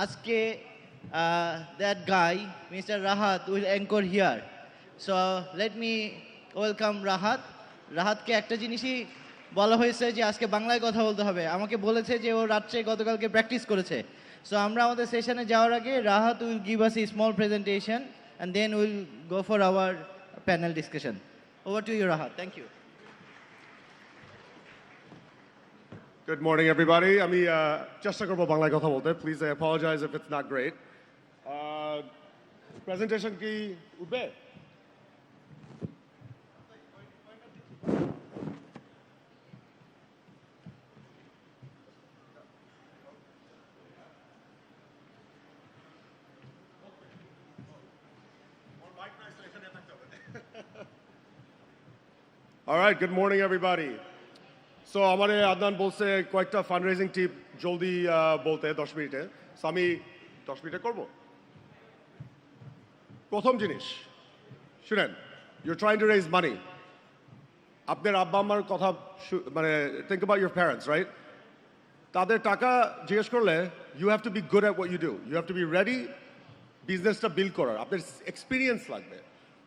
আজকে that guy, Mr. Rahat, will anchor here. So let me welcome Rahat. রাহাতকে একটা জিনিসই বলা হয়েছে যে আজকে বাংলায় কথা বলতে হবে। আমাকে বলেছে যে ও রাত্রে গতকালকে প্র্যাকটিস করেছে। সো আমরা আমাদের সেশনে যাওয়ার আগে Rahat will give us a small presentation and then will go for our panel discussion. Over to you Rahat. Thank you. Good morning, everybody. আমি চেষ্টা করব বাংলায় কথা বলতে। Please, I apologize if it's not great. Presentation কি উঠবে? All right, good morning, everybody. So আমারে আদনান বলছে কয়েকটা ফান্ড রেজিং টিপ জলদি বলতে 10 মিনিটে। সো আমি 10 মিনিটে করব। প্রথম জিনিস শুনেন, your trying to raise money. আপনার আব্বা আম্মার কথা মানে think about your parents, right? তাদের টাকা জিজ্ঞেস করলে you have to be good at what you do, you have to be ready বিজনেসটা বিল্ড করার। আপনার এক্সপিরিয়েন্স লাগবে।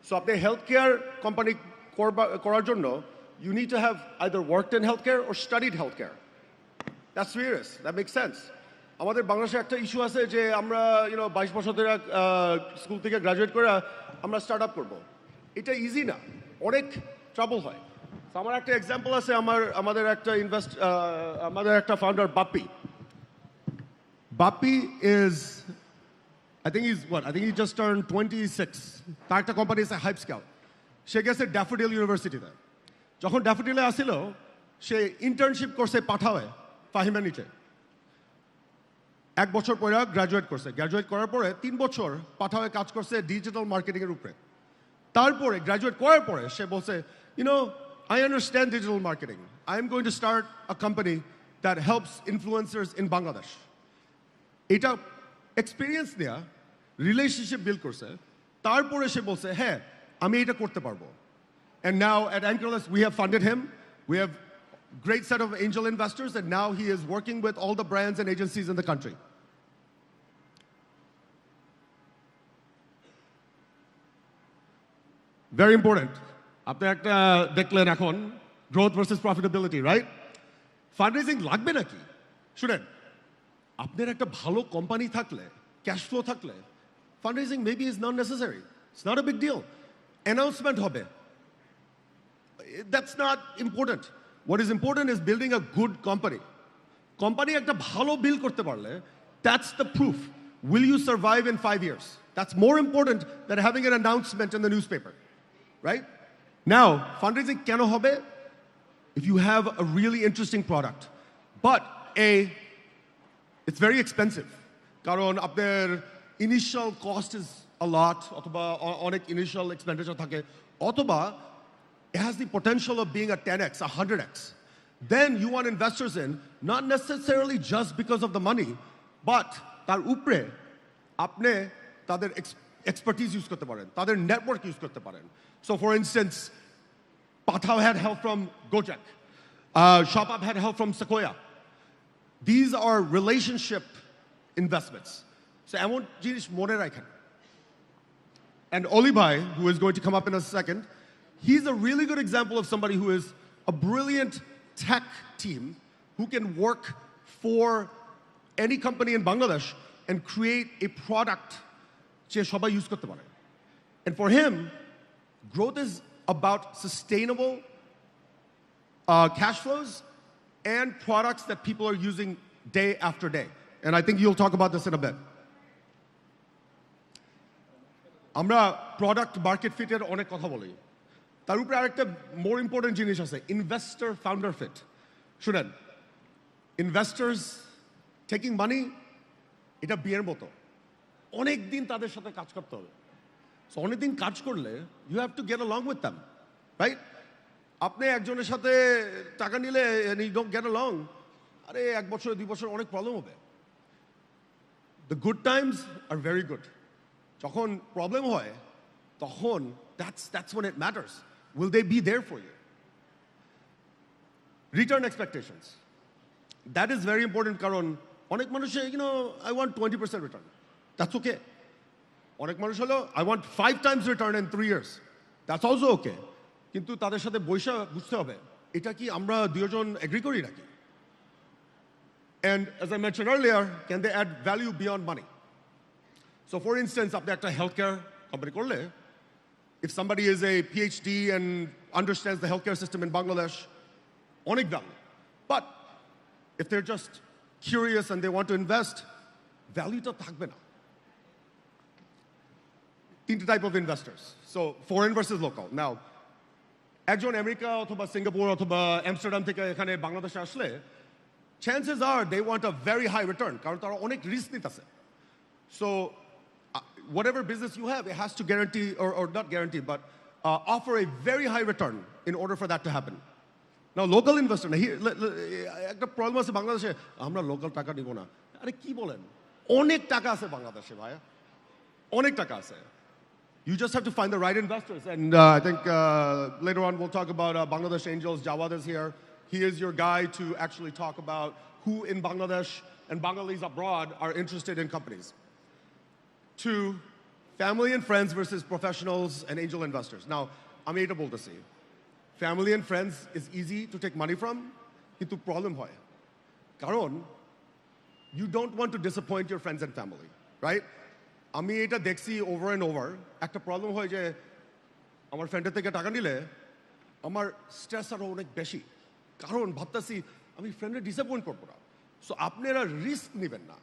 সো আপনি হেলথ কেয়ার কোম্পানি করার জন্য you need to have either worked in healthcare or studied healthcare. That's serious. That makes sense. আমাদের বাংলাদেশে একটা ইস্যু আছে যে আমরা 22 বছর ধরে স্কুল থেকে গ্রাজুয়েট করে আমরা স্টার্ট আপ করবো। এটা ইজি না, অনেক ট্রাবল হয়। আমার একটা এক্সাম্পল আছে, আমাদের একটা founder Bappi. Bappi is I think he just turned 26. তার একটা কোম্পানি আছে হাইপ স্কাউট। সে গেছে ড্যাফোডিল ইউনিভার্সিটিতে। যখন ড্যাফোডিলে আসিল সে ইন্টার্নশিপ করছে পাঠাওয়ে ফাহিমের নিচে। 1 বছর পরে গ্রাজুয়েট করছে। গ্রাজুয়েট করার পরে 3 বছর পাঠাওয়ে কাজ করছে ডিজিটাল মার্কেটিংয়ের উপরে। তারপরে গ্র্যাজুয়েট করার পরে সে বলছে I understand digital marketing. I am going to start a company that helps influencers in Bangladesh. এটা এক্সপিরিয়েন্স নেয়া রিলেশনশিপ বিল্ড করছে তারপরে সে বলছে হ্যাঁ আমি এটা করতে পারবো and now at Anchorless we have funded him. We have great set of angel investors and now he is working with all the brands and agencies in the country. Very important. আপনি একটা দেখলেন এখন growth versus profitability, right? Fundraising লাগবে নাকি? শুনেন আপনার একটা ভালো কোম্পানি থাকলে ক্যাশ ফ্লো থাকলে fundraising maybe is not necessary. It's not a big deal. Announcement হবে. That's not important. What is important is building a good company. Company একটা ভালো build করতে পারলে that's the proof. Will you survive in 5 years? That's more important than having an announcement in the newspaper. Right? Now, fundraising কেন হবে? If you have a really interesting product. But it's very expensive. কারণ আপনার initial cost is a lot অথবা অনেক initial expenditure থাকে অথবা it has the potential of being a 10x, a 100x. Then you want investors in, not necessarily just because of the money, but তার উপরে আপনি তাদের expertise use করতে পারেন, তাদের network use করতে পারেন. So for instance, Pathao had help from Gojek. Shopap had help from Sequoia. These are relationship investments. So I want জিনিস মনে রাখেন. And Oli Bhai, who is going to come up in a second, he's a really good example of somebody who is a brilliant tech team who can work for any company in Bangladesh and create a product যে সবাই use করতে পারে. And for him, growth is about sustainable cash flows and products that people are using day after day. And I think you'll talk about this in a bit. আমরা product market ফিটের অনেক কথা বলি তার উপরে আরেকটা মোর ইম্পর্টেন্ট জিনিস আছে ইনভেস্টর ফাউন্ডার ফিট শুনেন ইনভেস্টার্স টেকিং মানি এটা বিয়ের মতো অনেক দিন তাদের সাথে কাজ করতে হবে সো অনেক দিন কাজ করলে you have to get along with them right আপনি একজনের সাথে টাকা নিলে ইউ ডোন্ট গেট along আরে এক বছর 2 বছর অনেক প্রবলেম হবে the good Times are very good যখন প্রবলেম হয় তখন that's when it matters. Will they be there for you? Return expectations. That is very important কারণ অনেক মানুষ I want 20% return. That's okay. অনেক মানুষ হলো I want 5 times return in 3 years. That's also okay. কিন্তু তাদের সাথে বৈশা বুঝতে হবে এটা কি আমরা দুইজন এগ্রি করি নাকি And as I mentioned earlier, can they add value beyond money? So for instance, আপনি একটা healthcare company করলে if somebody is a PhD and understands the healthcare system in Bangladesh, অনেক value. But if they're just curious and they want to invest, value টা থাকবে না. তিনটা type of investors. So foreign versus local. Now, একজন America অথবা Singapore অথবা Amsterdam থেকে এখানে বাংলাদেশে আসলে chances are they want a very high return কারণ তারা অনেক রিস্ক নিতেছে. So whatever business you have, it has to guarantee, or not guarantee, but offer a very high return in order for that to happen. Now, local investor, একটা problem আছে বাংলাদেশে আমরা local টাকা নিব না আরে কি বলেন অনেক টাকা আছে বাংলাদেশে ভাইয়া অনেক টাকা আছে you just have to find the right investors and I think later on we'll talk about Bangladesh Angels. Jawad is here. He is your guy to actually talk about who in Bangladesh and Bengalis abroad are interested in companies. 2, family and friends versus professionals and angel investors. Now, আমি এটা বলতেছি family and friends is easy to take money from, কিন্তু problem হয় কারণ you don't want to disappoint your friends and family, right? আমি এটা দেখছি over and over একটা problem হয় যে আমার ফ্রেন্ডের থেকে টাকা নিলে আমার স্ট্রেস আরো অনেক বেশি কারণ ভাবতেছি আমি ফ্রেন্ডের ডিসঅ্যাপয়েন্ট করবো না সো আপনারা রিস্ক নেবেন না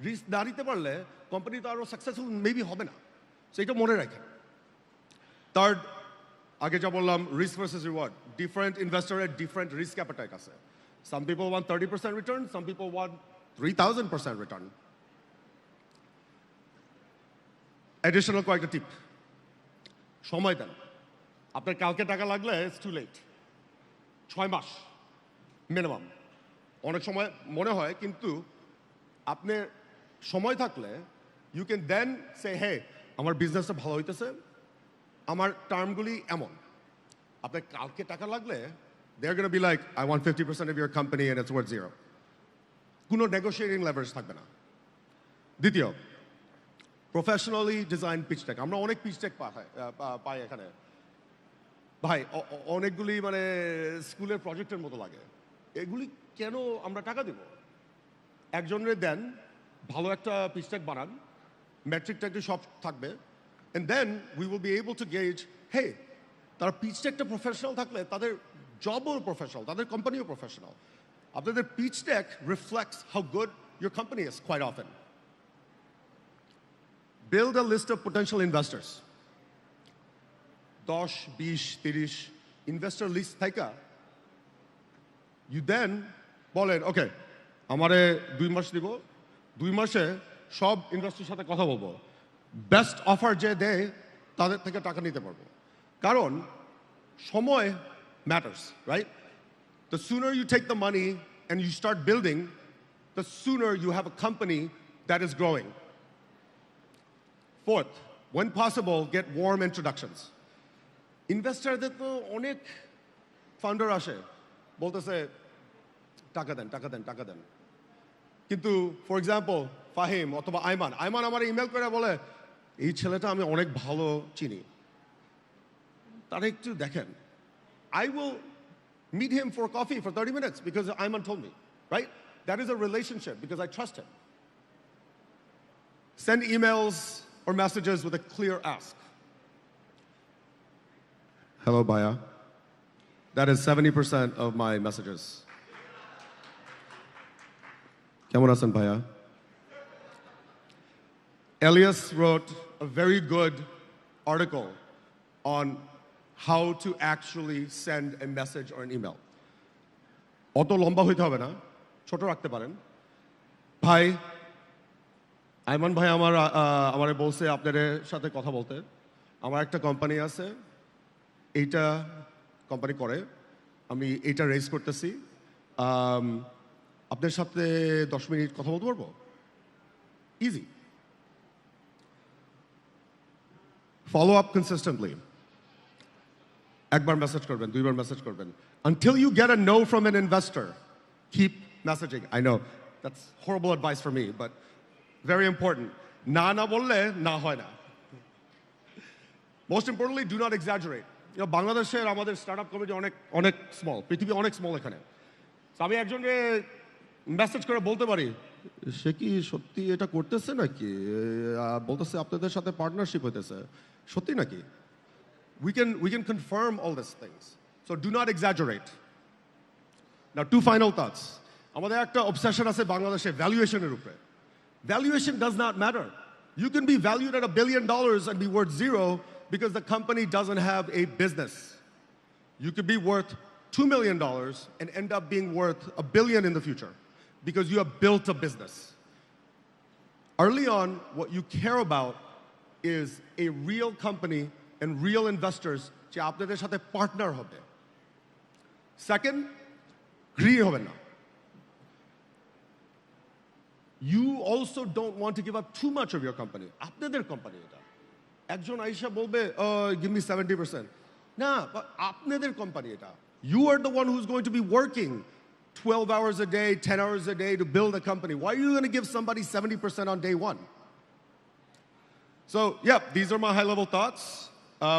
রিস্ক না নিতে পারলে কোম্পানি তো আরো সাকসেসফুল মেবি হবে না সেটা মনে রাখেন থার্ড আগে যা বললাম রিস্ক ভার্সেস রিওয়ার্ড ডিফারেন্ট ইনভেস্টরের ডিফারেন্ট রিস্ক অ্যাপেটাইট আছে some people want 30% return some people want 3000% return additional কয়েকটা টিপ সময় দেন। আপনার কালকে টাকা লাগলে ইটস টু লেট। 6 মাস মিনিমাম। অনেক সময় মনে হয়, কিন্তু আপনার সময় থাকলে ইউ ক্যান দেন সে হে আমার বিজনেসটা ভালো হইতেছে, আমার টার্মগুলি এমন। আপনার কালকে টাকা লাগলে they are gonna be like I want 50% of your company and it's worth 0। কোনো নেগোশিয়েটিং লেভারেজ থাকবে না। দ্বিতীয়, প্রফেশনালি ডিজাইন পিচ ডেক। আমরা অনেক পিচ ডেক পাই এখানে ভাই, অনেকগুলি মানে স্কুলের প্রজেক্টের মতো লাগে। এগুলি কেন আমরা টাকা দেব? একজনের দেন, ভালো একটা পিচ ডেক বানান, মেট্রিক টেট্রিক সব থাকবে, and then we will be able to gauge, hey, তারা পিচ ডেকটা প্রফেশনাল থাকলে তাদের জবও প্রফেশনাল, তাদের কোম্পানিও প্রফেশনাল। আপনাদের pitch deck reflects how good your company is quite often. Build a list of potential investors. 10, 20, 30 investor list থাকা you then বলেন ওকে আমারে 2 মাস দিব, 2 মাসে সব ইনভেস্টরের সাথে কথা বলবো, বেস্ট অফার যে দেয় তাদের থেকে টাকা নিতে পারবো। কারণ সময় matters, right? The sooner you take the money and you start building, the sooner you have a company that is growing. Fourth, when possible, get warm introductions. ইনভেস্টারদের তো অনেক ফান্ডার আসে, বলতেছে টাকা দেন টাকা দেন টাকা দেন, কিন্তু ফর এক্সাম্পল ফাহিম অথবা আইমান আমার ইমেল করে বলে এই ছেলেটা আমি অনেক ভালো চিনি, তারা একটু দেখেন, I will meet him for coffee for 30 minutes because Ayman told me, right? That is a relationship because I trust him. Send emails or messages with a clear ask. Hello, Baya. That is 70% of my messages. Kemon aছেন Baya? Elias wrote a very good article on how to actually send a message or an email. অত লম্বা হইতে হবে না, ছোট রাখতে পারেন। ভাই আইমান ভাই আমারে বলছে আপনাদের সাথে কথা বলতে। আমার একটা কোম্পানি আছে, এইটা কোম্পানি করে, আমি এইটা রেজ করতেছি, আপনার সাথে 10 মিনিট কথা বলতে পারবো? ইজি। Follow up consistently. একবার মেসেজ করবেন, দুইবার মেসেজ করবেন, until you get a no from an investor. Keep messaging. I know that's horrible advice for me, but very important. না বললে না হয় না। Most importantly, do not exaggerate. বাংলাদেশের আমাদের স্টার্টআপ কমিটি অনেক স্মল, পৃথিবী অনেক স্মল এখানে। আমি একজনকে মেসেজ করে বলতে পারি সে কি সত্যি এটা করতেছে নাকি, বলতেছে আপনাদের সাথে পার্টনারশিপ হইতেছে, সত্যি নাকি? We can confirm all these things. So do not exaggerate. Now, 2 final thoughts. আমাদের একটা obsession আছে বাংলাদেশে ভ্যালুয়েশনের উপরে। Valuation does not matter. You can be valued at $1 billion and be worth 0 because the company doesn't have a business. You could be worth $2 million and end up being worth $1 billion in the future because you have built a business. Early on, what you care about is a real company and real investors যে আপনাদের সাথে partner হবে। Second, greedy হবেন না। You also don't want to give up too much of your company. আপনাদের company এটা। একজন আইসা বলবে give me 70%. না, আপনাদের কোম্পানি এটা। You are the one who's going to be working 12 hours a day, 10 hours a day to build a company. Why are you going to give somebody 70% on day one? So, yeah, these are my high-level thoughts.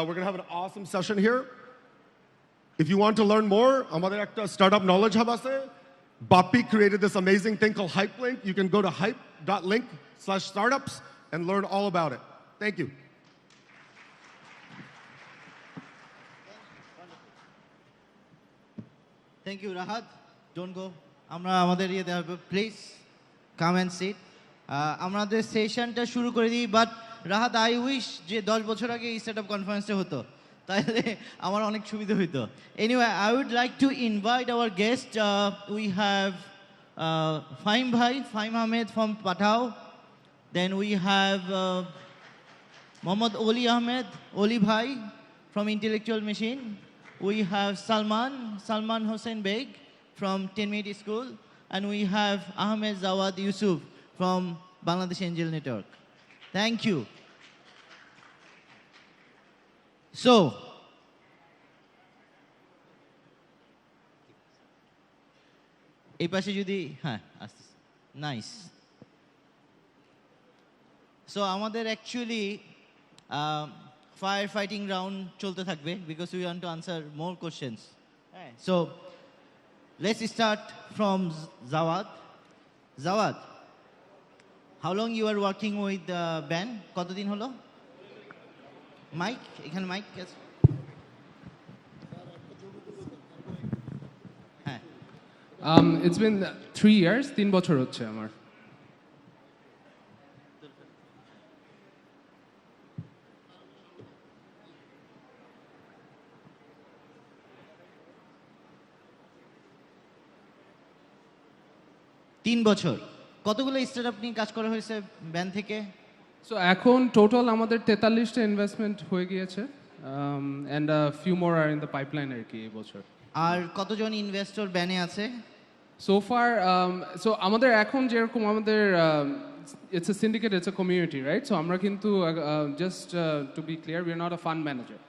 We're going to have an awesome session here. If you want to learn more, আমাদের একটা startup knowledge hub আছে। Bapi created this amazing thing called HypeLink. You can go to hype.link/startups and learn all about it. Thank you. Thank you, Rahat. Don't go. আমরা আমাদের ইয়ে দেওয়া হবে, please come and sit. আমাদের সেশনটা শুরু করে দিই, বাট রাহাত, আই উইশ যে 10 বছর আগে এই সেট আপ কনফারেন্সটা হতো, তাহলে আমার অনেক সুবিধা হইতো। Anyway, I would like to invite our guest. We have Fahim Ahmed from Pathao, then we have Mohammad Oli Ahmed, অলি ভাই, from Intellectual Machine, we have Salman Hossein Beg from 10 Minute School, and we have Ahmed Zawad Yusuf from Bangladesh Angel Network. Thank you. So, এই পাশে যদি হ্যাঁ আস্তে nice so আমাদের actually fire fighting round চলতে থাকবে because we want to answer more questions হ্যাঁ so let's start from Jawad how long you are working with band কতদিন হলো মাইক এখানে মাইক আছে It's been 3 years, 3 বছর হচ্ছে আমার। তিন বছর কতগুলো স্টার্টআপ নিয়ে কাজ করা হয়েছে ব্যান্ড থেকে সো এখন টোটাল আমাদের 43টা ইনভেস্টমেন্ট হয়ে গিয়েছে and few more are in the pipeline আর কি এই বছর। আর কতজন ইনভেস্টর ব্যানে আছে সো ফার সো আমাদের এখন যেরকম আমাদের it's a syndicate it's a community right so আমরা কিন্তু just to be clear we are not a fund manager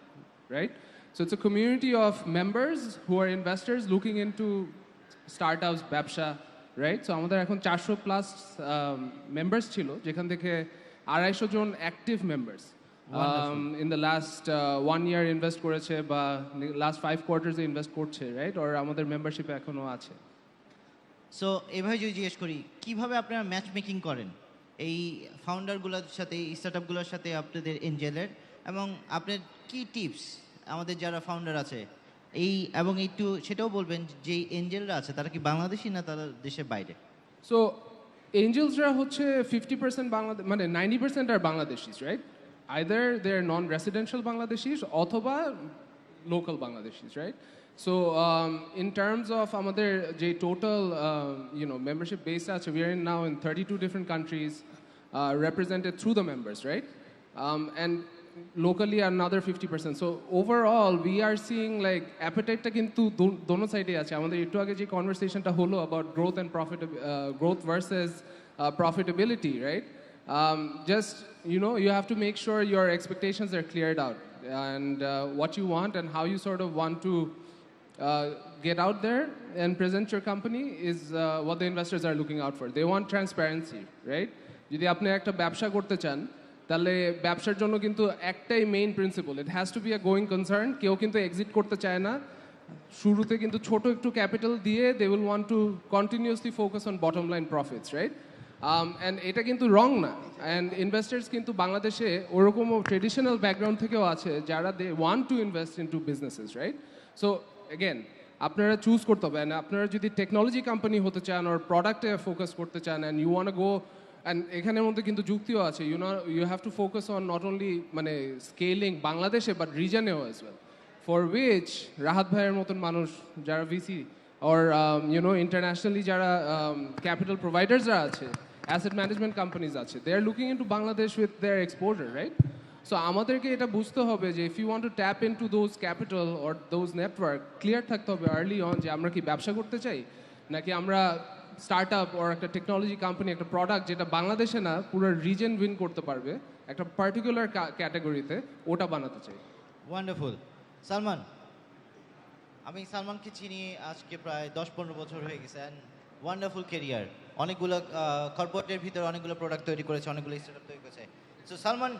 right so it's a community of members who are investors looking into startups ব্যবসা right so আমাদের এখন 400+ members ছিল যেখান থেকে 250 জন active members in the last 1 year invest করেছে বা last 5 কোয়ার্টার্সে ইনভেস্ট করছে রাইট আর আমাদের মেম্বারশিপ এখনো আছে। সো এভাবে যদি জিজ্ঞেস করি কিভাবে আপনারা ম্যাচ মেকিং করেন এই ফাউন্ডারগুলোর সাথে স্টার্টআপগুলোর সাথে আপনাদের এঞ্জেলের এবং আপনার কি টিপস আমাদের যারা ফাউন্ডার আছে এই এবং একটু সেটাও বলবেন যে এঞ্জেলরা আছে তারা কি বাংলাদেশি না তারা দেশের বাইরে সো এঞ্জেলসরা হচ্ছে 50% বাংলাদেশ মানে 90% আর Bangladeshis right either they're non-residential Bangladeshis অথবা local Bangladeshis right so in terms of আমাদের যে total membership base আছে we are in now in 32 different countries represented through the members right and locally another 50% so overall we are seeing like appetite টা কিন্তু দোনো সাইডে আছে আমাদের একটু আগে যে কনভারসেশনটা হলো about growth and growth versus profitability right just you have to make sure your expectations are cleared out and what you want and how you sort of want to get out there and present your company is what the investors are looking out for. They want transparency, right? যদি আপনি একটা ব্যবসা করতে চান তাহলে ব্যবসার জন্য কিন্তু একটাই main principle it has to be a going concern কেউ কিন্তু এক্সিট করতে চায় না শুরুতে কিন্তু ছোট একটু ক্যাপিটাল দিয়ে they will want to continuously focus on bottom line profits right and এটা কিন্তু রং না অ্যান্ড ইনভেস্টার্স কিন্তু বাংলাদেশে ওরকম ট্রেডিশনাল ব্যাকগ্রাউন্ড থেকেও আছে যারা they want to invest in two businesses right so again আপনারা চুজ করতে হবে আপনারা যদি টেকনোলজি কোম্পানি হতে চান ওর প্রোডাক্টে ফোকাস করতে চান and you want go and এখানের মধ্যে কিন্তু যুক্তিও আছে you have to focus on not only মানে স্কেলিং বাংলাদেশে বাট রিজনেও as well for which Rahat ভাইয়ের মতন মানুষ যারা ভিসি or internationally যারা capital providers আছে asset management companies আছে they are looking into Bangladesh with their exposure right so আমাদেরকে এটা বুঝতে হবে যে if you want to tap into those capital or those network clear থাকতে হবে early on যে আমরা কি ব্যবসা করতে চাই নাকি আমরা স্টার্টআপ or একটা টেকনোলজি কোম্পানি একটা প্রোডাক্ট যেটা বাংলাদেশে না পুরো রিজন উইন করতে পারবে একটা পার্টিকুলার ক্যাটাগরিতে ওটা বানাতে চাই ওয়ান্ডারফুল সালমান আমি সালমানকে চিনি আজকে প্রায় 10-15 বছর হয়ে গেছে অ্যান্ড ওয়ান্ডারফুল ক্যারিয়ার অনেকগুলো কর্পোরেটের ভিতরে অনেকগুলো প্রোডাক্ট তৈরি করেছে অনেকগুলো স্টার্টআপ তৈরি করেছে so Salman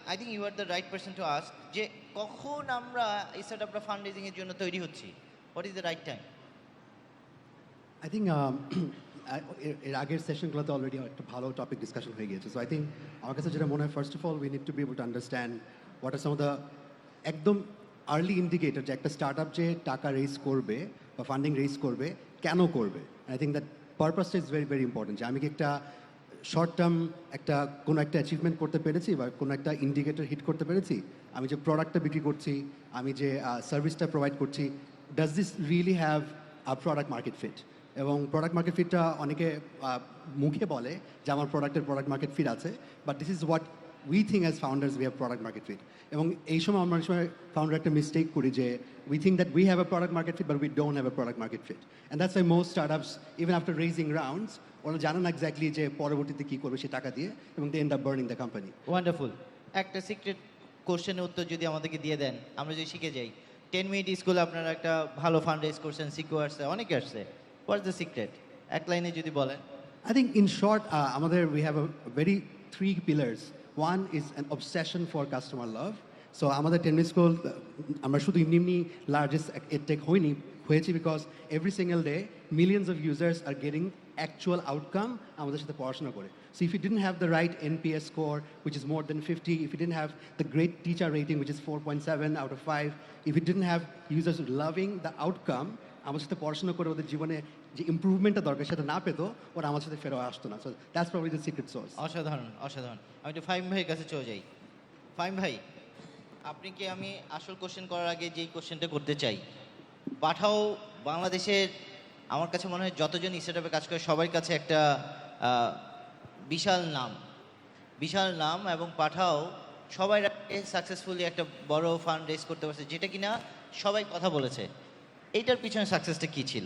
I think you are the right person to ask যে কখন আমরা স্টার্টআপটা ফান্ড রেজিংয়ের জন্য তৈরি হচ্ছি what is the right time I think এর আগের সেশনগুলোতে অলরেডি একটা ভালো টপিক ডিসকাশন হয়ে গিয়েছে সো আই থিঙ্ক আমার কাছে যেটা মনে হয় first of all we need to be able to understand what are some of the একদম আর্লি ইন্ডিকেটর যে একটা স্টার্টআপ যে টাকা রেজ করবে বা ফান্ডিং রেজ করবে কেন করবে আই থিঙ্ক দ্যাট পারপাসটা ইজ ভেরি ভেরি ইম্পর্টেন্ট যে আমি কি একটা শর্ট টার্ম একটা কোনো একটা অ্যাচিভমেন্ট করতে পেরেছি বা কোনো একটা ইন্ডিকেটর হিট করতে পেরেছি আমি যে প্রোডাক্টটা বিক্রি করছি আমি যে সার্ভিসটা প্রোভাইড করছি does this really have a product market fit এবং প্রোডাক্ট মার্কেট ফিটটা অনেকে মুখে বলে যে আমার প্রোডাক্টের প্রোডাক্ট মার্কেট ফিট আছে but this is what we think as founders we have product market fit. এবং এই সময় আমরা অনেক সময় ফাউন্ডার একটা মিস্টেক করি যে we think that we have a product market fit but we don't have a product market fit. And that's why most startups, even after raising rounds, ওরা জানে না এক্স্যাক্টলি যে পরবর্তীতে কী করবে সে টাকা দিয়ে, এবং they end up burning the company. Wonderful. একটা সিক্রেট কোশ্চেনের উত্তর যদি আমাদেরকে দিয়ে দেন, আমরা যদি শিখে যাই। 10 মিনিট স্কুলে আপনারা একটা ভালো ফান্ড রেজ করছেন, সিকিউ আসছে, অনেকে আসছে। What's the secret? এক লাইনে যদি বলেন। I think in short, আমাদের we have a very 3 pillars. One is an obsession for customer love. So আমাদের 10 minute school, আমরা শুধু এমনি largest edtech হয়েছে because every single day millions of users are getting actual outcome আমাদের সাথে পড়াশোনা করে. So if you didn't have the right NPS score, which is more than 50, if you didn't have the great teacher rating, which is 4.7 out of 5, if you didn't have users loving the outcome, আমার সাথে পড়াশোনা করে ওদের জীবনে যে ইমপ্রুভমেন্টটা দরকার সেটা না পেতো, ওরা আমার সাথে ফেরত আসতো না। So that's probably the secret source. অসাধারণ, অসাধারণ। আমি একটু ফাহিম ভাইয়ের কাছে চলে যাই। ফাহিম ভাই, আপনি কি, আমি আসল কোশ্চেন করার আগে যেই কোশ্চেনটা করতে চাই, পাঠাও বাংলাদেশের আমার কাছে মনে হয় যতজন স্টার্টআপে কাজ করে সবার কাছে একটা বিশাল নাম, বিশাল নাম, এবং পাঠাও সবাই সাকসেসফুলি একটা বড় ফান্ড রেজ করতে পারছে, যেটা কিনা সবাই কথা বলেছে। এইটার পিছনে সাকসেসটা কী ছিল?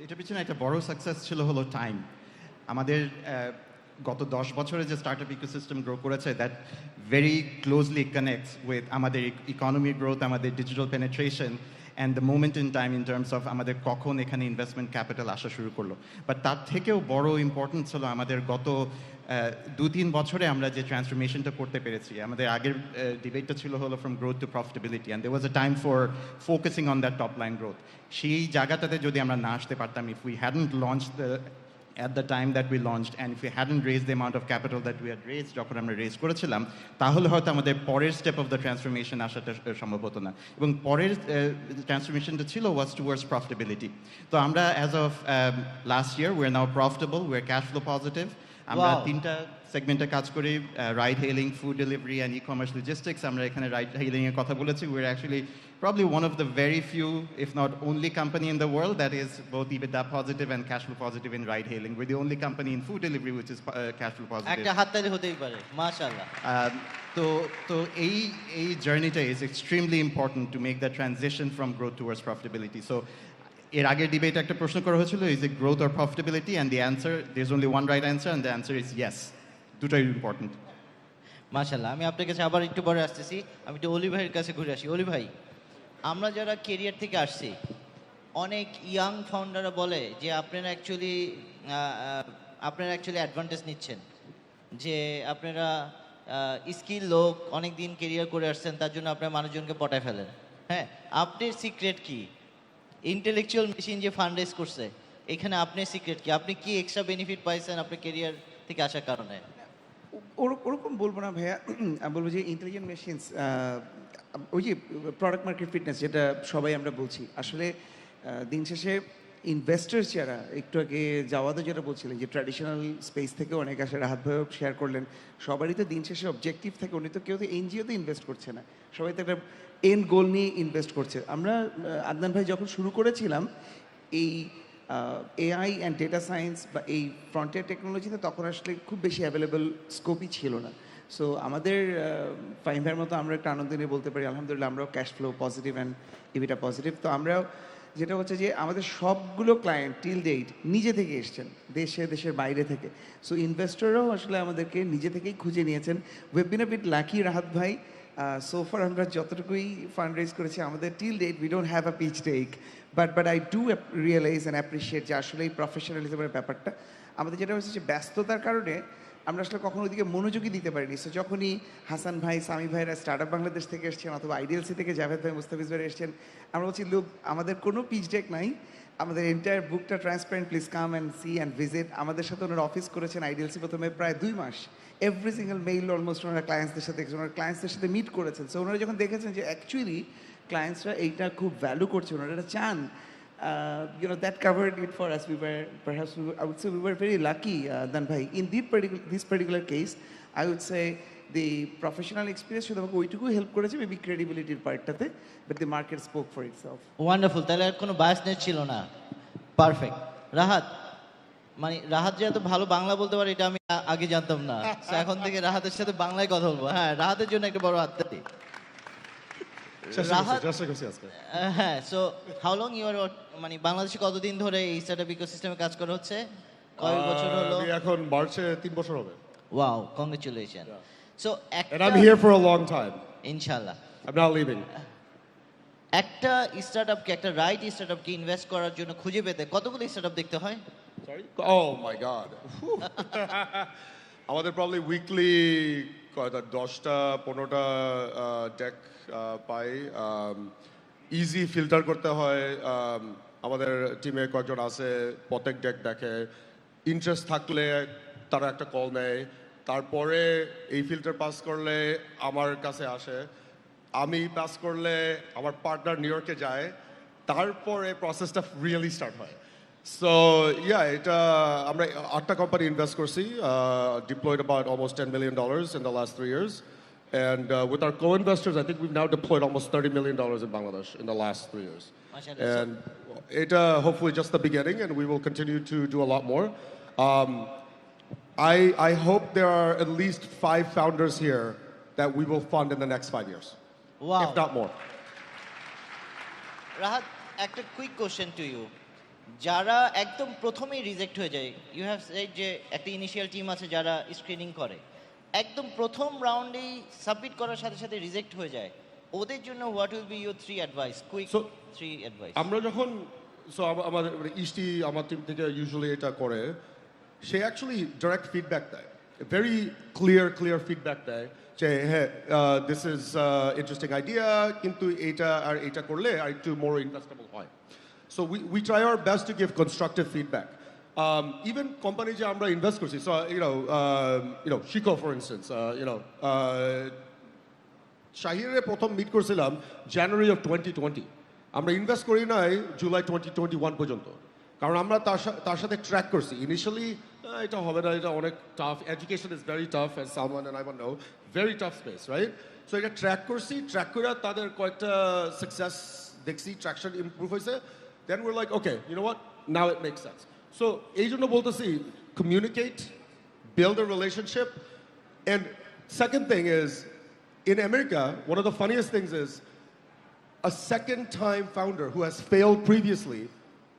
এটার পিছনে একটা বড় সাকসেস ছিল হলো টাইম। আমাদের গত 10 বছরে যে স্টার্টআপ ইকোসিস্টেম গ্রো করেছে, that very closely connects with আমাদের ইকোনমি গ্রোথ, আমাদের digital penetration and the moment in time in terms of আমাদের কখন এখানে ইনভেস্টমেন্ট ক্যাপিটাল আসা শুরু করলো। বাট তার থেকেও বড় ইম্পর্টেন্স হলো আমাদের গত 2-3 বছরে আমরা যে ট্রান্সফরমেশনটা করতে পেরেছি। আমাদের আগের ডিবেটটা ছিল হলো from growth to profitability, and there was a time for focusing on that top line growth. সেই জায়গাটাতে যদি আমরা না আসতে পারতাম, if we hadn't launch at the time that we launched, and if we hadn't raised the amount of capital that we had raised যখন আমরা raise করেছিলাম, তাহলে হয়তো আমাদের পরের স্টেপ অফ দ্য ট্রান্সফরমেশন আসাটা সম্ভব হতো না। এবং পরের ট্রান্সফরমেশনটা ছিল ওয়াজ টুয়ার্ডস প্রফিটেবিলিটি। তো আমরা as of last year we are now profitable, we are cash flow positive. আমরা 3টা সেগমেন্টে কাজ করি, ride healing, food delivery and e commerce logistics. আমরা এখানে রাইড হেলিংয়ের কথা বলেছি। We are actually probably one of the very few, if not only company in the world that is both EBITDA positive and cash flow positive in ride hailing. We're the only company in food delivery which is cash flow positive. একটা হাততালি হতেই পারে, মাশাআল্লাহ। তো এই জার্নিটা is extremely important to make that transition from growth towards profitability. So এর আগের ডিবেটে একটা প্রশ্ন করা হয়েছিল, is it growth or profitability, and the answer, there's only one right answer, and the answer is yes. দুটোই ইম্পর্টেন্ট। মাশাআল্লাহ। আমি আপনার কাছে আবার একটু পরে আসতেছি, আমি একটু অলি ভাইয়ের কাছে ঘুরে আসি। অলি ভাই, আমরা যারা কেরিয়ার থেকে আসছি, অনেক ইয়াং ফাউন্ডাররা বলে যে আপনারা অ্যাকচুয়ালি অ্যাডভান্টেজ নিচ্ছেন, যে আপনারা স্কিল লোক, অনেক দিন কেরিয়ার করে আসছেন, তার জন্য আপনার মানুষজনকে পটায় ফেলেন। হ্যাঁ, আপনার সিক্রেট কি? ইন্টেলেকচুয়াল মেশিন যে ফান্ড রেজ করছে, এখানে আপনার সিক্রেট কি? আপনি কি এক্সট্রা বেনিফিট পাইছেন আপনার কেরিয়ার থেকে আসার কারণে? ওরকম বলবো না ভাইয়া, আমি বলবো যে ইন্টেলিজেন্ট মেশিনস, ওই যে প্রোডাক্ট মার্কেট ফিটনেস যেটা সবাই আমরা বলছি, আসলে দিন শেষে ইনভেস্টার্স যারা, একটু আগে যাওয়াদও যেটা বলছিলেন যে ট্র্যাডিশনাল স্পেস থেকে অনেক আসে, রাহাত ভাইও শেয়ার করলেন, সবারই তো দিন শেষে অবজেক্টিভ থাকে। উনি তো কেউ তো এনজিওতে ইনভেস্ট করছে না, সবাই তো একটা এন্ড গোল নিয়ে ইনভেস্ট করছে। আমরা আদনান ভাই যখন শুরু করেছিলাম এই এআই অ্যান্ড ডেটা সায়েন্স বা এই ফ্রন্টিয়ার টেকনোলজিতে, তখন আসলে খুব বেশি অ্যাভেলেবল স্কোপই ছিল না। সো আমাদের ফাহিম ভাইয়ের মতো আমরা একটা আনন্দ নিয়ে বলতে পারি আলহামদুলিল্লাহ আমরাও cash flow positive and EBITDA positive. তো আমরাও যেটা হচ্ছে যে আমাদের সবগুলো ক্লায়েন্ট টিল ডেট নিজে থেকে এসছেন, দেশের বাইরে থেকে। সো ইনভেস্টররাও আসলে আমাদেরকে নিজে থেকেই খুঁজে নিয়েছেন। We been a bit lucky Rahat ভাই, সোফার আমরা যতটুকুই ফান্ড রেজ করেছি আমাদের till date we don't have a pitch deck, but I do realise and appreciate যে আসলে এই প্রফেশনালিজমের ব্যাপারটা আমাদের যেটা হচ্ছে যে ব্যস্ততার কারণে আমরা আসলে কখনো ওইদিকে মনোযোগী দিতে পারিনি। সো যখনই হাসান ভাই, সামি ভাইরা স্টার্টআপ বাংলাদেশ থেকে এসছেন, অথবা আইডিএলসি থেকে জাভেদ ভাই, মুস্তাফিজ ভাই এসছেন, আমরা বলছি লুক আমাদের কোনো পিচ ডেক নাই, আমাদের এন্টায়ার বুকটা transparent, please come and see and visit. আমাদের সাথে ওনারা অফিস করেছেন আইডিএলসি প্রথমে প্রায় 2 মাস, এভরি সিঙ্গেল মেইল অলমোস্ট ওনারা ক্লায়েন্টসদের সাথে ক্লায়েন্টসদের সাথে মিট করেছেন। সো ওনারা যখন দেখেছেন যে অ্যাকচুয়ালি ক্লায়েন্টসরা এইটা খুব ভ্যালু করছে, ওনারা এটা চান, that covered it for us. We were perhaps, I would say we were very lucky, Dan Bhai. In this particular case, I would say the professional experience শুধু আমাকে ওইটুকু হেল্প করেছে, মেবি ক্রেডিবিলিটির পার্টটাতে, but the market spoke for itself. Wonderful, তাহলে আর কোনো biasness ছিল না। পারফেক্ট। রাহাত, মানে রাহাত যে এত ভালো বাংলা বলতে পারে এটা আমি আগে জানতাম না। So, এখন থেকে রাহাতের সাথে বাংলায় কথা বলবো। হ্যাঁ, রাহাতের জন্য একটা বড় হাততালি। রাহাত হ্যাঁ, so how long you are মানে বাংলাদেশে কতদিন ধরে এই স্টার্টআপ ইকোসিস্টেমে কাজ করা হচ্ছে? কয় বছর হলো? আমি এখন মার্চে 3 বছর হবে। Wow, congratulation. So And I'm here for a long time. ইনশাআল্লাহ। I'm not leaving. একটা স্টার্টআপকে একটা রাইট স্টার্টআপকে ইনভেস্ট করার জন্য খুঁজে পেতে কতগুলো স্টার্টআপ দেখতে হয়? Sorry? Oh my God. আমাদের probably weekly 10টা 15টা ডেক পাই। ইজি ফিল্টার করতে হয়। আমাদের টিমে কয়েকজন আছে, প্রত্যেক ডেক দেখে, ইন্টারেস্ট থাকলে তারা একটা কল নেয়, তারপরে এই ফিল্টার পাস করলে আমার কাছে আসে, আমি পাস করলে আমার পার্টনার নিউ ইয়র্কে যায়, তারপরে প্রসেসটা রিয়েলি স্টার্ট হয়। সো ইয়া, এটা আমরা 8টা কোম্পানি ইনভেস্ট করছি, deployed about almost $10 million in the last 3 years. And with our co-investors, I think we've now deployed almost $30 million in Bangladesh in the last 3 years. And it hopefully just the beginning, and we will continue to do a lot more. I hope there are at least 5 founders here that we will fund in the next 5 years, Wow. if not more. Rahat, একটা quick question to you. যারা একদম প্রথমেই reject হয়ে যায়, you have said যে একটা initial team আছে যারা স্ক্রিনিং করে, একদম প্রথম রাউন্ডেই সাবমিট করার সাথে সাথে রিজেক্ট হয়ে যায়, ওদের জন্য what will B your 3 advice, quick 3 advice? আমরা যখন আমাদের ইস্টি আমার টিম থেকে ইউজুয়ালি এটা করে, সে অ্যাকচুয়ালি ডাইরেক্ট ফিডব্যাক দেয়, ভেরি ক্লিয়ার ফিডব্যাক দেয় যে হ্যাঁ, দিস ইজ ইন্টারেস্টিং আইডিয়া, কিন্তু এটা করলে আর একটু মোর ইনভেস্টেবল হয়। So we try our best to give constructive feedback. Even company যে আমরা ইনভেস্ট করছি, সো শিকো ফর ইনস্টেন্স, শাহিরের প্রথম মিট করছিলাম জানুয়ারি অফ 2020, আমরা ইনভেস্ট করি নাই জুলাই 2021 পর্যন্ত, কারণ আমরা তার সাথে ট্র্যাক করছি ইনিশিয়ালি এটা হবে না, এটা অনেক tough, education is very tough, as someone and I want know, very tough space, right? So এটা ট্র্যাক করছি, ট্র্যাক করে তাদের কয়েকটা সাকসেস দেখছি, ট্র্যাকশন ইমপ্রুভ হয়েছে, then we are like okay, you know what, now it makes sense. So এই জন্য বলতেছি, communicate, build a relationship. And second thing is, in America, one of the funniest things is a second-time founder who has failed previously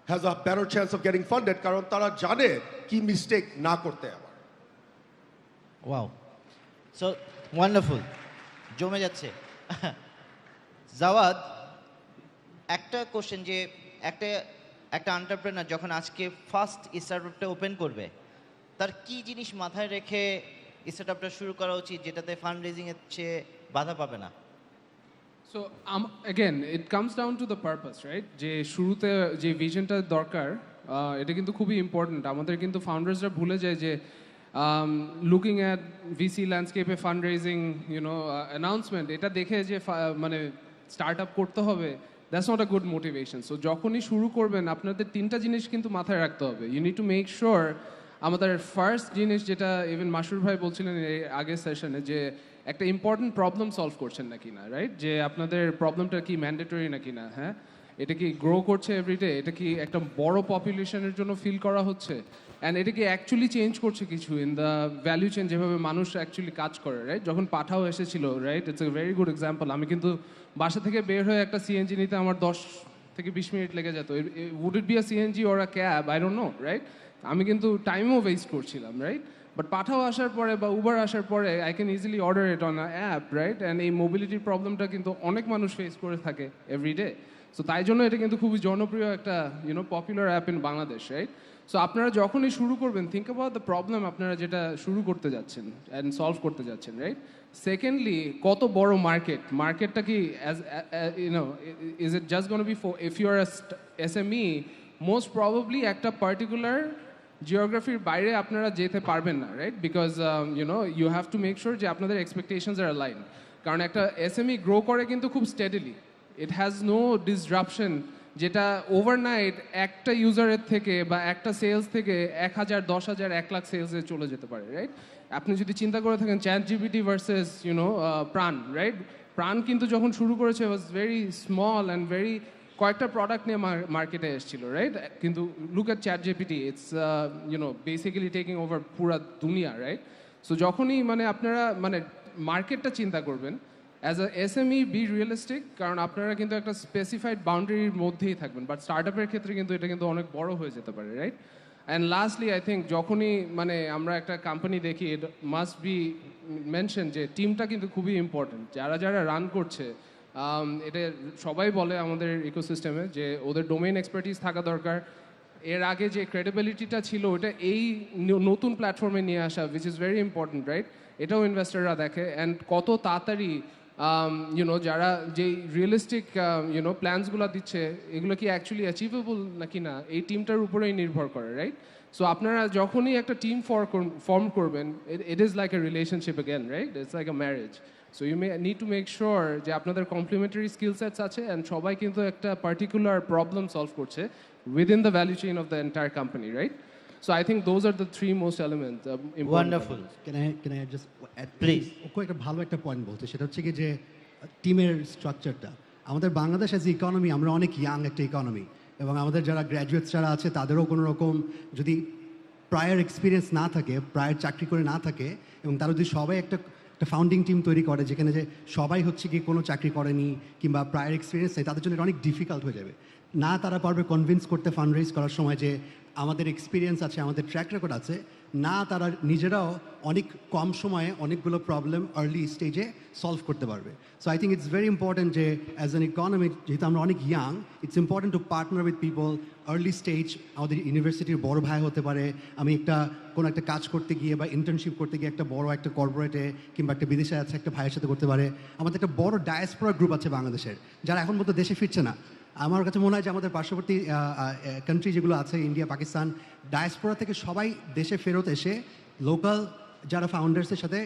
has a better chance of getting funded কারণ তারা জানে কি mistake না করতে আবার। Wow, so wonderful, জমে যাচ্ছে। Javad, একটা কোশ্চেন, যে একটা এন্টারপ্রেনার যখন আজকে ফার্স্ট স্টার্টআপটা ওপেন করবে, তার কি জিনিস মাথায় রেখে স্টার্টআপটা শুরু করা উচিত যেটাতে ফান্ড রেজিং এর চেয়ে বাধা পাবে না? So again it comes down to the purpose, right? যে শুরুতে যে ভিশনটা দরকার, এটা কিন্তু খুবই ইম্পর্ট্যান্ট। আমাদের কিন্তু ফাউন্ডার্সরা ভুলে যায় যে লুকিং অ্যাট ভিসি ল্যান্ডস্কেপে ফান্ড রেজিং অ্যানাউন্সমেন্ট, এটা দেখে যে মানে স্টার্ট আপ করতে হবে, that's not a good motivation. So যখনই শুরু করবেন, আপনাদের 3টা জিনিস কিন্তু মাথায় রাখতে হবে। You need to make sure, আমাদের ফার্স্ট জিনিস যেটা ইভেন মাসুর ভাই বলছিলেন এই আগের সেশনে, যে একটা ইম্পর্টেন্ট প্রবলেম সলভ করছেন নাকি না, রাইট? যে আপনাদের প্রবলেমটা কি ম্যান্ডেটরি নাকি না, হ্যাঁ, এটা কি গ্রো করছে এভরিডে, এটা কি একটা বড় পপুলেশনের জন্য ফিল করা হচ্ছে, অ্যান্ড এটা কি অ্যাকচুয়ালি চেঞ্জ করছে কিছু ইন দ্য ভ্যালু চেন, যেভাবে মানুষ অ্যাকচুয়ালি কাজ করে, রাইট? যখন পাঠাও এসেছিল, right, it's a very good example. আমি কিন্তু বাসা থেকে বের হয়ে একটা সিএনজি নিতে আমার 10 থেকে 20 মিনিট লেগে যেত। Would it be a CNG or a cab, I don't know, right? আমি কিন্তু টাইমও ওয়েস্ট করছিলাম, রাইট? বাট পাঠাও আসার পরে বা উবার আসার পরে I can easily order it on a app, right? And এই মোবিলিটির প্রবলেমটা কিন্তু অনেক মানুষ ফেস করে থাকে এভরিডে। সো তাই জন্য এটা কিন্তু খুবই জনপ্রিয় একটা popular app in Bangladesh, right? So আপনারা যখনই শুরু করবেন, থিঙ্ক অ্যাবাউট দ্য প্রবলেম আপনারা যেটা শুরু করতে যাচ্ছেন অ্যান্ড সলভ করতে যাচ্ছেন, রাইট? সেকেন্ডলি, কত বড় মার্কেটটা কি, as is it just gonna be for, if you are SME, most probably একটা পার্টিকুলার জিওগ্রাফির বাইরে আপনারা যেতে পারবেন না, রাইট? Because you have to make sure যে আপনাদের এক্সপেকটেশনস আর অ্যালাইন। কারণ একটা এসএমই গ্রো করে কিন্তু খুব steadily, it has no disruption, যেটা ওভারনাইট একটা ইউজারের থেকে বা একটা সেলস থেকে 1000, 10,000, 1 লাখ সেলসে চলে যেতে পারে, রাইট? আপনি যদি চিন্তা করে থাকেন চ্যাট জিপিটি ভার্সেস প্রাণ, রাইট? প্রাণ কিন্তু যখন শুরু করেছে was very small and very কয়েকটা প্রোডাক্ট নিয়ে মার্কেটে এসেছিল রাইট, কিন্তু look at chat GPT, it's basically taking over পুরা দুনিয়া রাইট। সো যখনই মানে আপনারা মানে মার্কেটটা চিন্তা করবেন as a SME B realistic, কারণ আপনারা কিন্তু একটা স্পেসিফাইড বাউন্ডারির মধ্যেই থাকবেন, বাট স্টার্ট আপের ক্ষেত্রে কিন্তু এটা কিন্তু অনেক বড় হয়ে যেতে পারে right. And lastly I think যখনই মানে আমরা একটা কোম্পানি দেখি, ইট মাস্ট বি মেনশন যে টিমটা কিন্তু খুবই ইম্পর্টেন্ট। যারা যারা রান করছে এটা সবাই বলে আমাদের ইকোসিস্টেমে যে ওদের ডোমেইন এক্সপার্টিস থাকা দরকার। এর আগে যে ক্রেডিবিলিটিটা ছিল ওটা এই নতুন প্ল্যাটফর্মে নিয়ে আসা, which is very important right, এটাও ইনভেস্টাররা দেখে। অ্যান্ড কত তাড়াতাড়ি যারা যেই রিয়েলিস্টিক প্ল্যানসগুলো দিচ্ছে এগুলো কি অ্যাকচুয়ালি অ্যাচিভেবল নাকি না, এই টিমটার উপরেই নির্ভর করে রাইট। সো আপনারা যখনই একটা টিম ফর্ম করবেন, it is like a relationship again right, it's like a marriage. So you may need to make sure যে আপনাদের কমপ্লিমেন্টারি স্কিল সেটস আছে অ্যান্ড সবাই কিন্তু একটা পার্টিকুলার প্রবলেম সলভ করছে within the value chain of the entire company right. So I think those are the three most elements. Wonderful. Can I just add, Please. একটা ভালো একটা point বলতে, সেটা হচ্ছে কি যে টিমের স্ট্রাকচারটা আমাদের বাংলাদেশ অ্যাজ ইকোনমি, আমরা অনেক ইয়াং একটা ইকোনমি, এবং আমাদের যারা গ্র্যাজুয়েটস যারা আছে তাদেরও কোনো রকম যদি প্রায়র এক্সপিরিয়েন্স না থাকে, প্রায়র চাকরি করে না থাকে, এবং তারা যদি সবাই একটা ফাউন্ডিং টিম তৈরি করে যেখানে যে সবাই হচ্ছে কি কোনো চাকরি করেনি কিংবা প্রায়র এক্সপিরিয়েন্স নেই, তাদের জন্য এটা অনেক ডিফিকাল্ট হয়ে যাবে। না তারা পারবে কনভিন্স করতে ফান্ড রেজ করার সময় যে আমাদের এক্সপিরিয়েন্স আছে, আমাদের ট্র্যাক রেকর্ড আছে, না তারা নিজেরাও অনেক কম সময়ে অনেকগুলো প্রবলেম আর্লি স্টেজে সলভ করতে পারবে। So I think it's very important যে অ্যাজ অ্যান ইকোনমি, যেহেতু আমরা অনেক young, it's important to partner with people early stage. আমাদের ইউনিভার্সিটির বড় ভাই হতে পারে, আমি কোনো একটা কাজ করতে গিয়ে বা ইন্টার্নশিপ করতে গিয়ে একটা বড় একটা কর্পোরেটে কিংবা একটা বিদেশে আছে একটা ভাইয়ের সাথে করতে পারে। আমাদের একটা বড় ডায়াসপোরা গ্রুপ আছে বাংলাদেশের, যারা এখন মতো দেশে ফিরছে না। আমার কাছে মনে হয় যে আমাদের পার্শ্ববর্তী কান্ট্রি যেগুলো আছে, ইন্ডিয়া, পাকিস্তান, ডায়াসপোরা থেকে সবাই দেশে ফেরত এসে লোকাল যারা ফাউন্ডার্সের সাথে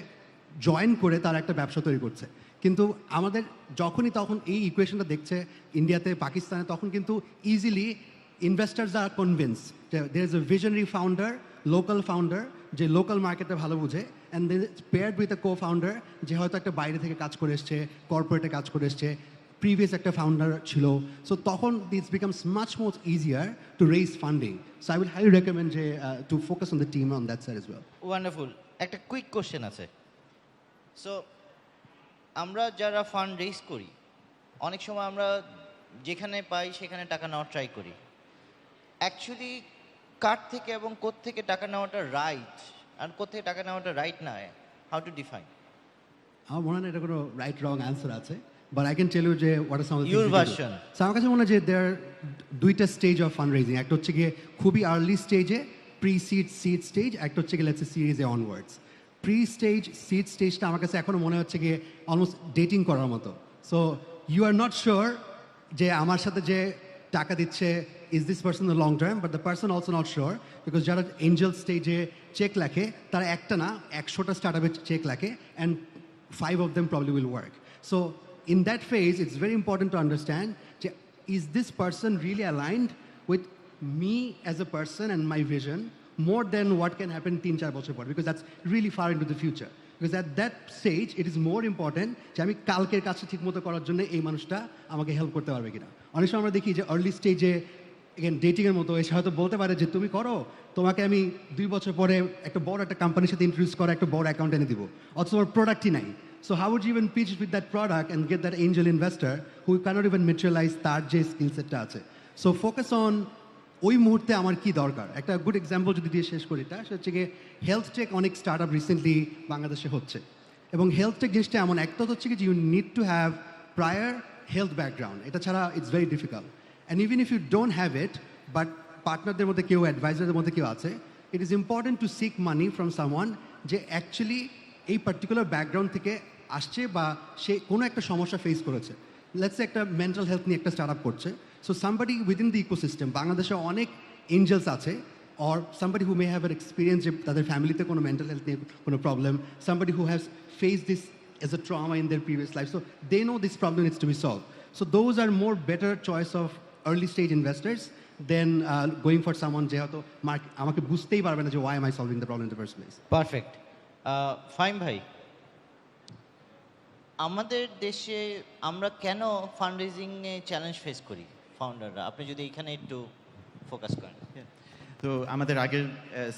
জয়েন করে তারা একটা ব্যবসা তৈরি করছে। কিন্তু আমাদের যখনই তখন এই ইকুয়েশনটা দেখছে ইন্ডিয়াতে, পাকিস্তানে, তখন কিন্তু easily investors are convince there is a visionary founder, local founder যে লোকাল মার্কেটে ভালো বুঝে, and then paired with a co founder যে হয়তো একটা বাইরে থেকে কাজ করে এসছে, কর্পোরেটে কাজ করে এসছে, প্রিভিয়াস একটা ফাউন্ডার ছিল। সো তখন this becomes much more easier to raise funding. So I will highly recommend যে to focus on the team on that side as well. Wonderful. একটা কুইক কোশ্চেন আছে। সো আমরা যারা ফান্ড রেজ করি, অনেক সময় আমরা যেখানে পাই সেখানে টাকা নেওয়ার ট্রাই করি। অ্যাকচুয়ালি কার থেকে এবং কোত্থেকে টাকা নেওয়াটা রাইট আর কোত্থেকে টাকা নেওয়াটা রাইট না, হাউ টু ডিফাইন? আমার মনে হয় না এটা কোনো রাইট রং অ্যান্সার আছে, but I can tell you যে what are some of the Your version. So আমার কাছে মনে হয় যে দেয়ার দুইটা স্টেজ অফ ফান্ড রেজিং। একটা হচ্ছে গিয়ে খুবই আর্লি স্টেজে, প্রি সিড স্টেজ, একটা হচ্ছে গিয়ে লেটস সে সিরিজে অনওয়ার্ডস। প্রি স্টেজ সিড স্টেজটা আমার কাছে এখনও মনে হচ্ছে গিয়ে অলমোস্ট ডেটিং করার মতো। So you are not sure যে আমার সাথে যে টাকা দিচ্ছে is this person the long term, but the person also not sure, because যারা এঞ্জেল স্টেজে চেক লেখে তারা একটা না 100টা স্টার্ট আপে চেক লেখে, and 5 of them probably will work. So in that phase, it's very important to understand, is this person really aligned with me as a person and my vision more than what can happen 3-4 বছর পর, because that's really far into the future. Because at that stage, it is more important যে আমি কালকের কাজটা ঠিক মতো করার জন্য এই মানুষটা আমাকে হেল্প করতে পারবে কিনা। অনেক সময় আমরা দেখি যে আর্লি স্টেজে এগেন ডেটিংয়ের মতো এসে হয়তো বলতে পারে যে তুমি করো, তোমাকে আমি 2 বছর পরে একটা বড় একটা কোম্পানির সাথে ইন্ট্রোডিউস করা একটা বড় অ্যাকাউন্ট এনে দিব, অথচ ওর প্রোডাক্টই নাই। So how would you even pitch with that product and get that angel investor who cannot even materialize তার যে স্কিল সেটটা আছে? So focus on ওই মুহূর্তে আমার কি দরকার। একটা গুড এক্সাম্পল যদি দিয়ে শেষ করি, এটা সেটা হচ্ছে গিয়ে হেলথ টেক অনেক স্টার্ট আপ রিসেন্টলি বাংলাদেশে হচ্ছে, এবং হেলথ টেক জিনিসটা এমন একটা হচ্ছে কি যে you need to have prior health background, এটা ছাড়া it's very difficult. And even if you don't have it, but পার্টনারদের মধ্যে কেউ, অ্যাডভাইজারদের মধ্যে কেউ আছে, it is important to seek money from someone যে অ্যাকচুয়ালি এই পার্টিকুলার ব্যাকগ্রাউন্ড থেকে আসছে বা সে কোনো একটা সমস্যা ফেস করেছে। লেটস একটা মেন্টাল হেলথ নিয়ে একটা স্টার্ট আপ করছে। So somebody within the ecosystem, বাংলাদেশে অনেক এঞ্জেলস আছে, or somebody who may have এর এক্সপিরিয়েন্স যে তাদের ফ্যামিলিতে কোনো মেন্টাল হেলথ নিয়ে কোনো problem, somebody who has face this as a trauma in their previous life. So they know this problem needs to be solved. So those are more better choice of early stage investors than going for someone যে হয়তো আমাকে বুঝতেই পারবে না যে why am I solving the problem in the first place. Perfect. Faim ভাই, আমাদের দেশে আমরা কেন ফান্ড রেজিংয়ে চ্যালেঞ্জ ফেস করি? ফাউন্ডাররা, আপনি যদি এখানে একটু ফোকাস করেন। তো আমাদের আগের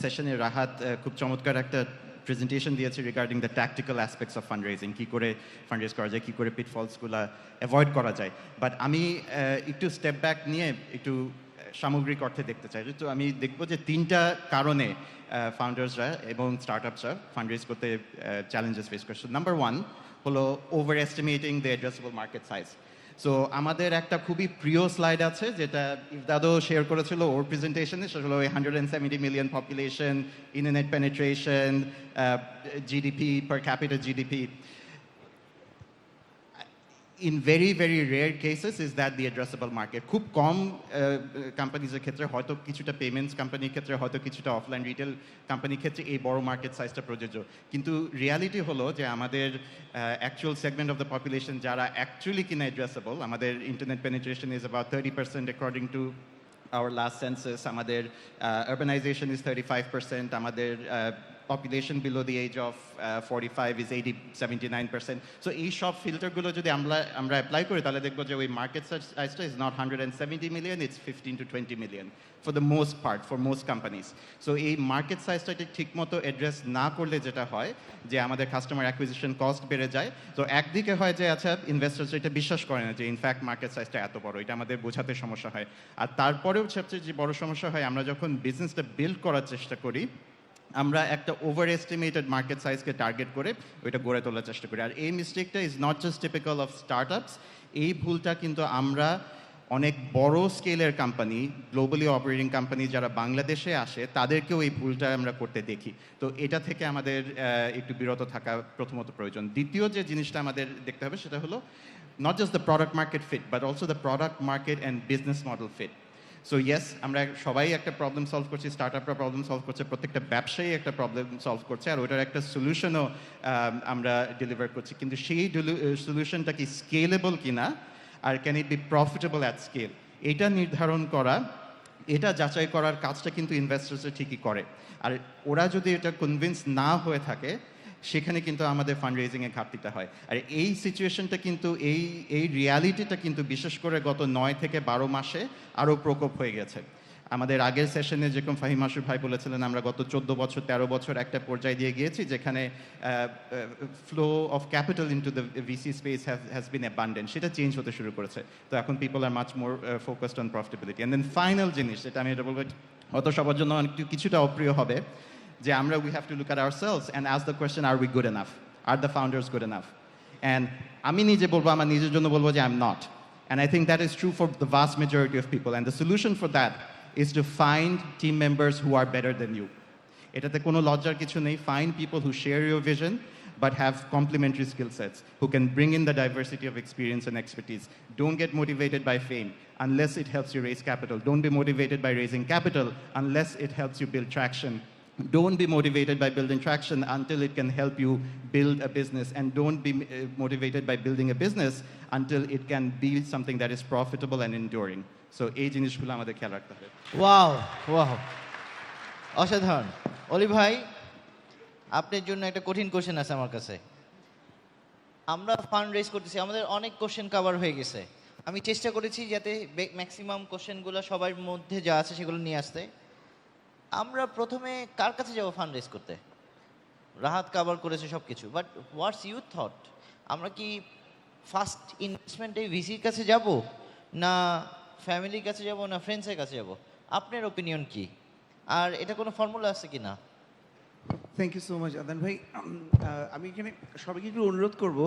সেশনে রাহাত খুব চমৎকার একটা প্রেজেন্টেশন দিয়েছে regarding the tactical aspects of fund raising, কী করে ফান্ড রেজ করা যায়, কী করে পিটফলসগুলো অ্যাভয়েড করা যায়। বাট আমি একটু স্টেপ ব্যাক নিয়ে একটু সামগ্রিক অর্থে দেখতে চাই। তো আমি দেখব যে 3টা কারণে ফাউন্ডার্সরা এবং স্টার্টআপসরা ফান্ড রেজ করতে চ্যালেঞ্জেস ফেস করছে। নাম্বার 1 হলো over estimating the addressable market size. So আমাদের একটা খুবই প্রিয় স্লাইড আছে যেটা ইফদাদও শেয়ার করেছিল ওর প্রেজেন্টেশনে, সেটা হলো 170 million population, internet penetration, GDP per capita GDP. In very, very rare cases is that the addressable market. খুব কম কোম্পানিজের ক্ষেত্রে, হয়তো কিছুটা পেমেন্টস কোম্পানির ক্ষেত্রে, হয়তো কিছুটা অফলাইন রিটেল কোম্পানির ক্ষেত্রে এই বড় মার্কেট সাইজটা প্রযোজ্য। কিন্তু রিয়ালিটি হলো যে আমাদের actual segment of the population যারা অ্যাকচুয়ালি কিনা অ্যাড্রেসেবল, আমাদের internet penetration is about 30% according to our last census, আমাদের urbanization is 35%, আমাদের population below the age of 45 is 79%. So এই সব ফিল্টারগুলো যদি আমরা অ্যাপ্লাই করি তাহলে দেখবো যে ওই মার্কেট সাইজটা is not 170 million, it's 15 to 20 million for the most part, for most companies. So এই মার্কেট সাইজটাকে ঠিকমতো অ্যাড্রেস না করলে যেটা হয় যে আমাদের কাস্টমার অ্যাকুইজিশন কস্ট বেড়ে যায়। তো একদিকে হয় যে আচ্ছা ইনভেস্টার্স এটা বিশ্বাস করে না যে ইনফ্যাক্ট মার্কেট সাইজটা এত বড়, এটা আমাদের বোঝাতে সমস্যা হয়। আর তারপরেও সবচেয়ে যে বড় সমস্যা হয়, আমরা যখন বিজনেসটা বিল্ড করার চেষ্টা করি আমরা একটা ওভার এস্টিমেটেড মার্কেট সাইজকে টার্গেট করে ওইটা গড়ে তোলার চেষ্টা করি। আর এই মিস্টেকটা is not just typical of startups, এই ভুলটা কিন্তু আমরা অনেক বড় স্কেলের কোম্পানি, গ্লোবালি অপারেটিং কোম্পানি যারা বাংলাদেশে আসে তাদেরকেও এই ভুলটা আমরা করতে দেখি। তো এটা থেকে আমাদের একটু বিরত থাকা প্রথমত প্রয়োজন। দ্বিতীয় যে জিনিসটা আমাদের দেখতে হবে সেটা হলো not just the product market fit but also the product market and business model fit. So yes, আমরা সবাই একটা প্রবলেম সলভ করছি, স্টার্টআপরা প্রবলেম সলভ করছে, প্রত্যেকটা ব্যবসায়ী একটা প্রবলেম সলভ করছে, আর ওইটার একটা সলিউশনও আমরা ডেলিভার করছি। কিন্তু সেই সলিউশনটা কি স্কেলেবল কিনা আর can it be profitable at scale, এটা নির্ধারণ করা, এটা যাচাই করার কাজটা কিন্তু ইনভেস্টার্সরা ঠিকই করে। আর ওরা যদি এটা কনভিন্স না হয়ে থাকে সেখানে কিন্তু আমাদের ফান্ড রেজিংয়ে ঘাটতিটা হয়। আর এই সিচুয়েশনটা কিন্তু এই রিয়ালিটিটা কিন্তু বিশেষ করে গত 9 থেকে 12 মাসে আরও প্রকোপ হয়ে গেছে। আমাদের আগের সেশনে যেরকম ফাহিম আশরাফ ভাই বলেছিলেন আমরা গত 14 বছর 13 বছর একটা পর্যায়ে দিয়ে গিয়েছি যেখানে flow of capital into the VC space has been abundant, সেটা চেঞ্জ হতে শুরু করেছে। তো এখন people are much more focused on profitability. And then final জিনিস যেটা আমি এটা বলবো হয়তো সবার জন্য কিছুটা অপ্রিয় হবে, যে আমরা we have to look at ourselves and ask the question, are we good enough? Are the founders good enough? And আমি নিজে বলবো, আমার নিজের জন্য বলবো যে I'm not. And I think that is true for the vast majority of people. And the solution for that is to find team members who are better than you. এটাতে কোনো লজ্জার কিছু নেই। Find people who share your vision but have complementary skill sets, who can bring in the diversity of experience and expertise. Don't get motivated by fame unless it helps you raise capital. Don't be motivated by raising capital unless it helps you build traction. Don't be motivated by building traction until it can help you build a business. And don't be motivated by building a business until it can be something that is profitable and enduring. So এই জিনিসগুলো আমাদের খেয়াল রাখতে হবে। Wow wow, অসাধারণ। অলি ভাই, আপনার জন্য একটা কঠিন কোশ্চেন আছে আমার কাছে। আমরা ফান্ড রেজ করতেছি, আমাদের অনেক কোশ্চেন কভার হয়ে গেছে। আমি চেষ্টা করেছি যাতে ম্যাক্সিমাম কোশ্চেনগুলো সবার মধ্যে যা আছে সেগুলো নিয়ে আসতে। আমরা প্রথমে কার কাছে যাব ফান্ড রেজ করতে? রাহাত কভার করেছে সব কিছু, বাট হোয়াটস ইউ থট? আমরা কি ফার্স্ট ইনভেস্টমেন্টে ভিসির কাছে যাব, না ফ্যামিলির কাছে যাব, না ফ্রেন্ডসের কাছে যাব? আপনার ওপিনিয়ন কি? আর এটা কোনো ফর্মুলা আছে কি না? থ্যাংক ইউ সো মাচ আদান ভাই। আমি এখানে সবাইকে একটু অনুরোধ করব,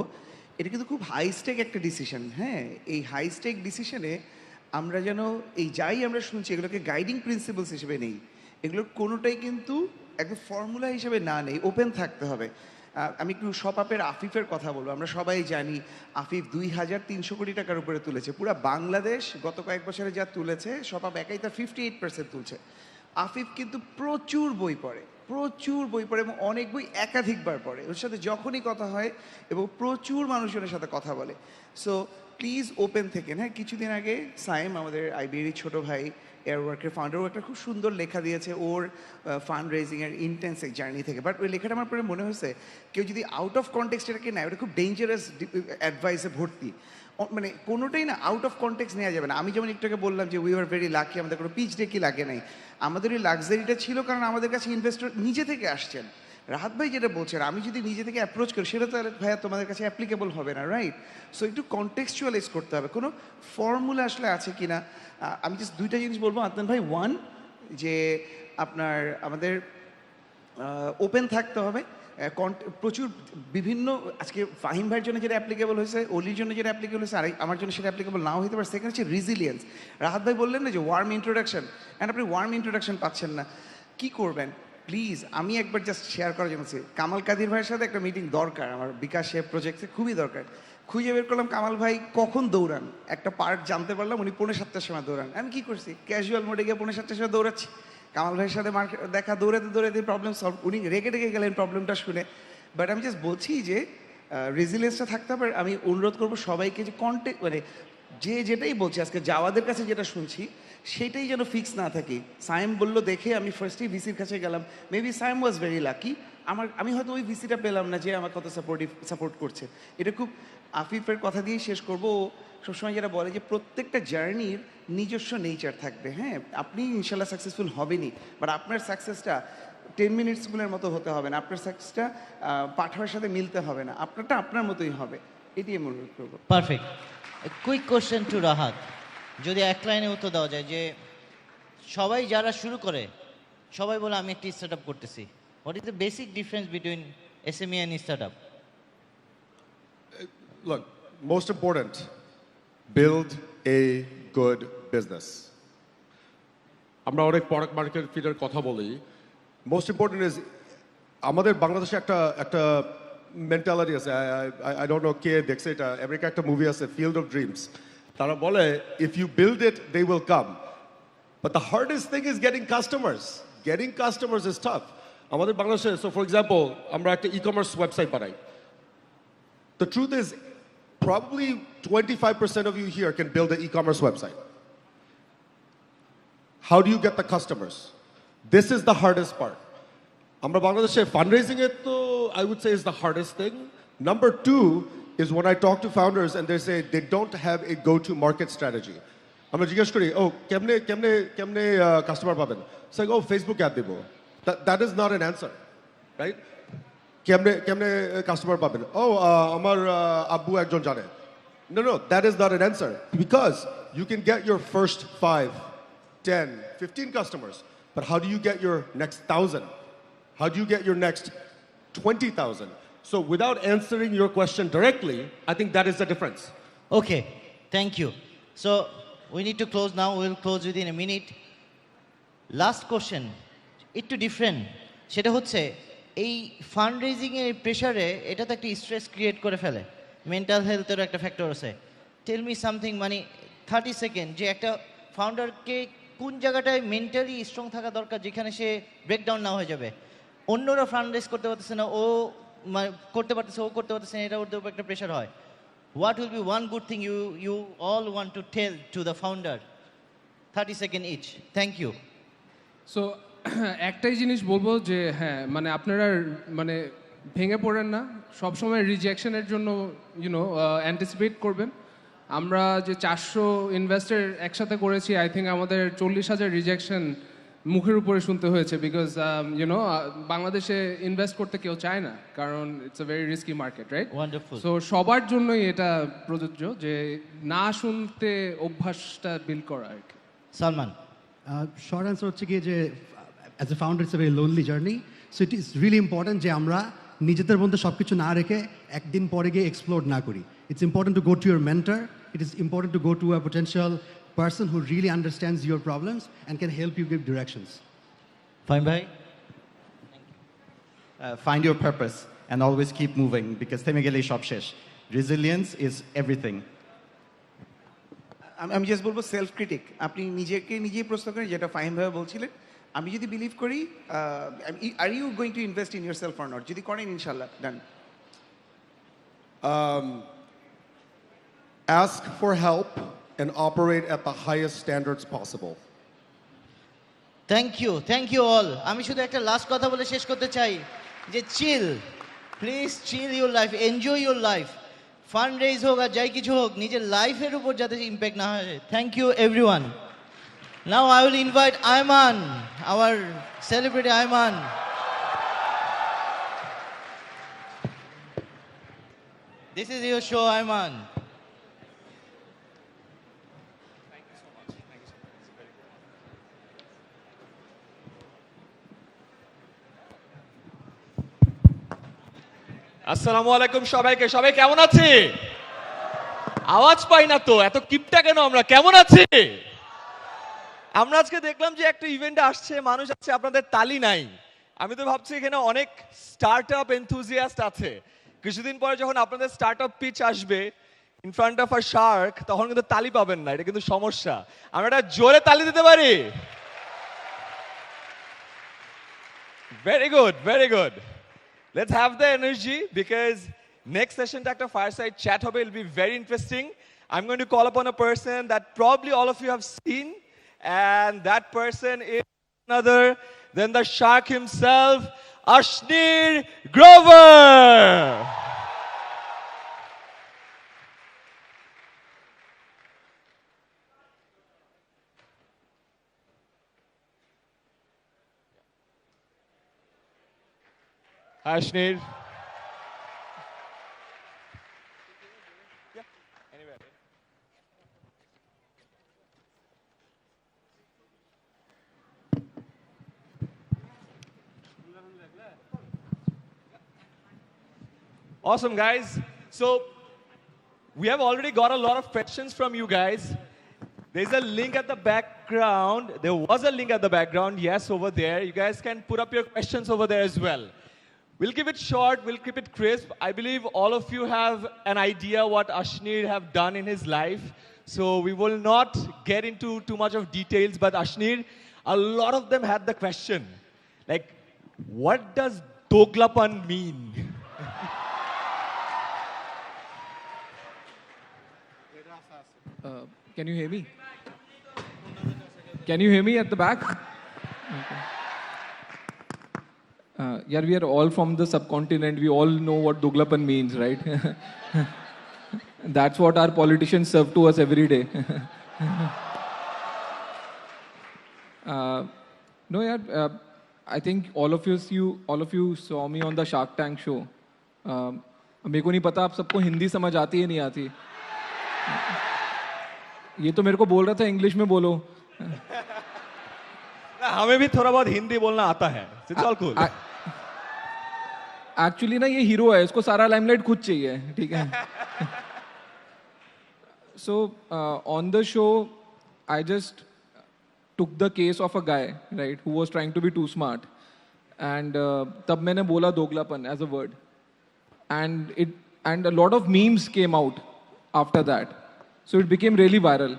এটা কিন্তু খুব হাই স্টেক একটা ডিসিশন। হ্যাঁ, এই হাই স্টেক ডিসিশনে আমরা যেন এই যাই আমরা শুনছি এগুলোকে গাইডিং প্রিন্সিপালস হিসেবে নেই, এগুলোর কোনোটাই কিন্তু একদম ফর্মুলা হিসেবে না নেই, ওপেন থাকতে হবে। আমি একটু শপআপের আফিফের কথা বলবো। আমরা সবাই জানি আফিফ 2300 কোটি টাকার উপরে তুলেছে। পুরো বাংলাদেশ গত কয়েক বছরে যা তুলেছে শপআপ একাই তার 58% তুলছে। আফিফ কিন্তু প্রচুর বই পড়ে এবং অনেক বই একাধিকবার পড়ে, ওর সাথে যখনই কথা হয় এবং প্রচুর মানুষজনের সাথে কথা বলে। সো প্লিজ ওপেন থেকেন। হ্যাঁ, কিছুদিন আগে সাইম আমাদের আইবিএর ছোটো ভাই এয়ারওয়ার্কের ফাউন্ডার, একটা খুব সুন্দর লেখা দিয়েছে ওর ফান্ড রেজিংয়ের ইন্টেন্স এক জার্নি থেকে। বাট ওই লেখাটা আমার পরে মনে হয়েছে কেউ যদি আউট অফ কনটেক্সট এটাকে নেয় ওটা খুব ডেঞ্জারাস অ্যাডভাইসে ভর্তি। মানে কোনোটাই না আউট অফ কনটেক্সট নেওয়া যাবে না। আমি যেমন একটু আগে বললাম যে উই আর ভেরি লাকি, আমাদের কোনো পিচ ডেকই লাগে নাই। আমাদের ওই লাক্সারিটা ছিল কারণ আমাদের কাছে ইনভেস্টর নিজে থেকে আসছেন। রাহাত ভাই যেটা বলছেন, আমি যদি নিজে থেকে অ্যাপ্রোচ করি সেটা তো ভাইয়া তোমাদের কাছে অ্যাপ্লিকেবল হবে না, রাইট? সো একটু কনটেক্সচুয়ালাইজ করতে হবে, কোনো ফর্মুলা আসলে আছে কি না। আমি জাস্ট দুইটা জিনিস বলবো আদনান ভাই। ওয়ান, যে আপনার আমাদের ওপেন থাকতে হবে, প্রচুর বিভিন্ন, আজকে ফাহিম ভাইয়ের জন্য যেটা অ্যাপ্লিকেবল হয়েছে, অলির জন্য যেটা অ্যাপ্লিকেবল হয়েছে, আর আমার জন্য সেটা অ্যাপ্লিকেবল নাও হতে পারে। সেকেন্ড হচ্ছে রিজিলিয়েন্স। রাহাত ভাই বললেন না যে ওয়ার্ম ইন্ট্রোডাকশন, অ্যান্ড আপনি ওয়ার্ম ইন্ট্রোডাকশন পাচ্ছেন না, কি করবেন? প্লিজ, আমি একবার জাস্ট শেয়ার করার জন্য কামাল কাদির ভাইয়ের সাথে একটা মিটিং দরকার আমার বিকাশ শেপ প্রজেক্টে, খুবই দরকার। খুঁজে বের করলাম কামাল ভাই কখন দৌড়ান, একটা পার্ট জানতে পারলাম উনি 6:45-র সময় দৌড়ান। আমি কি করছি, ক্যাজুয়াল মোডে গিয়ে 6:45-র সময় দৌড়াচ্ছি। কামাল ভাইয়ের সাথে দেখা, দৌড়াতে দৌড়াতে প্রবলেম সলভ, উনি রেগে রেগে গেলেন প্রবলেমটা শুনে। বাট আমি জাস্ট বলছি যে রেজিলিয়েন্সটা থাকতে হবে। আমি অনুরোধ করবো সবাইকে যে কন্টেক্ট, মানে যে যেটাই বলছি আজকে যাওয়াদের কাছে যেটা শুনছি সেটাই যেন ফিক্স না থাকি। সাইম বললো দেখে আমি ফার্স্টেই ভিসির কাছে গেলাম, maybe Saim was very lucky, আমি হয়তো ওই ভিসিটা পেলাম না যে আমার কত সাপোর্ট করছে। এটা খুব আফিফের কথা দিয়েই শেষ করবো। ও সবসময় যেটা বলে যে প্রত্যেকটা জার্নির নিজস্ব নেচার থাকবে। হ্যাঁ, আপনি ইনশাল্লাহ সাকসেসফুল হবেনই, বাট আপনার সাকসেসটা 10 মিনিটসগুলোর মতো হতে হবে না, আপনার সাকসেসটা পাঠার সাথে মিলতে হবে না, আপনারটা আপনার মতোই হবে। এটাই আমি অনুরোধ করবো। Perfect. Quick question to Rahat, যদি এক লাইনে উত্তর দেওয়া যায় যে সবাই যারা শুরু করে সবাই বলে আমি একটি স্টার্ট আপ করতেছি, what is the basic difference between SME and start up? Look, most important, build a good business. আমরা অনেক প্রোডাক্ট মার্কেট ফিটের কথা বলি। মোস্ট ইম্পর্টেন্ট ইজ আমাদের বাংলাদেশে একটা মেন্টালিটি আছে, আই ডোন্ট নো কে দেখছে এটা, আমেরিকা একটা মুভি আছে ফিল্ড অফ ড্রিমস। তারা বলে if you build it they will come, but the hardest thing is getting customers. Getting customers is tough. আমাদের বাংলাদেশে, সো ফর এক্সাম্পল আমরা একটা ই কমার্স ওয়েবসাইট বানাই। The truth is, probably 25% of you here can build an e-commerce website. How do you get the customers? This is the hardest part. Amra Bangladeshe fundraising it, though, I would say is the hardest thing. Number two is when I talk to founders and they say they don't have a go-to-market strategy. Amra jigesh kori, oh, kemne customer paben? It's like, oh, Facebook ad debo. That is not an answer, right? কেমনে customer পাবেন? ও আমার আব্বু একজন জানে। No, that is not an answer, because you can get your first 5, 10, 15 customers, but how do you get your next 1,000? How do you get your next 20,000? So without answering your question directly, I think that is the difference. Okay, thank you. So we need to close now. We'll close within a minute. Last question, একটু different, সেটা হচ্ছে এই fund রেজিংয়ের প্রেশারে এটা তো একটা stress create করে ফেলে, মেন্টাল হেলথেরও একটা ফ্যাক্টর আছে। টেল মি সামথিং, মানে 30 সেকেন্ড, যে একটা ফাউন্ডারকে কোন জায়গাটায় মেন্টালি স্ট্রং থাকা দরকার যেখানে সে ব্রেকডাউন না হয়ে যাবে। অন্যরা ফান্ড রেজ করতে পারতেছে না, ও করতে পারতেছে, ও করতে পারতেছে না, এটা ওর উপর একটা প্রেশার হয়। What will be one good thing you all want to tell to the founder? 30 second each. Thank you. So একটাই জিনিস বলবো যে হ্যাঁ, মানে আপনারা মানে ভেঙে পড়েন না, সবসময় রিজেকশনের জন্য অ্যান্টিসিপেট করবেন। আমরা যে 400 ইনভেস্টর একসাথে করেছি, আই থিঙ্ক আমাদের 40,000 রিজেকশন মুখের উপরে শুনতে হয়েছে, বিকজ বাংলাদেশে ইনভেস্ট করতে কেউ চায় না, কারণ it's a very risky market, right? Wonderful. So সবার জন্যই এটা প্রযোজ্য যে না শুনতে অভ্যাসটা বিল্ড করা আর কি। সালমান? শর্ট অ্যান্সার হচ্ছে কি যে as a founder it's a very lonely journey, so it is really important যে আমরা নিজেদের মধ্যে সব কিছু না রেখে একদিন পরে গিয়ে এক্সপ্লোর না করি। It's important to go to your mentor, it is important to go to a potential person who really understands your problems and can help you give directions. Fine, bhai. Find your purpose and always keep moving, because থেমে গেলেই সব শেষ। Resilience is everything. আমি just বলবো self critic, আপনি নিজেই প্রশ্ন করেন, যেটা ফাহিম ভাই বলছিলেন। আমি যদি বিলিভ করি, are you going to invest in yourself or not? যদি করেন, ইনশাল্লাহ ডান। Ask for help and operate at the highest standards possible. Thank you all. আমি শুধু একটা লাস্ট কথা বলে শেষ করতে চাই যে chill, please chill your life, enjoy your life. Fund raise হোক আর যাই কিছু হোক নিজের লাইফের উপর যাতে ইম্প্যাক্ট না হয়। Thank you everyone. Now I will invite Ayman, our celebrity Ayman. This is your show, Ayman. আসসালামু আলাইকুম সবাইকে। সবাই কেমন আছে? আওয়াজ পাই না তো, এত কিপটা কেন আমরা? কেমন আছি? আমরা আজকে দেখলাম যে একটা ইভেন্টে আসছে মানুষ আছে, আপনাদের তালি নাই। আমি তো ভাবছি এখানে অনেক স্টার্টআপ এনথুজিয়াস্ট আছে। কিছুদিন পরে যখন আপনাদের স্টার্টআপ পিচ আসবে in front of a Shark, তখন কিন্তু তালি পাবেন না, এটা কিন্তু সমস্যা। আমরা একটা জোরে তালি দিতে পারি? Very good, very good. Let's have the energy because next session একটা fireside chat হবে. It'll be very interesting. I'm going to call upon a person that probably all of you have seen, and that person is none other than the shark himself, Ashnir Grover. Hi, Ashnir. Awesome, guys. So we have already got a lot of questions from you guys. There's a link at the background. There was a link at the background, yes, over there. You guys can put up your questions over there as well. We'll keep it short, we'll keep it crisp. I believe all of you have an idea what Ashnir have done in his life. So we will not get into too much of details, but Ashnir, a lot of them had the question, like, what does Doglapan mean? Can you hear me? Can you hear me at the back? Okay. Yeah, we are all from the subcontinent. We all know what Doglapan means, right? That's what our politicians serve to us every day. No, yeah. I think all of you saw me on the Shark Tank show. मेरे को नहीं पता आप सबको हिंदी समझ आती है नहीं आती. ये तो मेरे को बोल रहा था इंग्लिश में बोलो. हमें भी थोड़ा बहुत हिंदी बोलना आता है. It's all cool. एक्चुअली ना ये हीरो है, इसको सारा लाइमलाइट खुद चाहिए, ठीक है. So on the show, I just took the case of a guy, right, who was trying to be too smart, and तब मैंने बोला दोगलापन as a word, and a lot of memes came out after that, so it became really viral.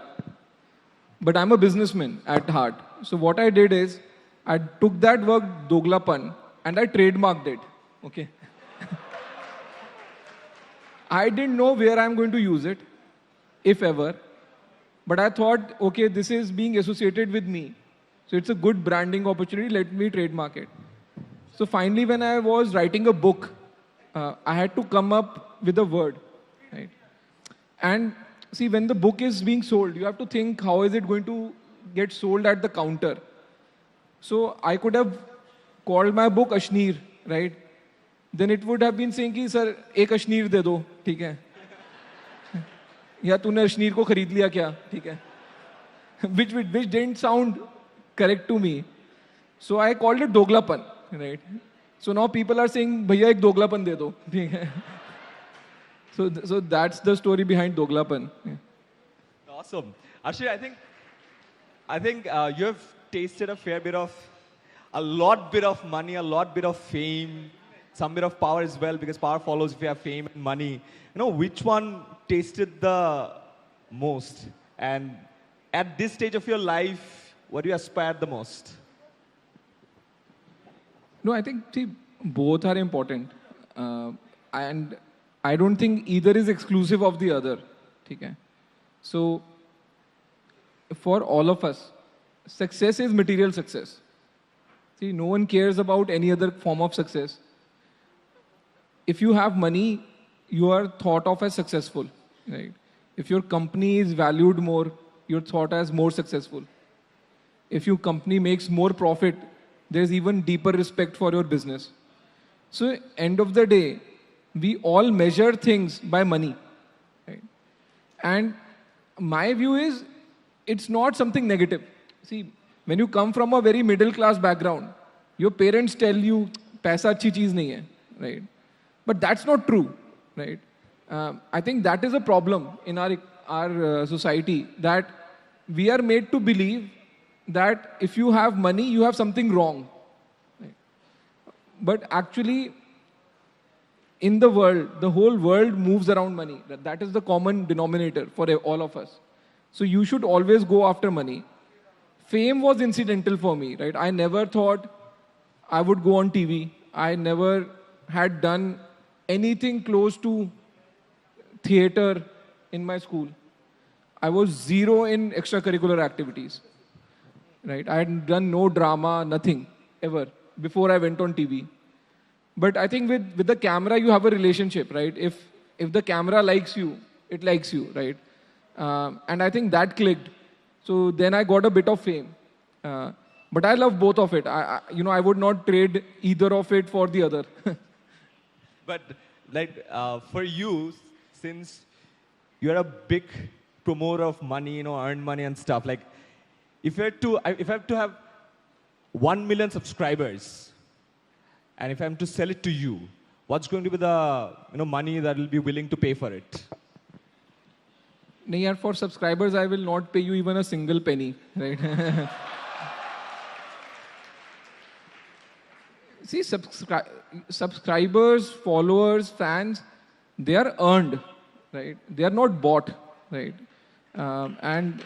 But I'm a businessman at heart, so what I did is I took that word doglapan and I trademarked it. Okay. I didn't know where I'm going to use it, if ever. But I thought, okay, this is being associated with me. So it's a good branding opportunity. Let me trademark it. So finally, when I was writing a book, I had to come up with a word. Right? And see, when the book is being sold, you have to think, how is it going to get sold at the counter? So I could have called my book Ashnir, right? Then it would have been saying कि sir एक अश्नीर दे दो, ठीक है? या तूने अश्नीर को खरीद लिया क्या, ठीक है? Which didn't sound correct to me. So I called it दोगलापन, right? So now people are saying भैया एक दोगलापन दे दो, ठीक है? So that's the story behind दोगलापन. Yeah. Awesome. Actually, I think you have tasted a lot bit of money, a lot bit of fame, some bit of power as well, because power follows if you have fame and money. You know, which one tasted the most? And at this stage of your life, what do you aspire the most? No, I think both are important. And I don't think either is exclusive of the other. Okay? So, for all of us, success is material success. See, no one cares about any other form of success. If you have money, you are thought of as successful, right? If your company is valued more, you're thought as more successful. If your company makes more profit, there's even deeper respect for your business. So end of the day, we all measure things by money, right? And my view is, it's not something negative. See, when you come from a very middle class background, your parents tell you, paisa achhi cheez nahi hai, right? But that's not true, right? I think that is a problem in our society, that we are made to believe that if you have money, you have something wrong. Right? But actually, in the world, the whole world moves around money. That is the common denominator for all of us. So you should always go after money. Fame was incidental for me, right? I never thought I would go on TV. I never had done anything close to theater in my school. I was zero in extracurricular activities, right? I had done no drama, nothing, ever, before I went on TV. But I think with the camera, you have a relationship, right? If the camera likes you, it likes you, right? And I think that clicked. So then I got a bit of fame. But I love both of it. I would not trade either of it for the other. But like for you, since you're a big promoter of money, earn money and stuff, like if I have to have 1 million subscribers, and if I'm to sell it to you, what's going to be the money that will be willing to pay for it? No, for subscribers, I will not pay you even a single penny, right? See, subscribers, followers, fans, they are earned, right? They are not bought, right? And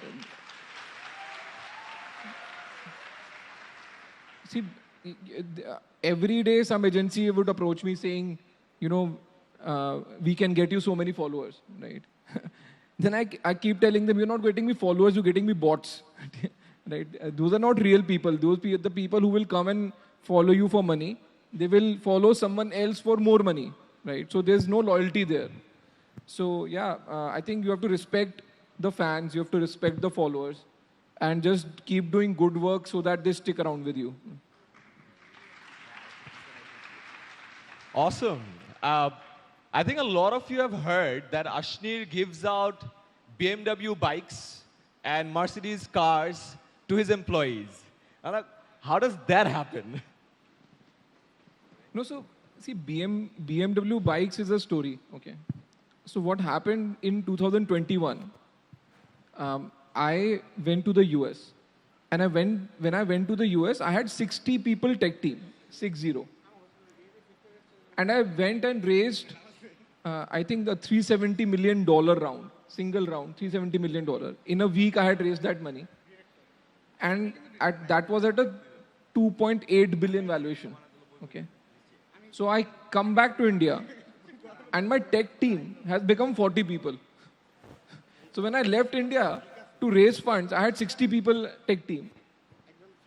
see, every day some agency would approach me saying, we can get you so many followers, right? Then I keep telling them, you're not getting me followers, you're getting me bots, right? Those are not real people. The people who will come and follow you for money, they will follow someone else for more money, right? So there's no loyalty there. So yeah, I think you have to respect the fans, you have to respect the followers, and just keep doing good work so that they stick around with you. Awesome. I think a lot of you have heard that Ashnir gives out BMW bikes and Mercedes cars to his employees. How does that happen? No, so see, BMW bikes is a story, okay? So what happened in 2021, I went to the US. And when I went to the US, I had 60 people tech team, 60. And I went and raised, I think, the $370 million round, single round, $370 million. In a week, I had raised that money. And that was at a 2.8 billion valuation, okay? So I come back to India, and my tech team has become 40 people. So when I left India to raise funds, I had 60 people tech team.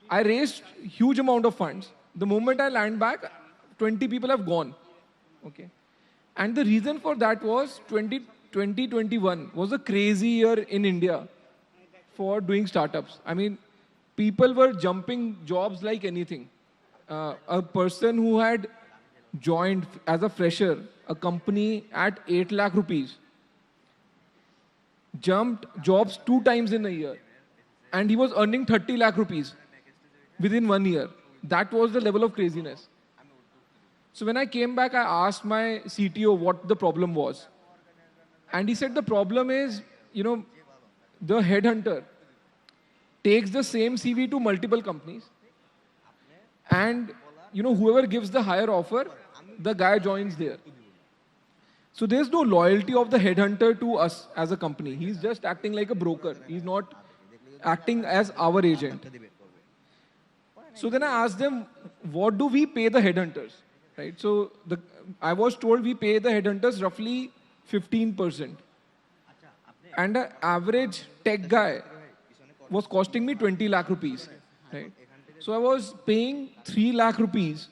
I raised huge amount of funds. The moment I land back, 20 people have gone, okay? And the reason for that was 2021 was a crazy year in India for doing startups. I mean, people were jumping jobs like anything. A person who had joined as a fresher a company at 8 lakh rupees jumped jobs 2 times in a year, and he was earning 30 lakh rupees within 1 year. That was the level of craziness. So when I came back, I asked my CTO what the problem was. And he said the problem is, the headhunter takes the same CV to multiple companies. And, whoever gives the higher offer, the guy joins there. So there's no loyalty of the headhunter to us as a company. He's just acting like a broker. He's not acting as our agent. So then I asked them, what do we pay the headhunters? Right? So I was told we pay the headhunters roughly 15%. And an average tech guy was costing me 20 lakh rupees. Right? So I was paying 3 lakh rupees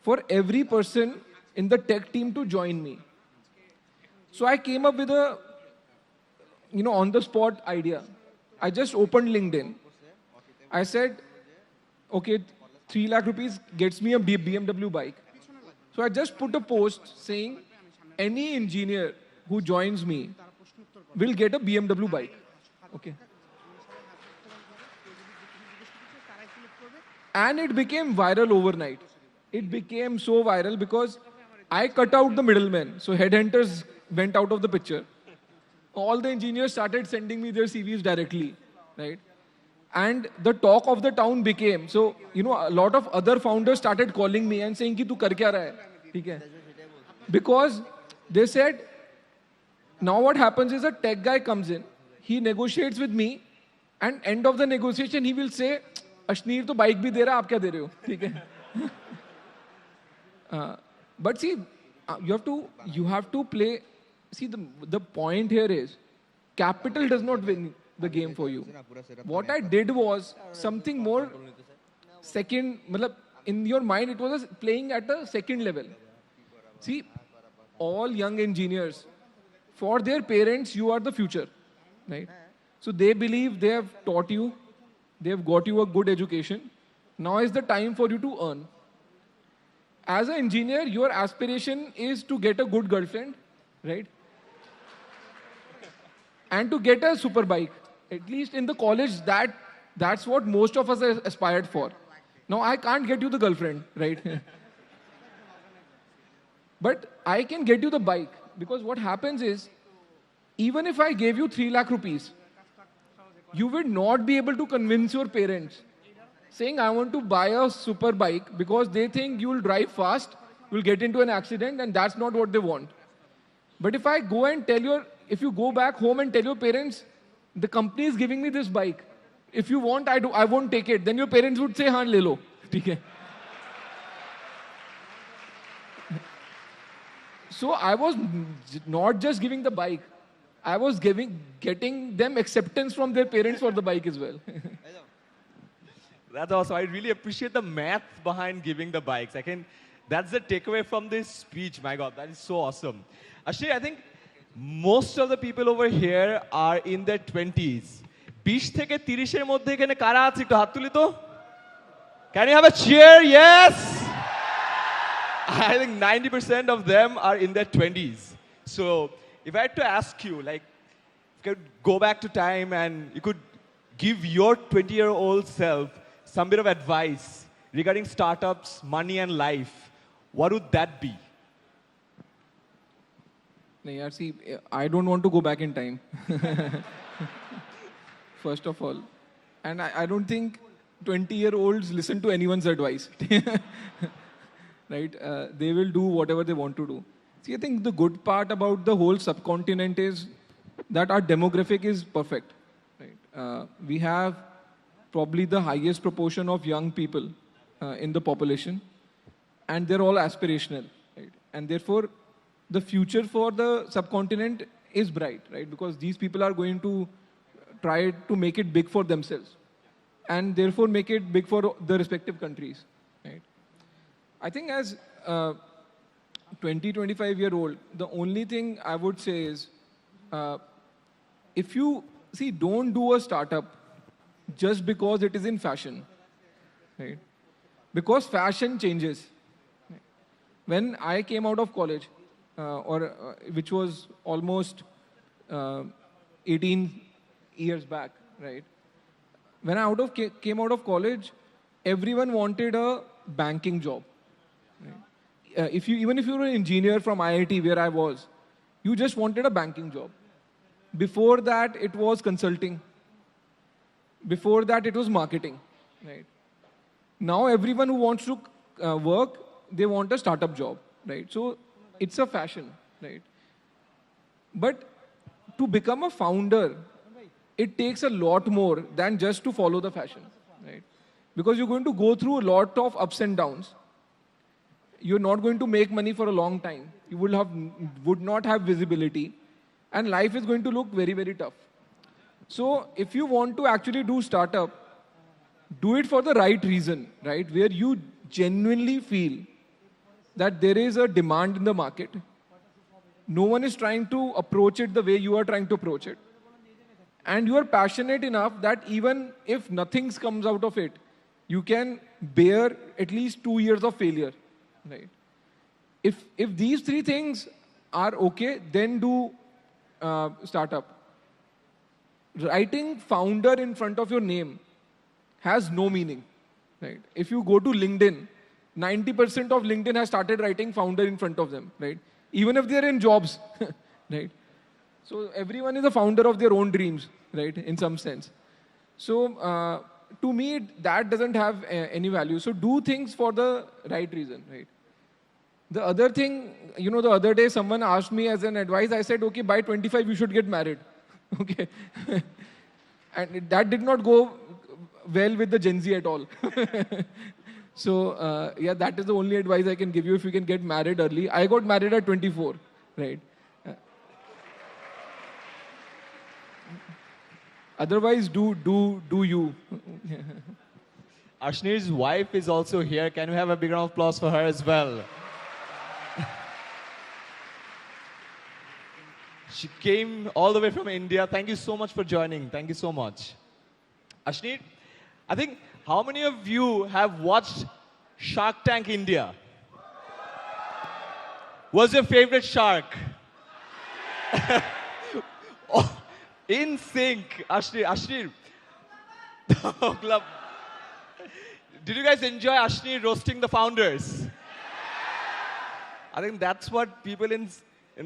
for every person in the tech team to join me. So I came up with a, on the spot idea. I just opened LinkedIn. I said, okay, 3 lakh rupees gets me a BMW bike. So I just put a post saying, any engineer who joins me will get a BMW bike. Okay. And it became viral overnight. It became so viral because I cut out the middlemen. So headhunters went out of the picture. All the engineers started sending me their CVs directly, right? And the talk of the town became, so, a lot of other founders started calling me and saying, ki tu kar kya raha hai? theek hai? Because they said, now what happens is a tech guy comes in, he negotiates with me, and end of the negotiation, he will say, Ashneer to bike bhi de raha, aap kya de rahe ho? theek hai? But see, you have to play. See, the point here is, capital does not win the game for you. What I did was something more second, in your mind, it was playing at a second level. See, all young engineers, for their parents, you are the future, right? So they believe they have taught you, they have got you a good education. Now is the time for you to earn. As an engineer, your aspiration is to get a good girlfriend, right? And to get a super bike. At least in the college, that's what most of us aspired for. Now, I can't get you the girlfriend, right? But I can get you the bike. Because what happens is, even if I gave you 3 lakh rupees, you will not be able to convince your parents saying, I want to buy a super bike, because they think you will drive fast, you will get into an accident, and that's not what they want. But if I go and if you go back home and tell your parents, the company is giving me this bike. If you want, I won't take it. Then your parents would say, haan, le lo. theek hai? So I was not just giving the bike. I was getting them acceptance from their parents for the bike as well. That's awesome. I really appreciate the math behind giving the bikes. That's the takeaway from this speech. My God, that is so awesome. Ashir, I think most of the people over here are in their 20s. 20 থেকে 30 এর মধ্যে এখানে কারা আছে একটু হাত তুলি তো? Can you have a cheer? Yes. I think 90% of them are in their 20s. So if I had to ask you, like, if you could go back to time and you could give your 20-year-old self some bit of advice regarding startups, money and life, what would that be? No, see, I don't want to go back in time. First of all. And I don't think 20-year-olds listen to anyone's advice. Right? They will do whatever they want to do. See, I think the good part about the whole subcontinent is that our demographic is perfect. Right? We have probably the highest proportion of young people in the population, and they're all aspirational. Right? And therefore, the future for the subcontinent is bright, right? Because these people are going to try to make it big for themselves, and therefore make it big for the respective countries, right? I think as 25-year-old, the only thing I would say is, if you see, don't do a startup just because it is in fashion, right? Because fashion changes. When I came out of college, which was almost 18 years back, right? When I came out of college, everyone wanted a banking job. Right? Even if you were an engineer from IIT, where I was, you just wanted a banking job. Before that, it was consulting. Before that, it was marketing. Right? Now, everyone who wants to work, they want a startup job. Right? So it's a fashion. Right? But to become a founder, it takes a lot more than just to follow the fashion. Right? Because you're going to go through a lot of ups and downs. You're not going to make money for a long time. You would not have visibility. And life is going to look very, very tough. So if you want to actually do startup, do it for the right reason, right? Where you genuinely feel that there is a demand in the market. no one is trying to approach it the way you are trying to approach it. And you are passionate enough that even if nothing comes out of it, you can bear at least 2 years of failure, right? If these three things are okay, then do startup. Writing founder in front of your name has no meaning, right? If you go to LinkedIn, 90% of LinkedIn has started writing founder in front of them, right? Even if they're in jobs, right? So everyone is a founder of their own dreams, right? In some sense. So to me, that doesn't have any value. So do things for the right reason, right? The other thing, you know, the other day someone asked me as an advice, I said, okay, by 25 you should get married. Okay. And that did not go well with the Gen Z at all. So yeah, that is the only advice I can give you if you can get married early. I got married at 24, right? Otherwise, do you. Ashnir's wife is also here. Can we have a big round of applause for her as well? She came all the way from India. Thank you so much for joining. Thank you so much. Ashnir, I think, how many of you have watched Shark Tank India? What's your favorite shark? Oh, in sync, Ashnir. Did you guys enjoy Ashnir roasting the founders? I think that's what people in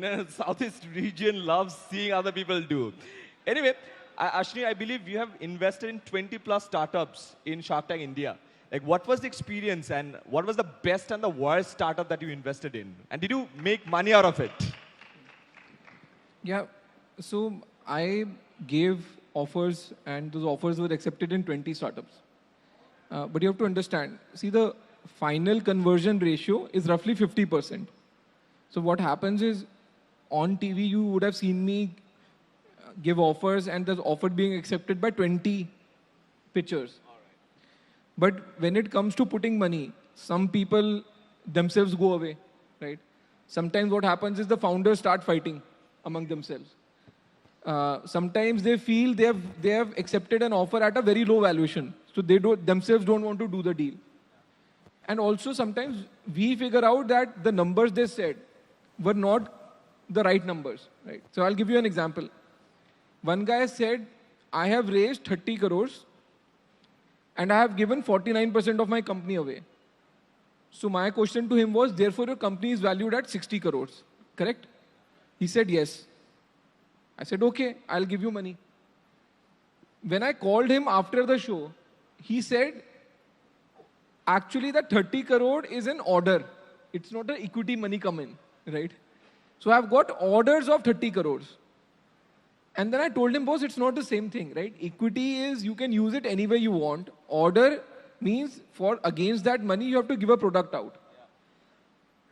the Southeast region love seeing other people do. Anyway, Ashnir, I believe you have invested in 20 plus startups in Shark Tank India. Like, what was the experience and what was the best and the worst startup that you invested in? And did you make money out of it? Yeah, so I gave offers and those offers were accepted in 20 startups. But you have to understand, see, the final conversion ratio is roughly 50%. So what happens is, on TV, you would have seen me give offers and there's offer being accepted by 20 pitchers. But when it comes to putting money, some people themselves go away, right? Sometimes what happens is the founders start fighting among themselves. Sometimes they feel they have accepted an offer at a very low valuation. So they themselves don't want to do the deal. And also sometimes we figure out that the numbers they said were not the right numbers, right? So I'll give you an example. One guy said, I have raised 30 crores and I have given 49% of my company away. So my question to him was, therefore your company is valued at 60 crores, correct? He said, yes. I said, okay, I'll give you money. When I called him after the show, he said, actually that 30 crore is an order. It's not an equity money come in, right? So I've got orders of 30 crores. And then I told him, boss, it's not the same thing, right? Equity is you can use it any way you want. Order means for against that money, you have to give a product out.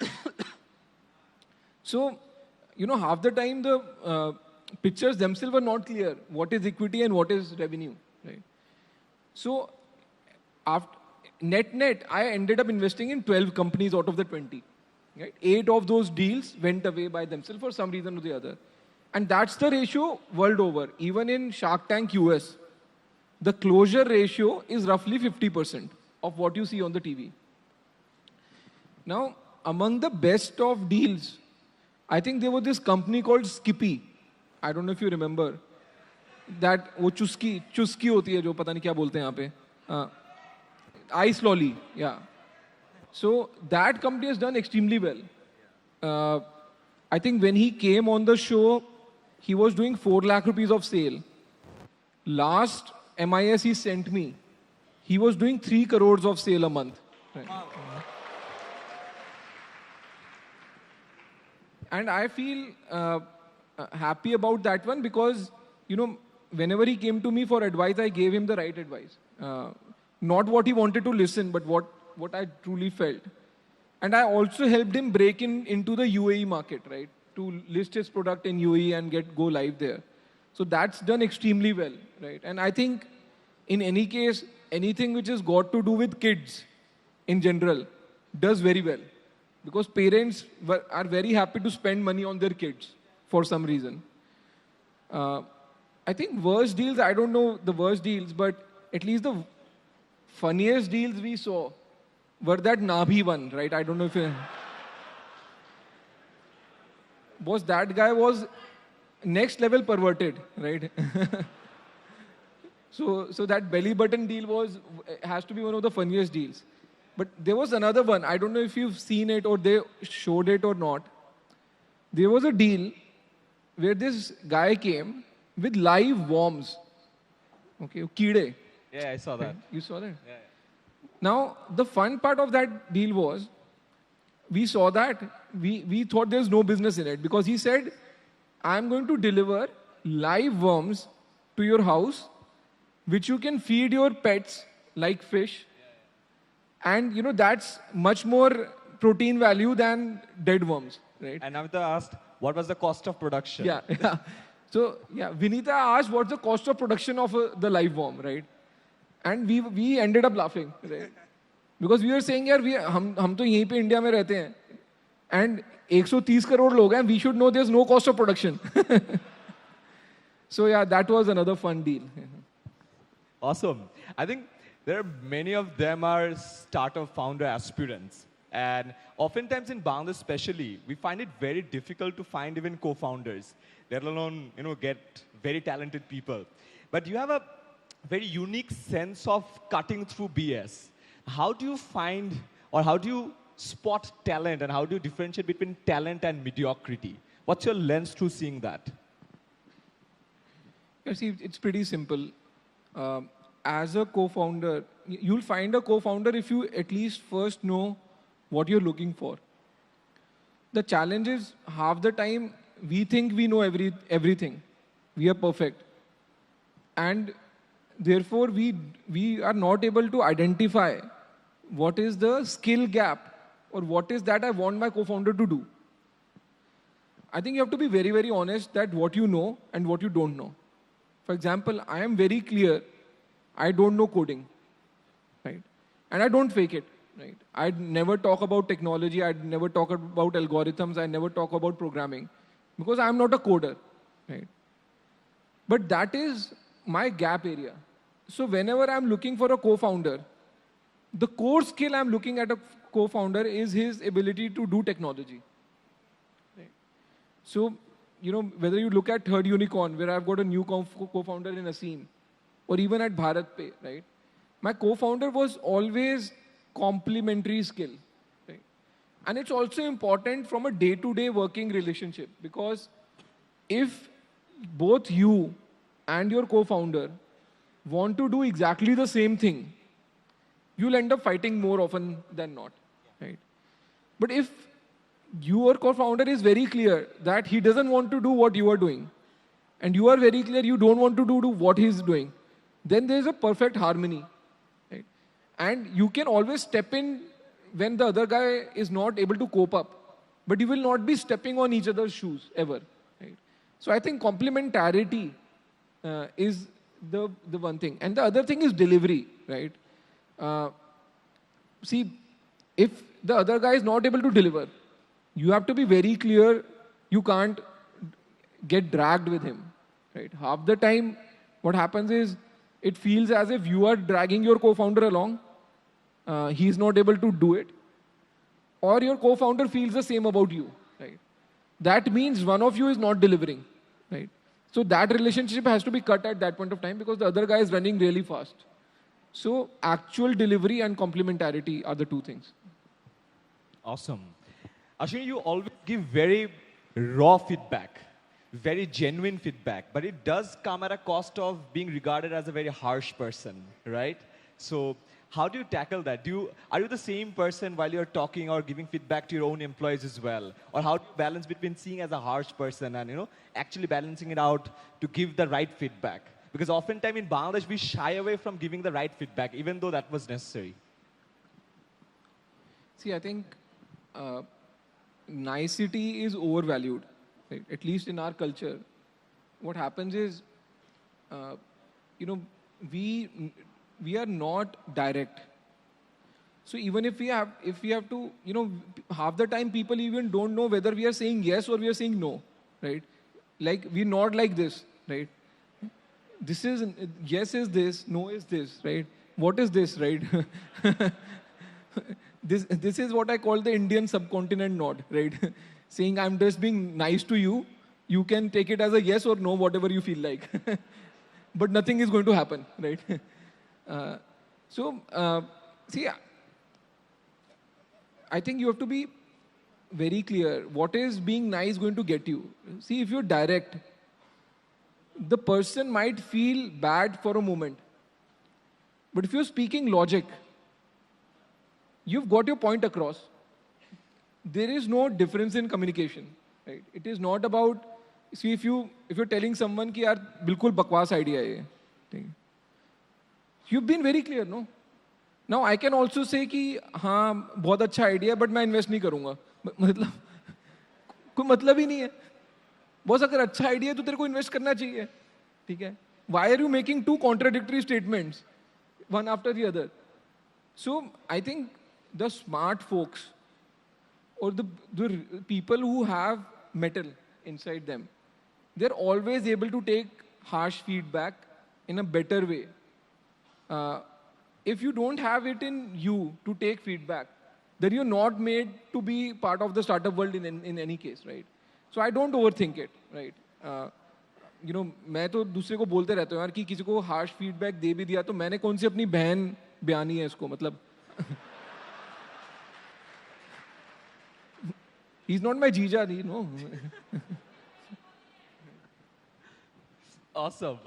Yeah. So, you know, half the time the pictures themselves were not clear. What is equity and what is revenue, right? So, after net, I ended up investing in 12 companies out of the 20. Right? 8 of those deals went away by themselves for some reason or the other. And that's the ratio world over. Even in Shark Tank US, the closure ratio is roughly 50% of what you see on the TV. Now, among the best of deals, I think there was this company called Skippy. I don't know if you remember. That वो चुस्की होती है जो पता नहीं क्या बोलते हैं यहाँ पे. Ice lolly, yeah. So that company has done extremely well. I think when he came on the show, he was doing 4 lakh rupees of sale. Last MIS he sent me, he was doing 3 crores of sale a month. Right. Wow. And I feel happy about that one because, you know, whenever he came to me for advice, I gave him the right advice. Not what he wanted to listen, but what I truly felt. And I also helped him break into the UAE market, right? To list his product in UAE and go live there. So that's done extremely well, right? And I think in any case, anything which has got to do with kids in general does very well. because parents are very happy to spend money on their kids for some reason. I think worst deals, I don't know the worst deals, but at least the funniest deals we saw were that Nabhi one, right? I don't know if that guy was next level perverted, right? So that belly button deal has to be one of the funniest deals. But there was another one. I don't know if you've seen it or they showed it or not. There was a deal where this guy came with live worms. Okay, kide. Yeah, I saw that. You saw that? Yeah. Now, the fun part of that deal was, we saw that, we thought there's no business in it because he said, I'm going to deliver live worms to your house, which you can feed your pets like fish. And, that's much more protein value than dead worms, right? And Navita asked, what was the cost of production? Yeah. So, Vinita asked, what's the cost of production of the live worm, right? And we ended up laughing, right? Because we were saying, हम तो यहीं पे India में रहते हैं, and 130 crore लोग हैं, we should know there's no cost of production. So that was another fun deal. Awesome. I think there are many of them are startup founder aspirants. And oftentimes in Bangladesh especially, we find it very difficult to find even co-founders, let alone, get very talented people. But you have a very unique sense of cutting through BS. How do you find, or how do you spot talent, and how do you differentiate between talent and mediocrity? What's your lens through seeing that? See, it's pretty simple. As a co-founder, you'll find a co-founder if you at least first know what you're looking for. The challenge is, half the time, we think we know everything. We are perfect. And therefore, we are not able to identify what is the skill gap or what is that I want my co-founder to do. I think you have to be very, very honest that what you know and what you don't know. For example, I am very clear, I don't know coding, right? And I don't fake it, right? I'd never talk about technology, I'd never talk about algorithms, I never talk about programming, because I'm not a coder, right? But that is my gap area. So whenever I'm looking for a co-founder, the core skill I'm looking at a co-founder is his ability to do technology. Right? So, whether you look at Third Unicorn, where I've got a new co-founder in Asim, or even at BharatPay, right? My co-founder was always complementary skill. Right? And it's also important from a day-to-day working relationship, because if both you and your co-founder want to do exactly the same thing, you'll end up fighting more often than not, right? But if your co-founder is very clear that he doesn't want to do what you are doing, and you are very clear you don't want to do what he's doing, then there's a perfect harmony, right? And you can always step in when the other guy is not able to cope up, but you will not be stepping on each other's shoes ever, right? So I think complementarity is the one thing. And the other thing is delivery, right? See, if the other guy is not able to deliver, you have to be very clear, you can't get dragged with him, right? Half the time, what happens is, it feels as if you are dragging your co-founder along, he's not able to do it, or your co-founder feels the same about you, right? That means one of you is not delivering, right? So that relationship has to be cut at that point of time, because the other guy is running really fast. So actual delivery and complementarity are the two things. Awesome. Ashwini, you always give very raw feedback, very genuine feedback, but it does come at a cost of being regarded as a very harsh person, right? So how do you tackle that? Are you the same person while you're talking or giving feedback to your own employees as well? Or how do you balance between seeing as a harsh person and actually balancing it out to give the right feedback? Because oftentimes in Bangladesh, we shy away from giving the right feedback, even though that was necessary. See, I think nicety is overvalued, right? At least in our culture. What happens is, we are not direct. So even if we have to, half the time people even don't know whether we are saying yes or we are saying no, right? Like we nod like this, right? This is, yes is this, no is this, right? What is this, right? This is what I call the Indian subcontinent nod, right? Saying I'm just being nice to you. You can take it as a yes or no, whatever you feel like. But nothing is going to happen, right? See, I think you have to be very clear. What is being nice going to get you? See, if you're direct, the person might feel bad for a moment. But if you're speaking logic, you've got your point across. There is no difference in communication, right? It is not about, see, if you're telling someone कि यार बिल्कुल बकवास idea है ये, ठीक है? You've been very clear, no? Now I can also say कि हाँ बहुत अच्छा idea, but मैं invest नहीं करूँगा. मतलब कोई मतलब ही नहीं है. बॉस अगर अच्छा idea है तो तेरे को invest करना चाहिए, ठीक है? Why are you making two contradictory statements, one after the other? So I think the smart folks or the people who have metal inside them, they're always able to take harsh feedback in a better way. If you don't have it in you to take feedback, then you're not made to be part of the startup world in any case, right? So I don't overthink it, right? मैं तो दूसरे को बोलते रहता हूँ यार कि किसी को harsh feedback दे भी दिया तो मैंने कौन सी अपनी बहन बयानी है इसको, मतलब he's not my jija, no. Awesome.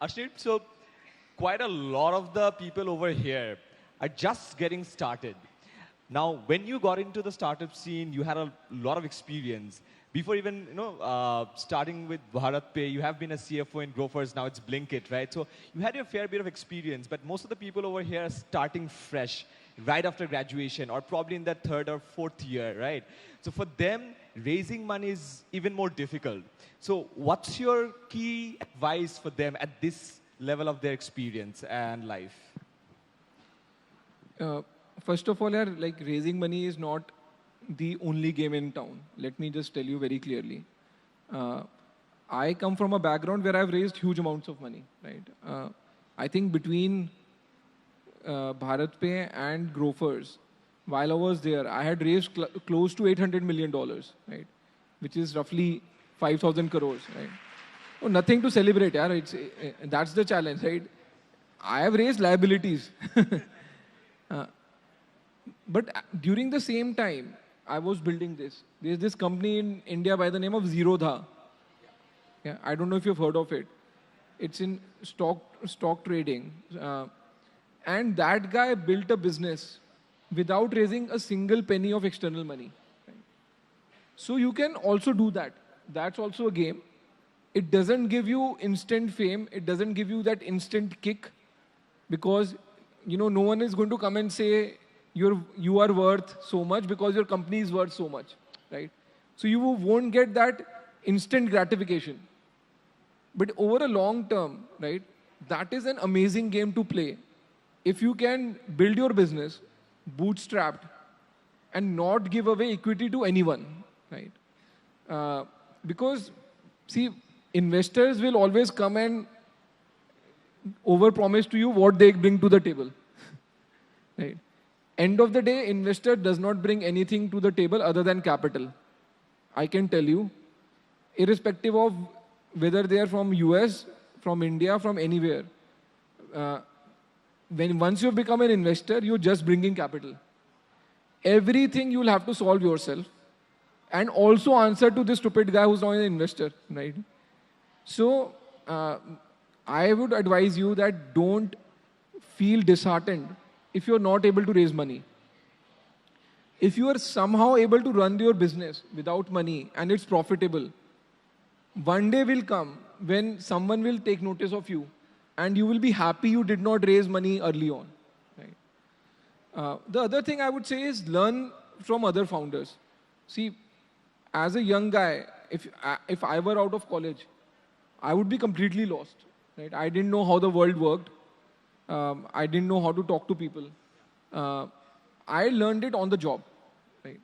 Ashit, so quite a lot of the people over here are just getting started. Now, when you got into the startup scene, you had a lot of experience. Before even starting with Bharat Pay, you have been a CFO in Grofers, now it's Blinkit, right? So you had your fair bit of experience, but most of the people over here are starting fresh, right after graduation, or probably in their third or fourth year, right? So for them, raising money is even more difficult. So what's your key advice for them at this level of their experience and life? First of all, like raising money is not the only game in town. Let me just tell you very clearly. I come from a background where I've raised huge amounts of money, right? I think between Bharat Pay and Grofers, while I was there, I had raised close to $800 million, right? Which is roughly 5,000 crores, right? Oh, nothing to celebrate, yaar. That's the challenge, right? I have raised liabilities. But during the same time, I was building this. There's this company in India by the name of Zerodha. Yeah, I don't know if you've heard of it. It's in stock trading. And that guy built a business without raising a single penny of external money. Right? So you can also do that. That's also a game. It doesn't give you instant fame. It doesn't give you that instant kick because, no one is going to come and say, you are worth so much because your company is worth so much, right? So you won't get that instant gratification. But over a long term, right, that is an amazing game to play. If you can build your business bootstrapped and not give away equity to anyone, right? Because, see, investors will always come and overpromise to you what they bring to the table, right? End of the day, investor does not bring anything to the table other than capital. I can tell you, irrespective of whether they are from US, from India, from anywhere. Once you become an investor, you're just bringing capital. Everything you'll have to solve yourself and also answer to this stupid guy who's not an investor, right? So I would advise you that don't feel disheartened if you're not able to raise money. If you are somehow able to run your business without money and it's profitable, one day will come when someone will take notice of you and you will be happy you did not raise money early on. Right? The other thing I would say is learn from other founders. See, as a young guy, if I were out of college, I would be completely lost. Right? I didn't know how the world worked. I didn't know how to talk to people. I learned it on the job. Right?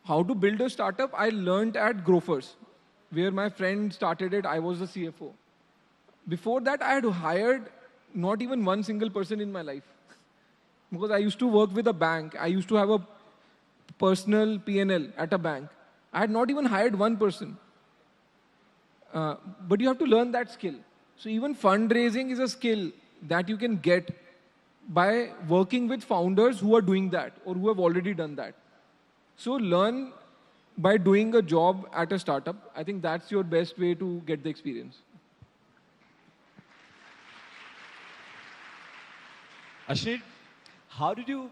How to build a startup, I learned at Grofers, where my friend started it, I was the CFO. Before that, I had hired not even one single person in my life. Because I used to work with a bank. I used to have a personal P&L at a bank. I had not even hired one person. But you have to learn that skill. So even fundraising is a skill that you can get by working with founders who are doing that or who have already done that. So learn by doing a job at a startup. I think that's your best way to get the experience. Ashneet, how did you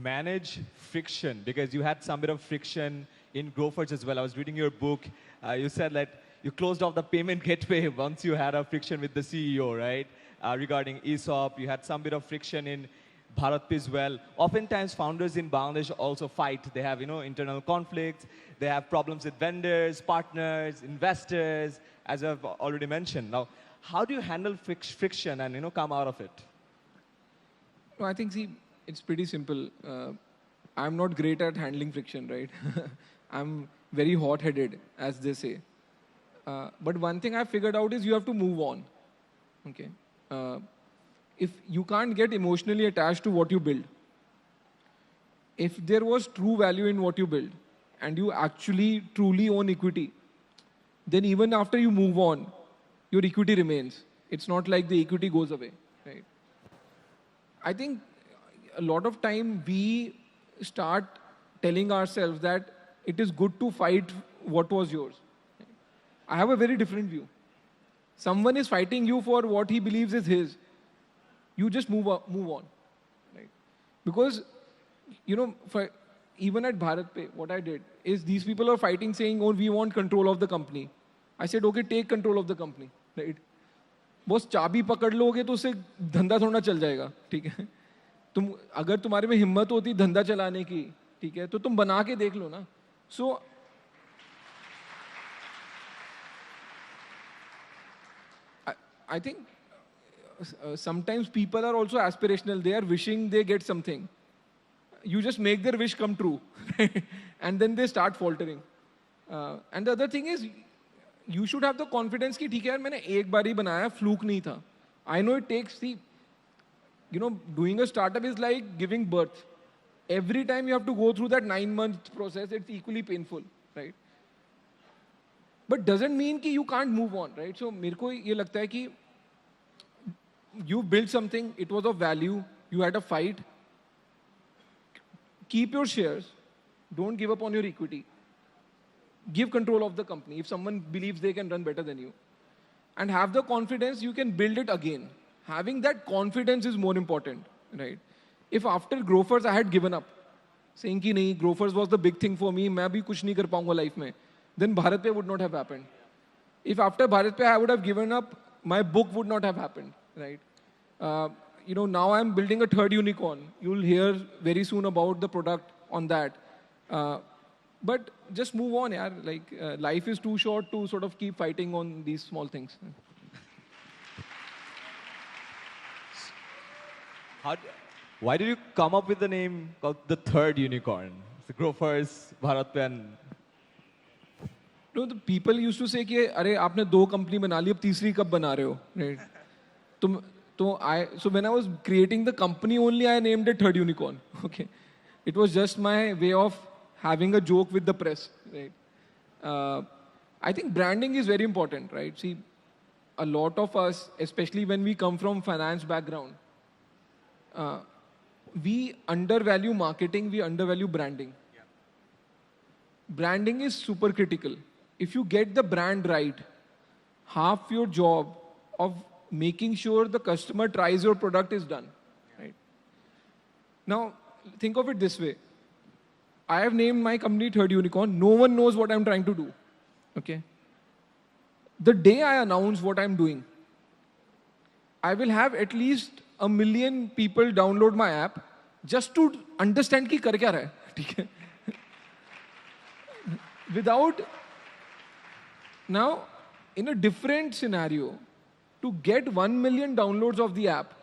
manage friction? Because you had some bit of friction in Grofers as well. I was reading your book. You said that you closed off the payment gateway once you had a friction with the CEO, right? Regarding ESOP, you had some bit of friction in BharatPe as well. Oftentimes, founders in Bangladesh also fight. They have, internal conflicts. They have problems with vendors, partners, investors, as I've already mentioned. Now, how do you handle friction and, come out of it? Well, I think, it's pretty simple. I'm not great at handling friction, right? I'm very hot-headed, as they say. But one thing I figured out is you have to move on. Okay. If you can't get emotionally attached to what you build, if there was true value in what you build, and you actually truly own equity, then even after you move on, your equity remains. It's not like the equity goes away, right? I think a lot of time we start telling ourselves that it is good to fight what was yours. I have a very different view. Someone is fighting you for what he believes is his. You just move on. Right? Because, even at BharatPe, what I did is these people are fighting saying, oh, we want control of the company. I said, okay, take control of the company. Right? बस चाबी पकड़ लोगे तो उससे धंधा थोड़ा चल जाएगा, ठीक है? अगर तुम्हारे में हिम्मत होती धंधा चलाने की, ठीक है, तो तुम बना के देख लो ना. So I think sometimes people are also aspirational. They are wishing they get something. You just make their wish come true. And then they start faltering. And the other thing is, you should have the confidence कि ठीक है यार मैंने एक बार ही बनाया, fluke नहीं था. I know it takes doing a startup is like giving birth. Every time you have to go through that 9-month process, it's equally painful, right? But doesn't mean कि you can't move on, right? So मेरे को ये लगता है कि you built something, it was of value, you had a fight. Keep your shares, don't give up on your equity. Give control of the company if someone believes they can run better than you. And have the confidence you can build it again. Having that confidence is more important, right? If after Grofers I had given up, saying कि नहीं, Grofers was the big thing for me, मैं भी कुछ नहीं कर पाऊंगा life में, then BharatPe would not have happened. If after BharatPe I would have given up, my book would not have happened, right? Now I'm building a third unicorn. You'll hear very soon about the product on that. But just move on, yaar. Like, life is too short to sort of keep fighting on these small things. Why did you come up with the name called the third unicorn? The Grofers, BharatPe, and... No, the people used to say कि अरे आपने 2 company बना ली अब तीसरी कब बना रहे हो, right? So when I was creating the company only, I named it third unicorn. Okay, it was just my way of having a joke with the press, right? I think branding is very important, right? See, a lot of us, especially when we come from finance background, we undervalue marketing, we undervalue branding. Yeah. Branding is super critical. If you get the brand right, half your job of making sure the customer tries your product is done, right? Now, think of it this way. I have named my company Third Unicorn. No one knows what I'm trying to do, okay? The day I announce what I'm doing, I will have at least 1 million people download my app just to understand कि कर क्या रहा है, ठीक है? Without... Now, in a different scenario, to get 1 million downloads of the app,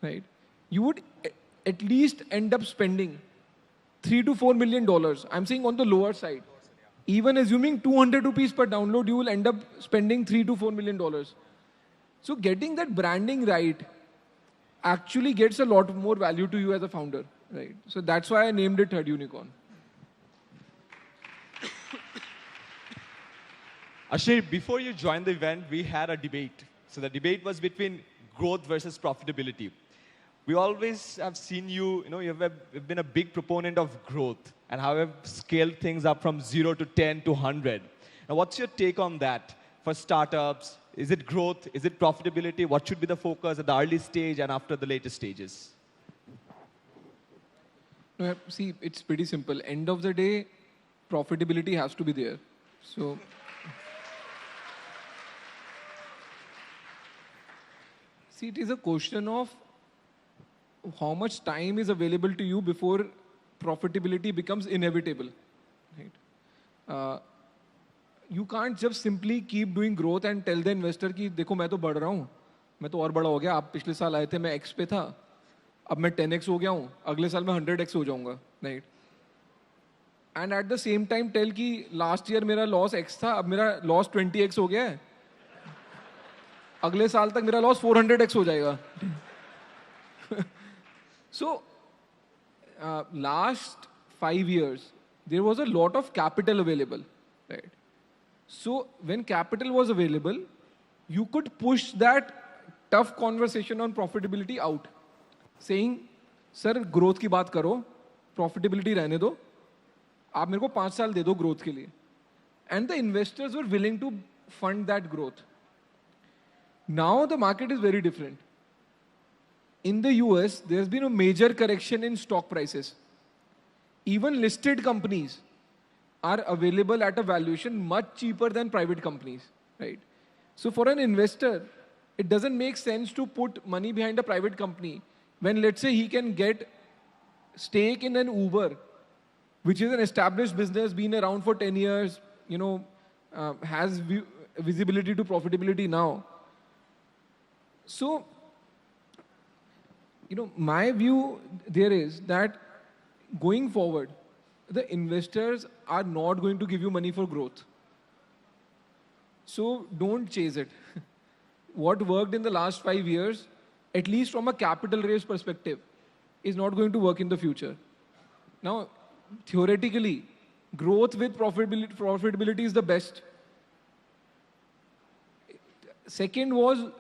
right, you would at least end up spending $3 to $4 million. I'm saying on the lower side. Even assuming 200 rupees per download, you will end up spending $3 to $4 million. So getting that branding right actually gets a lot more value to you as a founder, right? So that's why I named it Third Unicorn. Ashir, before you joined the event, we had a debate. So the debate was between growth versus profitability. We always have seen you, you've been a big proponent of growth and how you've scaled things up from 0 to 10 to 100. Now, what's your take on that for startups? Is it growth? Is it profitability? What should be the focus at the early stage and after the later stages? No, see, it's pretty simple. End of the day, profitability has to be there. So, see, it is a question of how much time is available to you before profitability becomes inevitable. Right? You can't just simply keep doing growth and tell the investor कि देखो मैं तो बढ़ रहा हूँ, मैं तो और बड़ा हो गया, आप पिछले साल आए थे मैं X पे था, अब मैं 10x हो गया हूँ, अगले साल मैं 100x हो जाऊँगा, right? And at the same time tell कि last year मेरा loss X था, अब मेरा loss 20x हो गया है, अगले साल तक मेरा loss 400x हो जाएगा. So, last 5 years, there was a lot of capital available, right? So, when capital was available, you could push that tough conversation on profitability out, saying, "Sir, growth की बात करो, profitability रहने दो, आप मेरे को 5 साल दे दो growth के लिए." And the investors were willing to fund that growth. Now the market is very different. In the US, there's been a major correction in stock prices. Even listed companies are available at a valuation much cheaper than private companies, right? So for an investor, it doesn't make sense to put money behind a private company when, let's say, he can get stake in an Uber, which is an established business, been around for 10 years, has visibility to profitability now. So, my view there is that going forward, the investors are not going to give you money for growth. So don't chase it. What worked in the last 5 years, at least from a capital raise perspective, is not going to work in the future. Now, theoretically, growth with profitability is the best. Second was,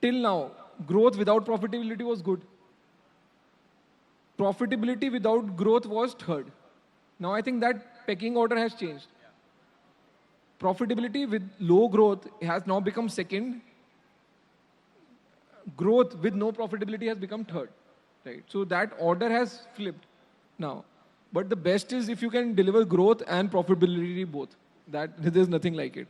till now, growth without profitability was good. Profitability without growth was third. Now I think that pecking order has changed. Profitability with low growth has now become second. Growth with no profitability has become third. Right? So that order has flipped now. But the best is if you can deliver growth and profitability both. There's nothing like it.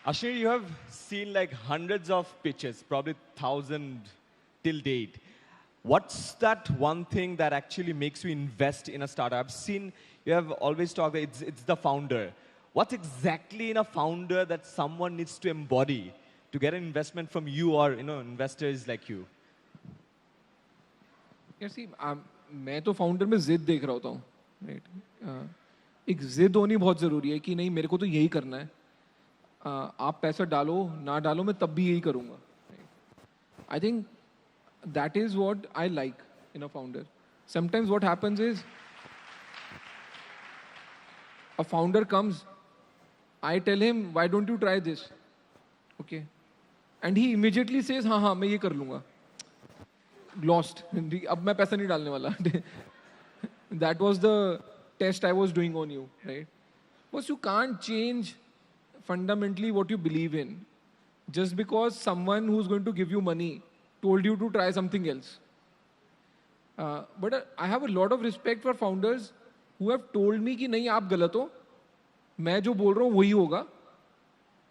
Ashir, you have seen like hundreds of pitches, probably 1,000 till date. What's that one thing that actually makes you invest in a startup? I've seen you have always talked that it's the founder. What exactly in a founder that someone needs to embody to get an investment from you or investors like you? See, मैं तो founder में जिद देख रहा होता हूँ, right? एक जिद होनी बहुत जरूरी है कि नहीं मेरे को तो यही करना है. आप पैसा डालो ना डालो मैं तब भी यही करूँगा. I think that is what I like in a founder. Sometimes what happens is a founder comes, I tell him, why don't you try this? Okay. And he immediately says, हाँ मैं ये कर लूँगा. Lost. अब मैं पैसा नहीं डालने वाला. That was the test I was doing on you, right? Because you can't change fundamentally what you believe in just because someone who's going to give you money told you to try something else. But I have a lot of respect for founders who have told me कि नहीं आप गलत हो, मैं जो बोल रहा हूँ वही होगा.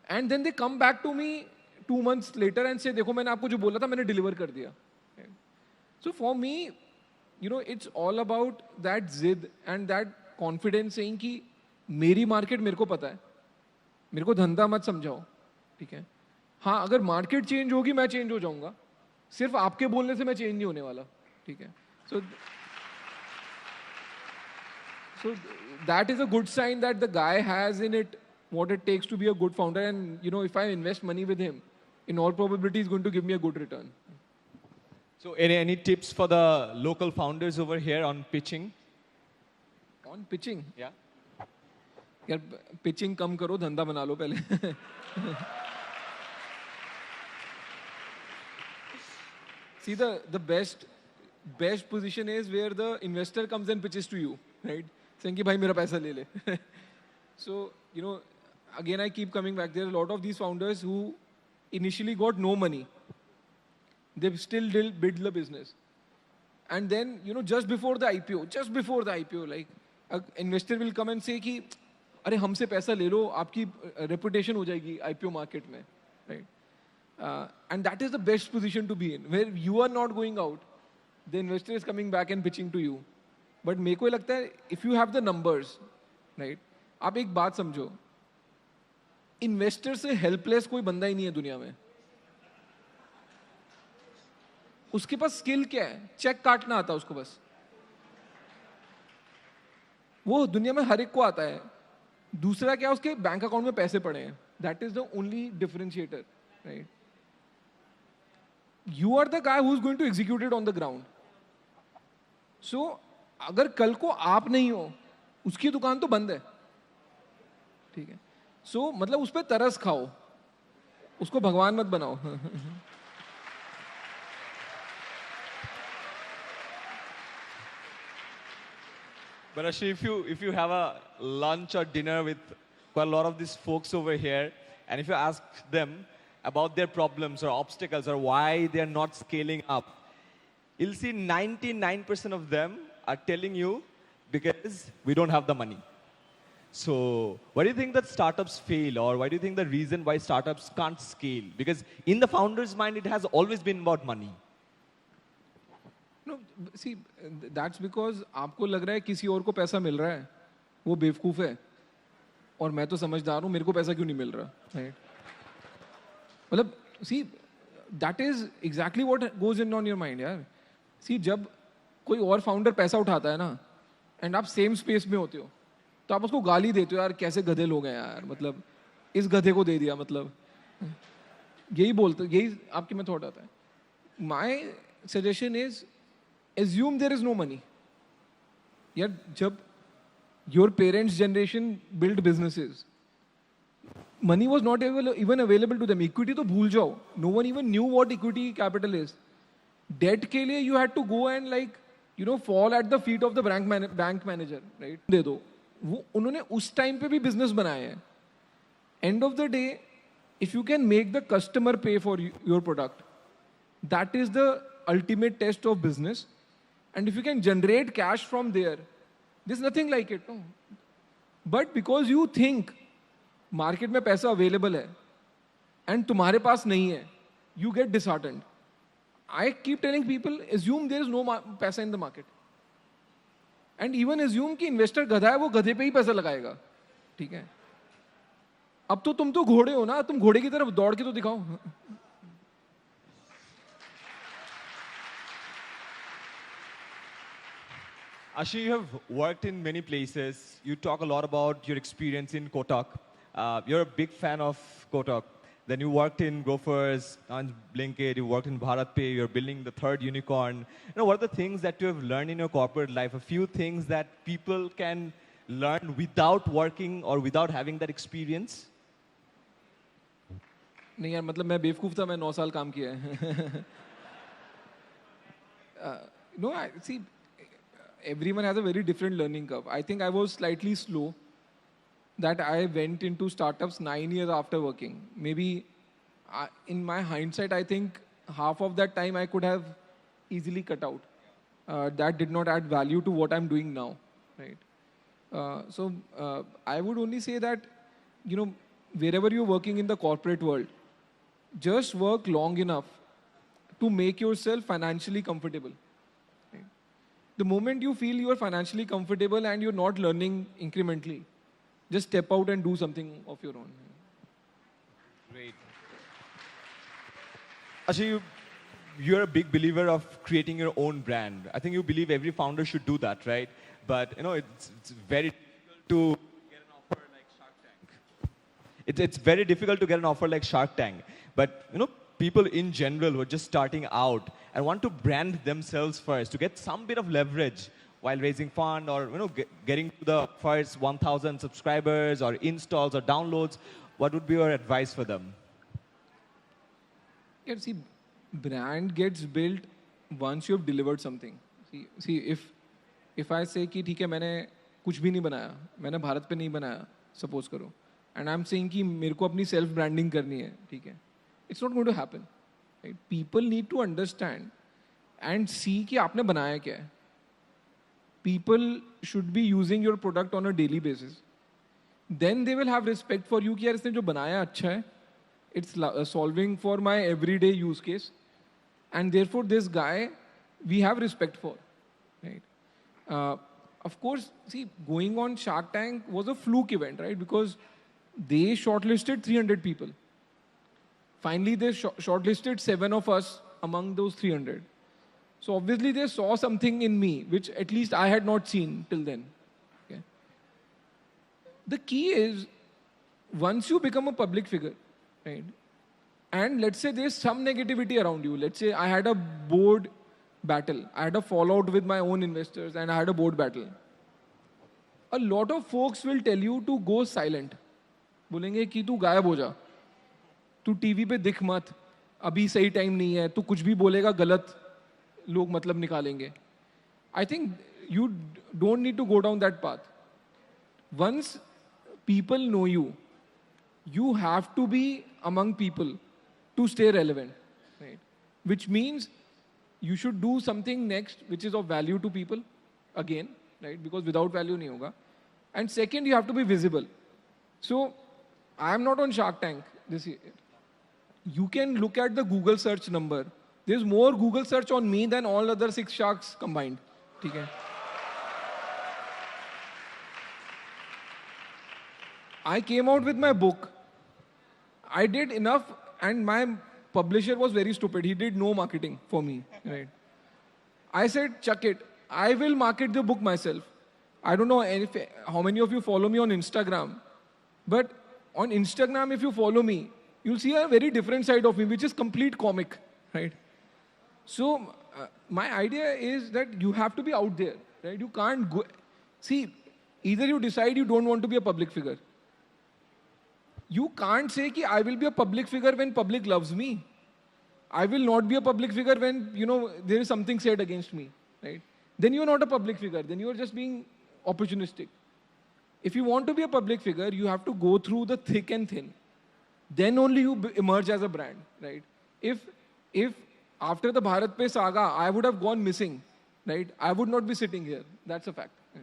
And then they come back to me 2 months later and say देखो मैंने आपको जो बोला था मैंने deliver कर दिया. So for me, it's all about that zid and that confidence saying कि मेरी market मेरे को पता है, मेरे को धंधा मत समझाओ, ठीक है? हाँ अगर मार्केट चेंज होगी मैं चेंज हो जाऊंगा, सिर्फ आपके बोलने से मैं चेंज नहीं होने वाला, ठीक है. So that is a good sign that the guy has in it what it takes to be a good founder, and you know, if I invest money with him, in all probability he's going to give me a good return. So any tips for the local founders over here on pitching? On pitching? Yeah. यार pitching कम करो, धंधा बना लो पहले. See, the best position is where the investor comes and pitches to you, right? Saying कि भाई मेरा पैसा ले ले. So, you know, again I keep coming back. There are a lot of these founders who initially got no money. They still build the business. And then, you know, just before the IPO, like, an investor will come and say कि अरे हमसे पैसा ले लो, आपकी reputation हो जाएगी IPO market में, right? And that is the best position to be in, where you are not going out. The investor is coming back and pitching to you. But मेरे को लगता है, if you have the numbers, right? आप एक बात समझो, investor से helpless कोई बंदा ही नहीं है दुनिया में. उसके पास स्किल क्या है? चेक काटना आता है उसको बस. वो दुनिया में हर एक को आता है. दूसरा क्या, उसके बैंक अकाउंट में पैसे पड़े हैं. That is the only differentiator, right? You are the guy who is going to execute it on the ground. So अगर कल को आप नहीं हो, उसकी दुकान तो बंद है, ठीक है? सो मतलब उस पर तरस खाओ, उसको भगवान मत बनाओ. But actually, if you have a lunch or dinner with quite a lot of these folks over here, and if you ask them about their problems or obstacles or why they are not scaling up, you'll see 99% of them are telling you because we don't have the money. So why do you think that startups fail, or why do you think the reason why startups can't scale? Because in the founder's mind, it has always been about money. No, see, that's because आपको लग रहा है किसी और को पैसा मिल रहा है, वो बेवकूफ है, और मैं तो समझदार हूँ, मेरे को पैसा क्यों नहीं मिल रहा, right? मतलब, see, that is exactly what goes in on your mind, यार. See, जब कोई और फाउंडर पैसा उठाता है ना, and आप सेम स्पेस में होते हो, तो आप उसको गाली देते हो, यार कैसे गधे लोग हैं यार, मतलब इस गधे को दे दिया, मतलब यही बोलते, यही आपके में थॉट आता है. My suggestion is, assume there is no money. यार जब your parents' generation built businesses, money was not even available to them. Equity तो भूल जाओ. No one even knew what equity capital is. Debt के लिए you had to go and like, you know, fall at the feet of the bank manager, right? दे दो. वो उन्होंने उस time पे भी business बनाए हैं. End of the day, if you can make the customer pay for your product, that is the ultimate test of business. And if you can generate cash from there, there's nothing like it, no. But because you think market में पैसा available है and तुम्हारे पास नहीं है, you get disheartened. I keep telling people, assume there is no पैसा in the market. And even assume कि investor गधा है, वो गधे पे ही पैसा लगाएगा, ठीक है? अब तो तुम तो घोड़े हो ना, तुम घोड़े की तरफ दौड़ के तो दिखाओ. Ashi, you have worked in many places. You talk a lot about your experience in Kotak. You're a big fan of Kotak. Then you worked in Grofers, on Blinkit, you worked in BharatPay, you're building the third unicorn. You know, what are the things that you have learned in your corporate life? A few things that people can learn without working or without having that experience? नहीं यार, मतलब मैं बेवकूफ था, मैं 9 साल काम किया है. No, I see. Everyone has a very different learning curve. I think I was slightly slow, that I went into startups 9 years after working. Maybe in my hindsight, I think half of that time I could have easily cut out. That did not add value to what I'm doing now, right? So I would only say that, you know, wherever you're working in the corporate world, just work long enough to make yourself financially comfortable. The moment you feel you are financially comfortable and you're not learning incrementally, just step out and do something of your own. Great. Actually, you're a big believer of creating your own brand. I think you believe every founder should do that, right? But it's very difficult to get an offer like Shark Tank. It's very difficult to get an offer like Shark Tank. But people in general who are just starting out and want to brand themselves first to get some bit of leverage while raising fund or getting to the first 1,000 subscribers or installs or downloads, what would be your advice for them? Yeah, see, brand gets built once you have delivered something. See, if I say कि ठीक है मैंने कुछ भी नहीं बनाया, मैंने भारत पे नहीं बनाया, suppose करो, and I'm saying कि मेरे को अपनी self branding करनी है, ठीक है, it's not going to happen. Right? People need to understand and see कि आपने बनाया क्या है. People should be using your product on a daily basis. Then they will have respect for you कि यार इसने जो बनाया अच्छा है, it's solving for my everyday use case, and therefore this guy we have respect for, right? Of course, see, going on Shark Tank was a fluke event, right? Because they shortlisted 300 people. Finally, they shortlisted 7 of us among those 300. So obviously they saw something in me, which at least I had not seen till then. Okay? The key is, once you become a public figure, right? And let's say there's some negativity around you. Let's say I had a board battle. I had a fallout with my own investors and I had a board battle. A lot of folks will tell you to go silent. बोलेंगे कि तू गायब हो जा, तू TV पे दिख मत, अभी सही टाइम नहीं है, तू कुछ भी बोलेगा गलत, लोग मतलब निकालेंगे. I think you don't need to go down that path. Once people know you, you have to be among people to stay relevant, right? Which means you should do something next which is of value to people, again, right? Because without value nahi hoga. And second, you have to be visible. So I am not on Shark Tank this year. You can look at the Google search number. There's more Google search on me than all other 6 sharks combined. Okay? I came out with my book. I did enough, and my publisher was very stupid. He did no marketing for me. Right? I said, chuck it. I will market the book myself. I don't know how many of you follow me on Instagram, but on Instagram, if you follow me, you'll see a very different side of me, which is complete comic, right? So my idea is that you have to be out there, right? You can't go. See, either you decide you don't want to be a public figure. You can't say कि I will be a public figure when public loves me. I will not be a public figure when there is something said against me, right? Then you're not a public figure. Then you're just being opportunistic. If you want to be a public figure, you have to go through the thick and thin. Then only you emerge as a brand, right? If after the Bharat Pe saga, I would have gone missing, right? I would not be sitting here. That's a fact. Yeah.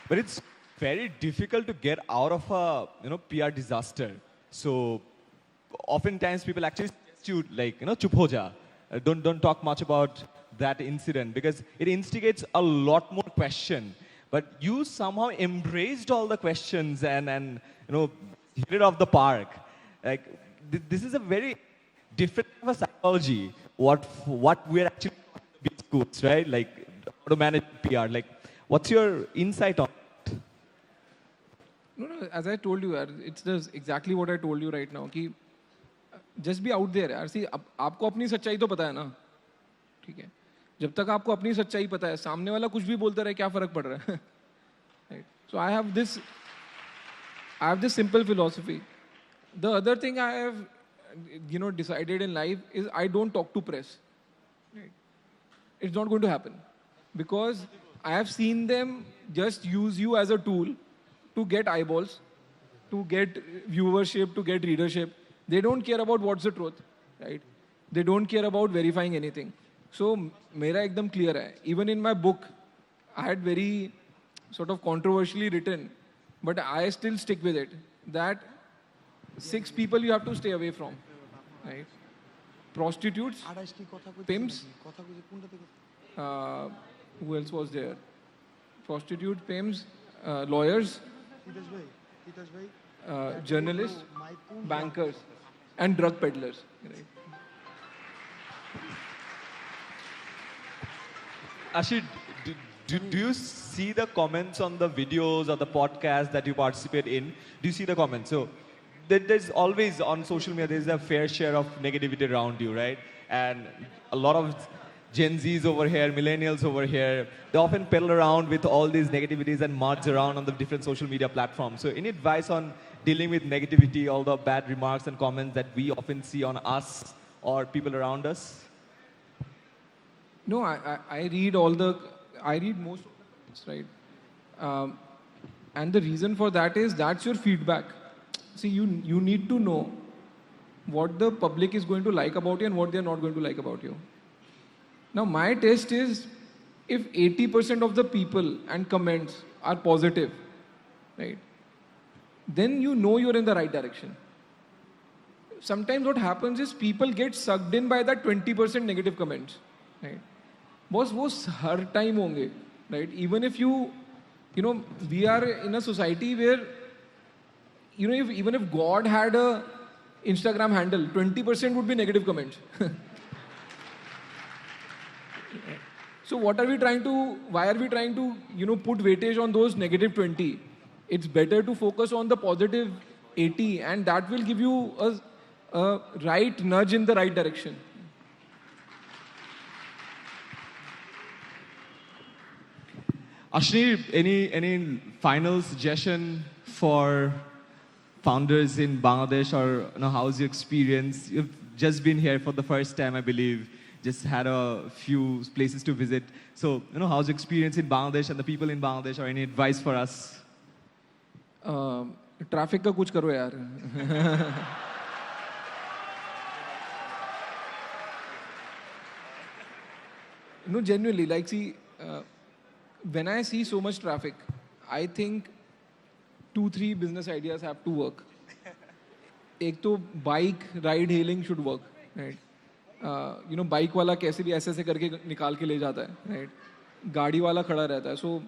But it's very difficult to get out of a PR disaster. So oftentimes people actually suggest you like chup ho ja. Don't talk much about that incident because it instigates a lot more question. But you somehow embraced all the questions and hit it off the park. Like this is a very different kind of psychology. What we're actually doing in schools, right? Like how to manage PR. Like what's your insight on it? No, as I told you, it's just exactly what I told you right now. कि just be out there. यार, see, आपको अपनी सच्चाई तो पता है ना, ठीक है? जब तक आपको अपनी सच्चाई पता है, सामने वाला कुछ भी बोलता रहे, क्या फर्क पड़ रहा है? Right? So I have this simple philosophy. The other thing I have, decided in life is I don't talk to press. Right? It's not going to happen because I have seen them just use you as a tool to get eyeballs, to get viewership, to get readership. They don't care about what's the truth, right? They don't care about verifying anything. So, मेरा एकदम clear है. Even in my book, I had very sort of controversially written, but I still stick with it. That 6 people you have to stay away from, right? Prostitutes, pimps. Who else was there? Prostitute, pimps, lawyers. journalists, bankers, and drug peddlers. Right? Ashid, do you see the comments on the videos or the podcast that you participate in? Do you see the comments? So there's always on social media, there's a fair share of negativity around you, right? And a lot of Gen Zs over here, millennials over here, they often peddle around with all these negativities and muds around on the different social media platforms. So any advice on dealing with negativity, all the bad remarks and comments that we often see on us or people around us? No, I read most of the comments, right? And the reason for that is that's your feedback. See, you need to know what the public is going to like about you and what they're not going to like about you. Now, my test is if 80% of the people and comments are positive, right? Then you know you're in the right direction. Sometimes what happens is people get sucked in by that 20% negative comments, right? Boss वो हर time होंगे, right? Even if we are in a society where, even if God had a Instagram handle, 20% would be negative comments. So why are we trying to, put weightage on those negative 20? It's better to focus on the positive 80, and that will give you a right nudge in the right direction. Ashni, any final suggestion for founders in Bangladesh, or how's your experience? You've just been here for the first time, I believe. Just had a few places to visit. So, how's your experience in Bangladesh and the people in Bangladesh, or any advice for us? Traffic का कुछ करो यार. No, genuinely, see. When I see so much traffic, I think 2-3 business ideas have to work. एक तो bike ride hailing should work, right? Bike वाला कैसे भी ऐसे करके निकाल के ले जाता है, right? गाड़ी वाला खड़ा रहता है. So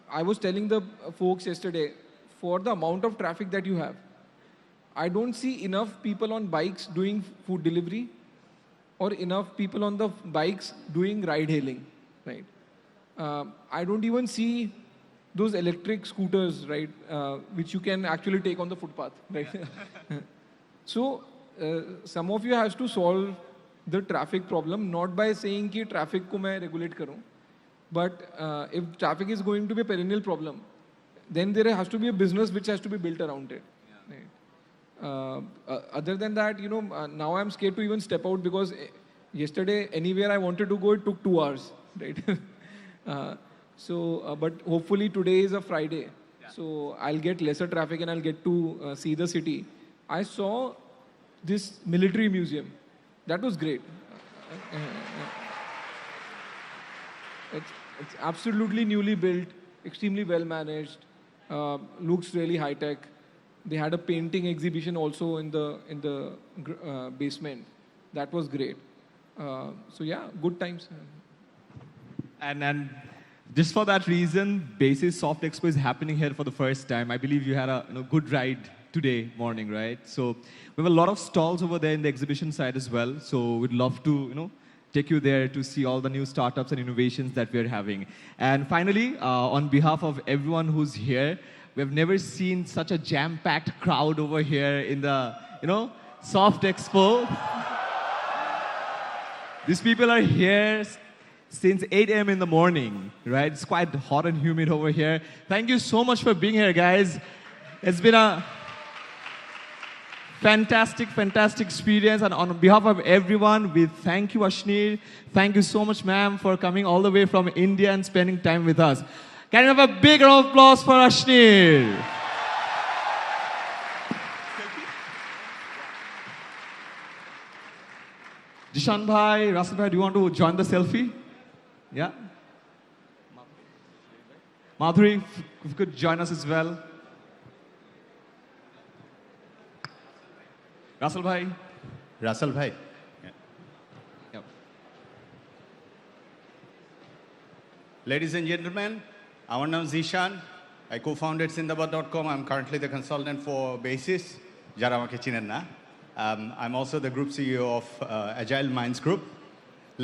I was telling the folks yesterday, for the amount of traffic that you have, I don't see enough people on bikes doing food delivery, or enough people on the bikes doing ride hailing, right? I don't even see those electric scooters, right, which you can actually take on the footpath, right? So, some of you has to solve the traffic problem, not by saying कि traffic को मैं regulate करूँ, but if traffic is going to be a perennial problem, then there has to be a business which has to be built around it. Right? Other than that, now I'm scared to even step out because yesterday, anywhere I wanted to go, it took 2 hours, right? But hopefully today is a Friday, so I'll get lesser traffic and I'll get to see the city. I saw this military museum. That was great. It's absolutely newly built, extremely well managed, looks really high tech. They had a painting exhibition also in the basement. That was great. So yeah, good times. And just for that reason, Basis SOFTEXPO is happening here for the first time. I believe you had a good ride today morning, right? So we have a lot of stalls over there in the exhibition side as well. So we'd love to take you there to see all the new startups and innovations that we're having. And finally, on behalf of everyone who's here, we've never seen such a jam-packed crowd over here in the SOFTEXPO. These people are here since 8 a.m. in the morning, right? It's quite hot and humid over here. Thank you so much for being here, guys. It's been a fantastic experience. And on behalf of everyone, we thank you, Ashneer. Thank you so much, ma'am, for coming all the way from India and spending time with us. Can you have a big round of applause for Ashneer? Jishan bhai, Rasul bhai, do you want to join the selfie? Yeah? Madhuri, if you could join us as well. Rasul bhai. Russell bhai. Yep. Ladies and gentlemen, our name is Zishan. I co-founded Sindabad.com. I'm currently the consultant for Basis. যারা আমাকে চিনেন না। I'm also the group CEO of Agile Minds Group.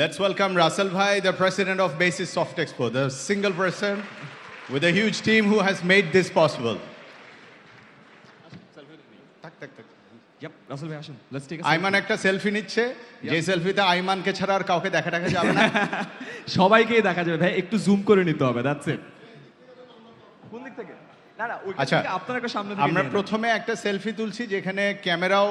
Let's welcome Russell Bhai, the president of Basis SOFTEXPO, the single person with a huge team who has made this possible. Yep, Russell bhai আসুন. Let's take a Ayman একটা selfie নিচ্ছে, যে সেলফিতে আইমানকে ছাড়া আর কাউকে দেখা যাবে না। সবাইকেই দেখা যাবে ভাই, একটু জুম করে নিতে হবে, দ্যাটস ইট। কোন দিক থেকে? না না, ওইখান আচ্ছা, থেকে আপনার একটা সামনে থেকে আমরা নিয়ে প্রথমে একটা সেলফি তুলছি যেখানে ক্যামেরাও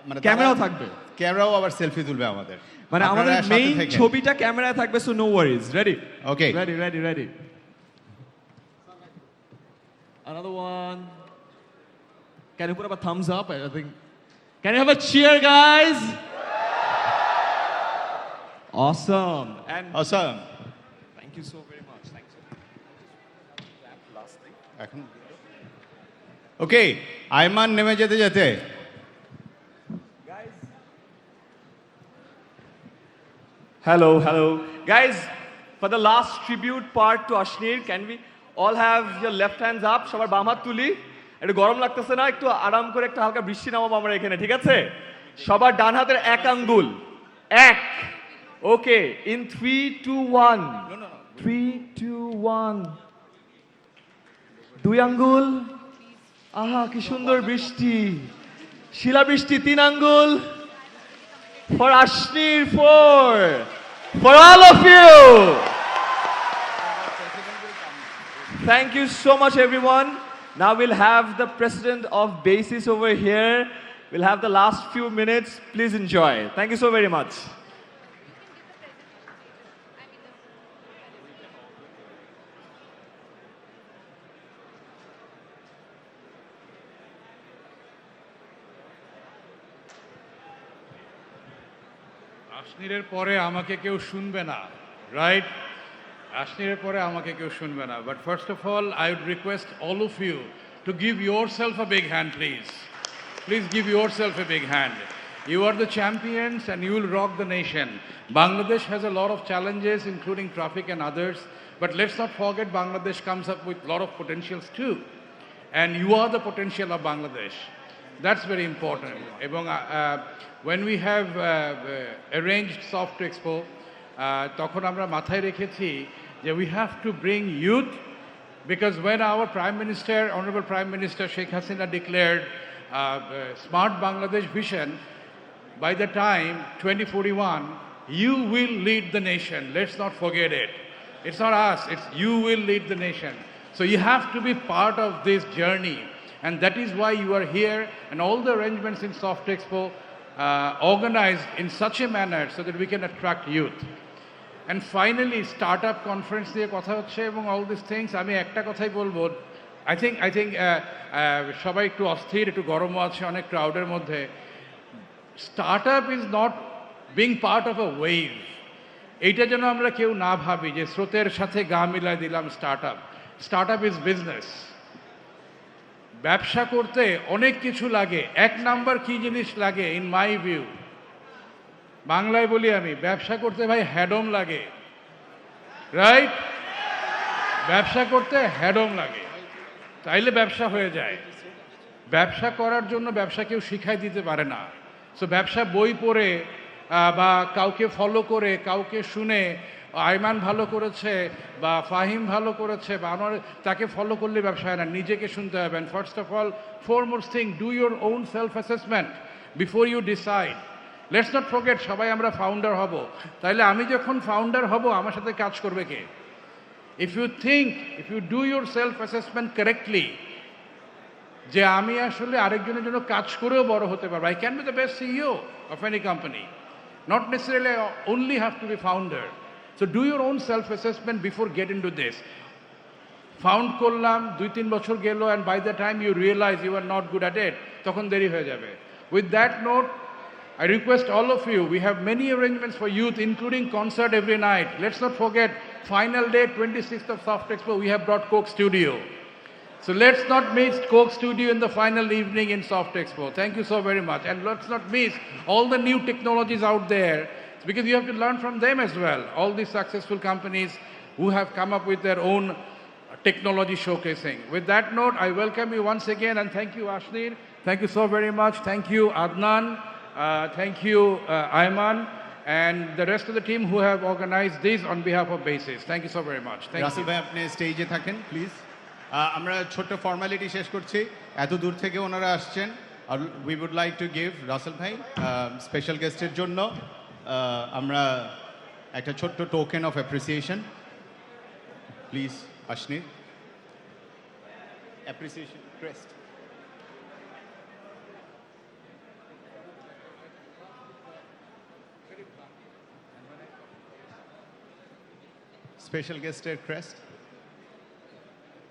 মানে ক্যামেরাও থাকবে। ক্যামেরাও আবার সেলফি তুলবে আমাদের। মানে আমাদের মেইন ছবিটা ক্যামেরায় থাকবে, so no worries. Ready? Okay, ready. Another one. Can you put up a thumbs up? I think. Can you have a cheer, guys? Awesome. And awesome. Thank you so very much. Thanks. Last thing. এখন ওকে, আইমান নেমে যেতে Hello. Guys, for the last tribute part to Ashnir, can we all have your left hands up? সবার বাম হাত তুলি। একটু গরম লাগতেছে না? একটু আরাম করে একটা হালকা বৃষ্টি নামাবো আমরা এখানে, ঠিক আছে? সবার ডান হাতের এক আঙ্গুল, এক। ওকে, in 3, 2, 1. 3, 2, 1. দুই আঙ্গুল। আহা, কি সুন্দর বৃষ্টি, শিলা বৃষ্টি। তিন আঙ্গুল। For Ashnir, 4. For all of you. Thank you so much, everyone. Now we'll have the president of Basis over here. We'll have the last few minutes. Please enjoy. Thank you so very much. আশনিরের পরে আমাকে কেউ শুনবে না, right? আশনিরের পরে আমাকে কেউ শুনবে না। But first of all, I would request all of you to give yourself a big hand, please. Please give yourself a big hand. You are the champions and you will rock the nation. Bangladesh has a lot of challenges, including traffic and others. But let's not forget Bangladesh comes up with a lot of potentials too. And you are the potential of Bangladesh. That's very important. When we have arranged SOFTEXPO, তখন আমরা মাথায় রেখেছি যে we have to bring youth, because when our Prime Minister, Honorable Prime Minister Sheikh Hasina declared Smart Bangladesh Vision, by the time 2041, you will lead the nation. Let's not forget it. It's not us, it's you will lead the nation. So you have to be part of this journey. And that is why you are here, and all the arrangements in SOFTEXPO organized in such a manner so that we can attract youth. And finally, startup conference নিয়ে কথা হচ্ছে এবং all these things, আমি একটা কথাই বলবো, I think সবাই একটু অস্থির, একটু গরমও আছে অনেক ক্রাউডের মধ্যে। Startup is not being part of a wave. এইটা যেন আমরা কেউ না ভাবি যে স্রোতের সাথে গা মিলাই দিলাম স্টার্টআপ। Startup is business. ব্যবসা করতে অনেক কিছু লাগে। এক নাম্বার কি জিনিস লাগে ইন মাই ভিউ, বাংলায় বলি আমি, ব্যবসা করতে ভাই হ্যাডম লাগে, রাইট? ব্যবসা করতে হ্যাডম লাগে, তাইলে ব্যবসা হয়ে যায়। ব্যবসা করার জন্য ব্যবসা কেউ শিখাই দিতে পারে না। সো ব্যবসা বই পড়ে বা কাউকে ফলো করে, কাউকে শুনে, আইমান ভালো করেছে বা ফাহিম ভালো করেছে বা আমার, তাকে ফলো করলে ব্যবসা হয় না, নিজেকে শুনতে হবে। And first of all, foremost thing, do your own self assessment before you decide. Let's not forget, সবাই আমরা ফাউন্ডার হব, তাইলে আমি যখন ফাউন্ডার হব আমার সাথে কাজ করবে কে? If you do your self assessment correctly, যে আমি আসলে আরেকজনের জন্য কাজ করেও বড় হতে পারবো, I can be the best CEO of any company, not necessarily only have to be founder. So do your own self-assessment before get into this. Found করলাম, 2-3 বছর গেল, and by the time you realize you are not good at it, তখন দেরি হয়ে যাবে। With that note, I request all of you, we have many arrangements for youth, including concert every night. Let's not forget, final day, 26th of SOFTEXPO, we have brought Coke Studio. So let's not miss Coke Studio in the final evening in SOFTEXPO. Thank you so very much. And let's not miss all the new technologies out there, because you have to learn from them as well. All these successful companies who have come up with their own technology showcasing. With that note, I welcome you once again and thank you, Ashnir. Thank you so very much. Thank you, Adnan. Thank you, Ayman, and the rest of the team who have organized this on behalf of BASIS. Thank you so very much. Thank Rasel you. ভাই আপনি স্টেজে থাকেন please আমরা ছোট্ট formality শেষ করছি এত দূর থেকে ওনারা আসছেন আর we would like to give Rasel ভাই স্পেশাল গেস্টের জন্য আমরা একটা ছোট্ট টোকেন অফ অ্যাপ্রিসিয়েশন প্লিজ আশনির appreciation crest Special guest crest,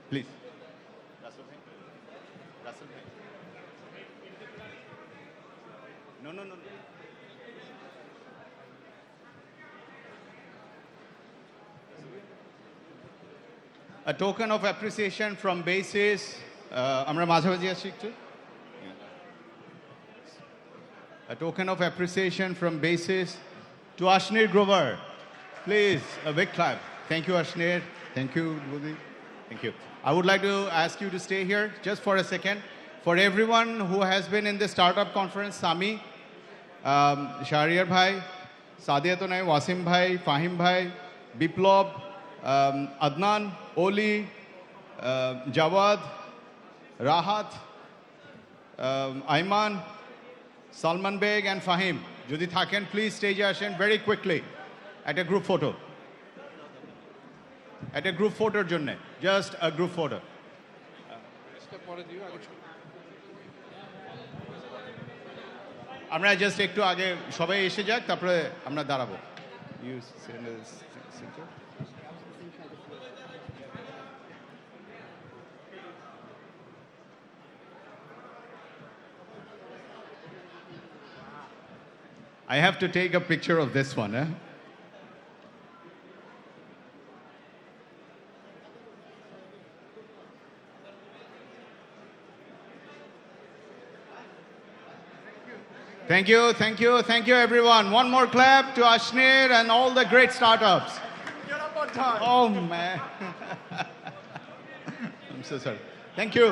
please. Russell bhai. Russell bhai. No. A token of appreciation from BASIS. Amra mazhabaji achi ekটু. A token of appreciation from BASIS to Ashnir Grover. Please, a big clap. Thank you, Ashnir. Thank you, Budi. Thank you. I would like to ask you to stay here just for a second. For everyone who has been in the startup conference, Sami, Shahriar Bhai, Sadia Tonai, Wasim Bhai, Fahim Bhai, Biplab, Adnan, Oli, Jawad, Rahat, Ayman, Salman Beg, and Fahim. Jodi Thaken, please stage ashen very quickly at a group photo. At a group photo, Junne. Just a group photo. আমরা just একটু আগে সবাই এসে যাক তারপরে আমরা দাঁড়াবো I have to take a picture of this one, eh? Thank you, everyone. One more clap to Ashnir and all the great startups. Get up on time. Oh, man. I'm so sorry. Thank you.